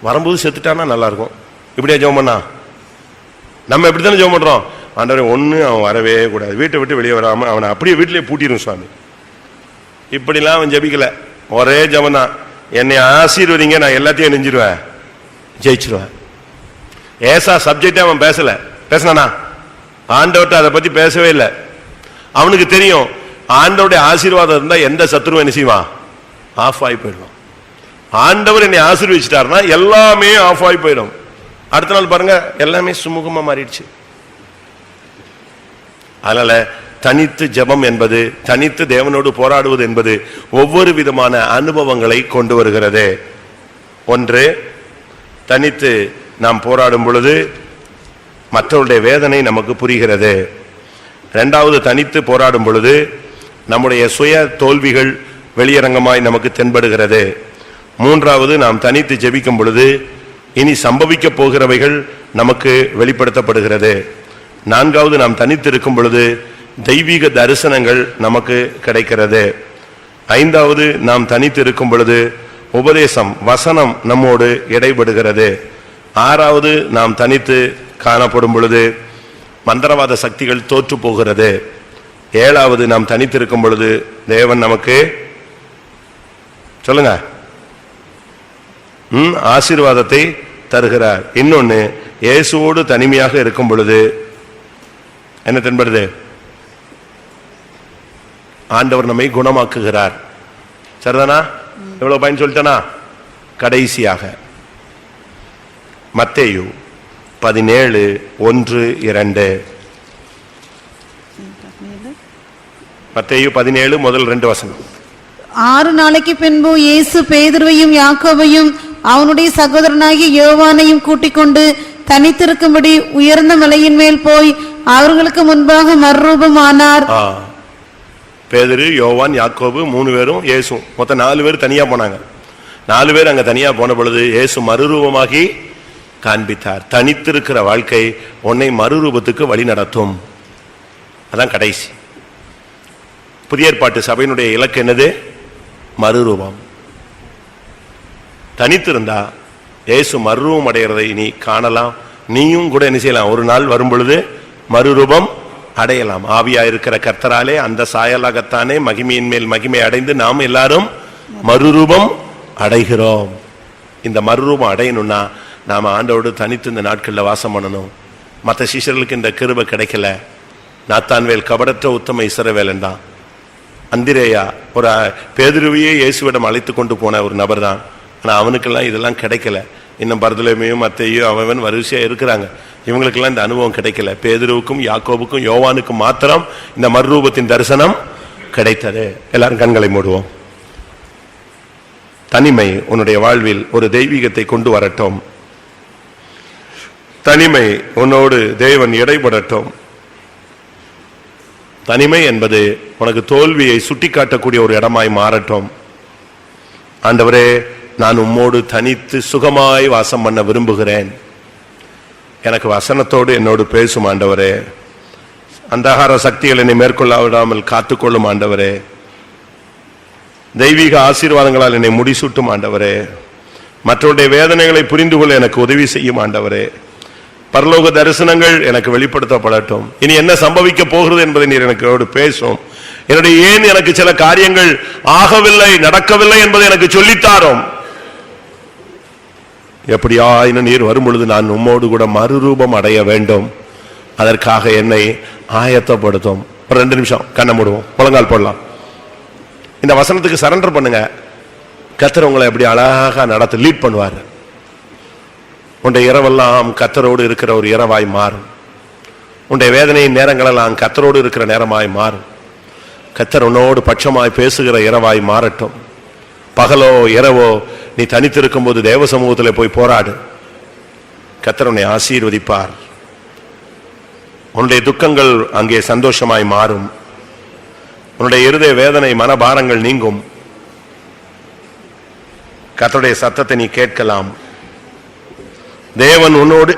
வரும்போது செத்துட்டானா நல்லா இருக்கும், இப்படியா ஜெபம் பண்ணா? நம்ம இப்படித்தானே ஜெபம் பண்றோம். ஆண்டவரே ஒண்ணு அவன் வரவே கூடாது, வீட்டை விட்டு வெளியே வராம அவனை அப்படியே வீட்டிலேயே பூட்டிடும் சுவாமி. இப்படிலாம் அவன் ஜெபிக்கல, ஒரே ஜெபம் தான், என்னை ஆசீர்வதிங்க, நான் எல்லாத்தையும் நெஞ்சிருவேன், ஜெயிச்சிருவேன். ஏசா சப்ஜெக்டே அவன் பேசினானா? ஆண்டவர்கிட்ட அதை பத்தி பேசவே இல்லை. அவனுக்கு தெரியும் ஆண்டவருடைய ஆசீர்வாதம் இருந்தா எந்த சத்துருவும் என்ன செய்வான்? ஆஃப் ஆகி போயிடுவான். ஆண்டவர் என்னை ஆசீர்வதிச்சிட்டாருன்னா எல்லாமே ஆஃப் ஆகி போயிடும். அடுத்த நாள் பாருங்க எல்லாமே சுமூகமா மாறிடுச்சு. அதனால தனித்து ஜெபம் என்பது, தனித்து தேவனோடு போராடுவது என்பது ஒவ்வொரு விதமான அனுபவங்களை கொண்டு வருகிறது. ஒன்று, தனித்து நாம் போராடும் பொழுது மற்றவருடைய வேதனை நமக்கு புரிகிறது. இரண்டாவது, தனித்து போராடும் பொழுது நம்முடைய சுய தோல்விகள் வெளியரங்கமாய் நமக்கு தென்படுகிறது. மூன்றாவது, நாம் தனித்து ஜெபிக்கும் பொழுது இனி சம்பவிக்க போகிறவைகள் நமக்கு வெளிப்படுத்தப்படுகிறது. நான்காவது, நாம் தனித்து இருக்கும் பொழுது தெய்வீக தரிசனங்கள் நமக்கு கிடைக்கிறது. ஐந்தாவது, நாம் தனித்து இருக்கும் பொழுது உபதேசம், வசனம் நம்மோடு இடைபடுகிறது. ஆறாவது, நாம் தனித்து காணப்படும் பொழுது மந்திரவாத சக்திகள் தோற்று போகிறது. ஏழாவது, நாம் தனித்திருக்கும் பொழுது தேவன் நமக்கு சொல்லுங்க ஆசீர்வாதத்தை தருகிறார். இன்னொன்னு, இயேசுவோடு தனிமையாக இருக்கும் பொழுது என்ன தென்படுது? ஆண்டவர் நம்மை குணமாக்குகிறார். சரிதானா? எவ்வளவு பயன் சொல்லிட்டனா? கடைசியாக மத்தேயு 17:1-2. மத்தேயு 17 முதல் 2 வசனம். 6 நாளைக்கு பின்பு இயேசு பேதுருவையும் யாக்கோபையும் அவனுடைய சகோதரனாகிய யோவானையும் கூட்டிக் கொண்டு தனித்திருக்கும்படி உயர்ந்த மலையின் மேல் போய் அவர்களுக்கு முன்பாக மறுரூபமானார். பேதுரு, யோவான், யாக்கோபு 3 பேரும் இயேசு, மொத்தம் 4 பேர் தனியா போனாங்க. 4 பேர் அங்க தனியா போன பொழுது இயேசு மறுரூபமாகி காண்பித்தார். தனித்திருக்கிற வாழ்க்கை உன்னை மறுரூபத்துக்கு வழி நடத்தும். அதான் கடைசி. புதிய ஏற்பாட்டு சபையினுடைய இலக்கு என்னது? மறுரூபம். தனித்திருந்தா இயேசு மறுரூபம் அடைகிறதை நீ காணலாம். நீயும் கூட என்ன செய்யலாம்? ஒரு நாள் வரும் பொழுது மறுரூபம் அடையலாம். ஆவியா இருக்கிற கர்த்தராலே அந்த சாயலாகத்தானே மகிமையின் மேல் மகிமை அடைந்து நாம் எல்லாரும் மறுரூபம் அடைகிறோம். இந்த மறுரூபம் அடையணும்னா நாம ஆண்டவரோடு தனித்து இந்த நாட்களில் வாசம் பண்ணணும். மற்ற சீஷர்களுக்கு இந்த கிருபை கிடைக்கல. நாத்தான்வேல் கபடற்ற உத்தம இஸ்ரவேலன் தான். அந்திரேயா ஒரு பேதுருவையே இயேசுவிடம் அழைத்து கொண்டு போன ஒரு நபர் தான். ஆனால் அவனுக்கெல்லாம் இதெல்லாம் கிடைக்கல. இன்னும் பர்தலோமேயும் மத்தேயு அவன் வரிசையா இருக்கிறாங்க. இவங்களுக்கெல்லாம் இந்த அனுபவம் கிடைக்கல. பேதுருவுக்கும் யாக்கோபுக்கும் யோவானுக்கும் மாத்திரம் இந்த மறுரூபத்தின் தரிசனம் கிடைத்தது. எல்லாரும் கண்களை மூடுவோம். தனிமை உன்னுடைய வாழ்வில் ஒரு தெய்வீகத்தை கொண்டு வரட்டும். தனிமை உன்னோடு தேவன் இடைபடட்டும். தனிமை என்பது உனக்கு தோல்வியை சுட்டிக்காட்டக்கூடிய ஒரு இடமாய் மாறட்டும். ஆண்டவரே, நான் உம்மோடு தனித்து சுகமாய் வாசம் பண்ண விரும்புகிறேன். எனக்கு வசனத்தோடு என்னோடு பேசும் ஆண்டவரே. அந்தகார சக்திகள் என்னை மேற்கொள்ள விடாமல் காத்துக்கொள்ளும் ஆண்டவரே. தெய்வீக ஆசீர்வாதங்களால் என்னை முடிசூட்டும் ஆண்டவரே. மற்றவருடைய வேதனைகளை புரிந்து கொள்ள எனக்கு உதவி செய்யும் ஆண்டவரே. பரலோக தரிசனங்கள் எனக்கு வெளிப்படுத்தப்படட்டும். இனி என்ன சம்பவிக்க போகிறது என்பதை நீர் எனக்கு பேசும். என்னுடைய ஏன் எனக்கு சில காரியங்கள் ஆகவில்லை, நடக்கவில்லை என்பதை எனக்கு சொல்லித்தாரும். எப்படியா இன்னும் நீர் வரும் பொழுது நான் உம்மோடு கூட மறுரூபம் அடைய வேண்டும். அதற்காக என்னை ஆயத்தப்படுத்தும். ஒரு 2 நிமிஷம் கண்ணை மூடுவோம், முழங்கால் போடலாம். இந்த வசனத்துக்கு சரண்டர் பண்ணுங்க. கர்த்தர் உங்களை எப்படி அழகா நடத்த லீட் பண்ணுவார். உன்னுடைய இரவெல்லாம் கர்த்தரோடு இருக்கிற ஒரு இரவாய் மாறும். உன்னுடைய வேதனையின் நேரங்களெல்லாம் கர்த்தரோடு இருக்கிற நேரமாய் மாறும். கர்த்தர் உன்னோடு பட்சமாய் பேசுகிற இரவாய் மாறட்டும். பகலோ இரவோ நீ தனித்திருக்கும் போது தேவ சமூகத்தில் போய் போராடு. கர்த்தர் உன்னை ஆசீர்வதிப்பார். உன்னுடைய துக்கங்கள் அங்கே சந்தோஷமாய் மாறும். உன்னுடைய இருதய வேதனை மனபாரங்கள் நீங்கும். கர்த்தருடைய சத்தத்தை நீ கேட்கலாம். தேவன் உன்னோடு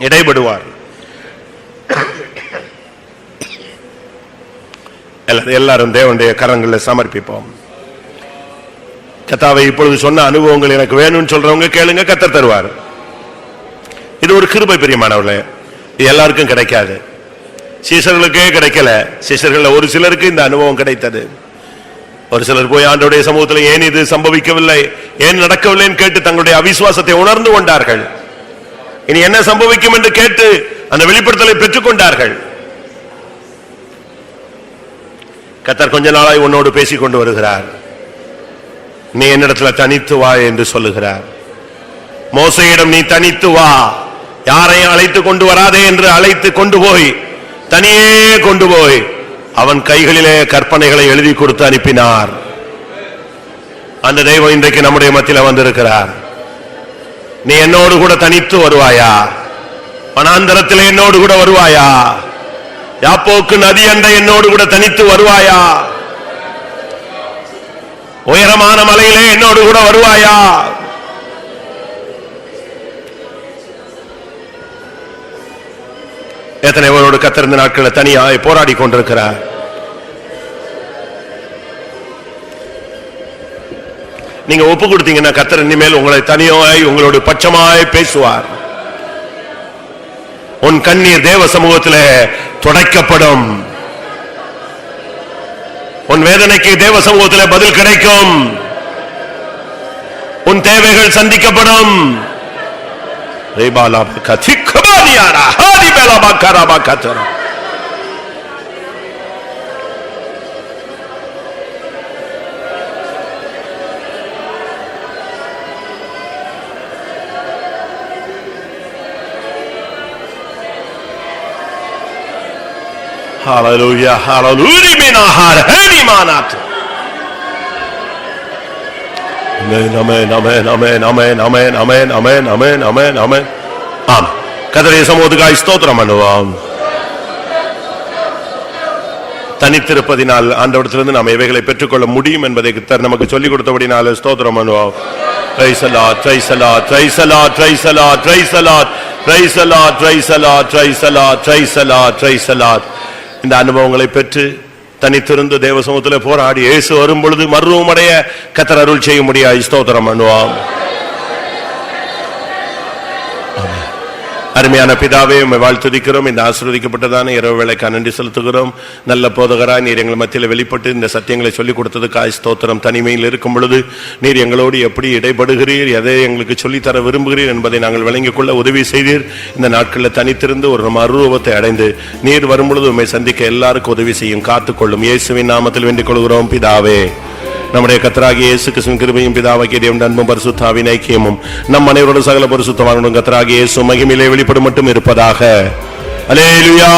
இடைபடுவார். எல்லாரும் தேவனுடைய கரங்களில் சமர்ப்பிப்போம். கர்த்தாவே, இப்பொழுது சொன்ன அனுபவங்கள் எனக்கு வேணும்னு சொல்றவங்க கேளுங்க, கர்த்தர் தருவார். இது ஒரு கிருபை பிரியமானவர்களே, எல்லாருக்கும் கிடைக்காது. சீஷர்களுக்கே கிடைக்கல. சீஷர்கள் ஒரு சிலருக்கு இந்த அனுபவம் கிடைத்தது. ஒரு சிலர் போய் ஆண்டவருடைய சமூகத்தில் ஏன் இது சம்பவிக்கவில்லை, ஏன் நடக்கவில்லைன்னு கேட்டு தங்களுடைய அவிசுவாசத்தை உணர்ந்து கொண்டார்கள். இனி என்ன சம்பவிக்கும் என்று கேட்டு அந்த வெளிப்படுத்தலை பெற்றுக் கொண்டார்கள். கர்த்தர் கொஞ்ச நாளாய் உன்னோடு பேசிக் கொண்டு வருகிறார். நீ என்னிடத்துல தனித்து வா என்று சொல்லுகிறார். மோசேயிடம் நீ தனித்து வா, யாரையும் அழைத்து கொண்டு வராதே என்று அழைத்து கொண்டு போய் தனியே கொண்டு போய் அவன் கைகளிலே கற்பனைகளை எழுதி கொடுத்து அனுப்பினார். அந்த தெய்வம் இன்றைக்கு நம்முடைய மத்தியில் வந்திருக்கிறார். நீ என்னோடு கூட தனித்து வருவாயா? வனாந்தரத்தில் என்னோடு கூட வருவாயா? யாப்போக்கு நதி அண்டை என்னோடு கூட தனித்து வருவாயா? உயரமான மலையிலே என்னோடு கூட வருவாயா? எத்தனை பேரோடு கர்த்தர் இந்த நாட்களில் தனியாய் போராடி கொண்டிருக்கிறார். நீங்க ஒப்பு கொடுத்தீங்கன்னா கர்த்தர் இனிமேல் உங்களை தனியாய் உங்களோட பட்சமாய் பேசுவார். உன் கண்ணீர் தேவ சமூகத்திலே துடைக்கப்படும். உன் வேதனைக்கு தேவ சமூகத்திலே பதில் கிடைக்கும். உன் தேவைகள் சந்திக்கப்படும். Hallelujah, hallelujah, amen, amen, amen, amen, amen, amen, amen, amen, amen, amen. ஆம், கர்த்தருடைய சமூகத்துக்காய் ஸ்தோத்திரம் பண்ணுவோம். தனித்திருப்பதினால் ஆண்டவரிடத்திலிருந்து நாம் இவைகளை பெற்றுக்கொள்ள முடியும் என்பதை கர்த்தர் நமக்கு சொல்லிக் கொடுத்தபடினால ஸ்தோத்திரம் பண்ணுவோம். Praise the Lord, praise the Lord, praise the Lord, praise the Lord, praise the Lord, praise the Lord, praise the Lord, praise the Lord, praise the Lord, praise the Lord. இந்த அனுபவங்களை பெற்று தனித்திருந்து தேவ சமூகத்தில் போராடி இயேசு வரும் பொழுது மறுரூபமடைய கர்த்தர் அருள் செய்ய முடியாது. ஸ்தோத்திரம் பண்ணுவோம். அருமையான பிதாவே, உம்மை வாழ்த்துதிக்கிறோம். இந்த ஆசீர்வதிக்கப்பட்டதான இரவு வேளைக்கு நன்றி செலுத்துகிறோம். நல்ல போதகராய் நீர் எங்கள் மத்தியில் வெளிப்பட்டு இந்த சத்தியங்களை சொல்லிக் கொடுத்ததுக்காய் ஸ்தோத்திரம். தனிமையில் இருக்கும் பொழுது நீர் எங்களோடு எப்படி இடைபடுகிறீர், எதை எங்களுக்கு சொல்லித்தர விரும்புகிறீர் என்பதை நாங்கள் விளங்கிக் கொள்ள உதவி செய்தீர். இந்த நாட்களில் தனித்திருந்து ஒரு மறுரூபத்தை அடைந்து நீர் வரும் பொழுது உம்மை சந்திக்க எல்லாருக்கும் உதவி செய்யும், காத்துக்கொள்ளும். இயேசுவின் நாமத்தில் வேண்டிக் கொள்கிறோம் பிதாவே. நம்முடைய கர்த்தராகிய இயேசு கிறிஸ்துவின் கிருபையும் பிதாவாகிய தேவனுடைய அன்பும் பரிசுத்தாவின் ஐக்கியமும் நம் அனைவரோடு சகல பரிசுத்தவான்களும் கர்த்தராகிய இயேசு மகிமையிலே வெளிப்படும் மட்டும் இருப்பதாக. அல்லேலூயா.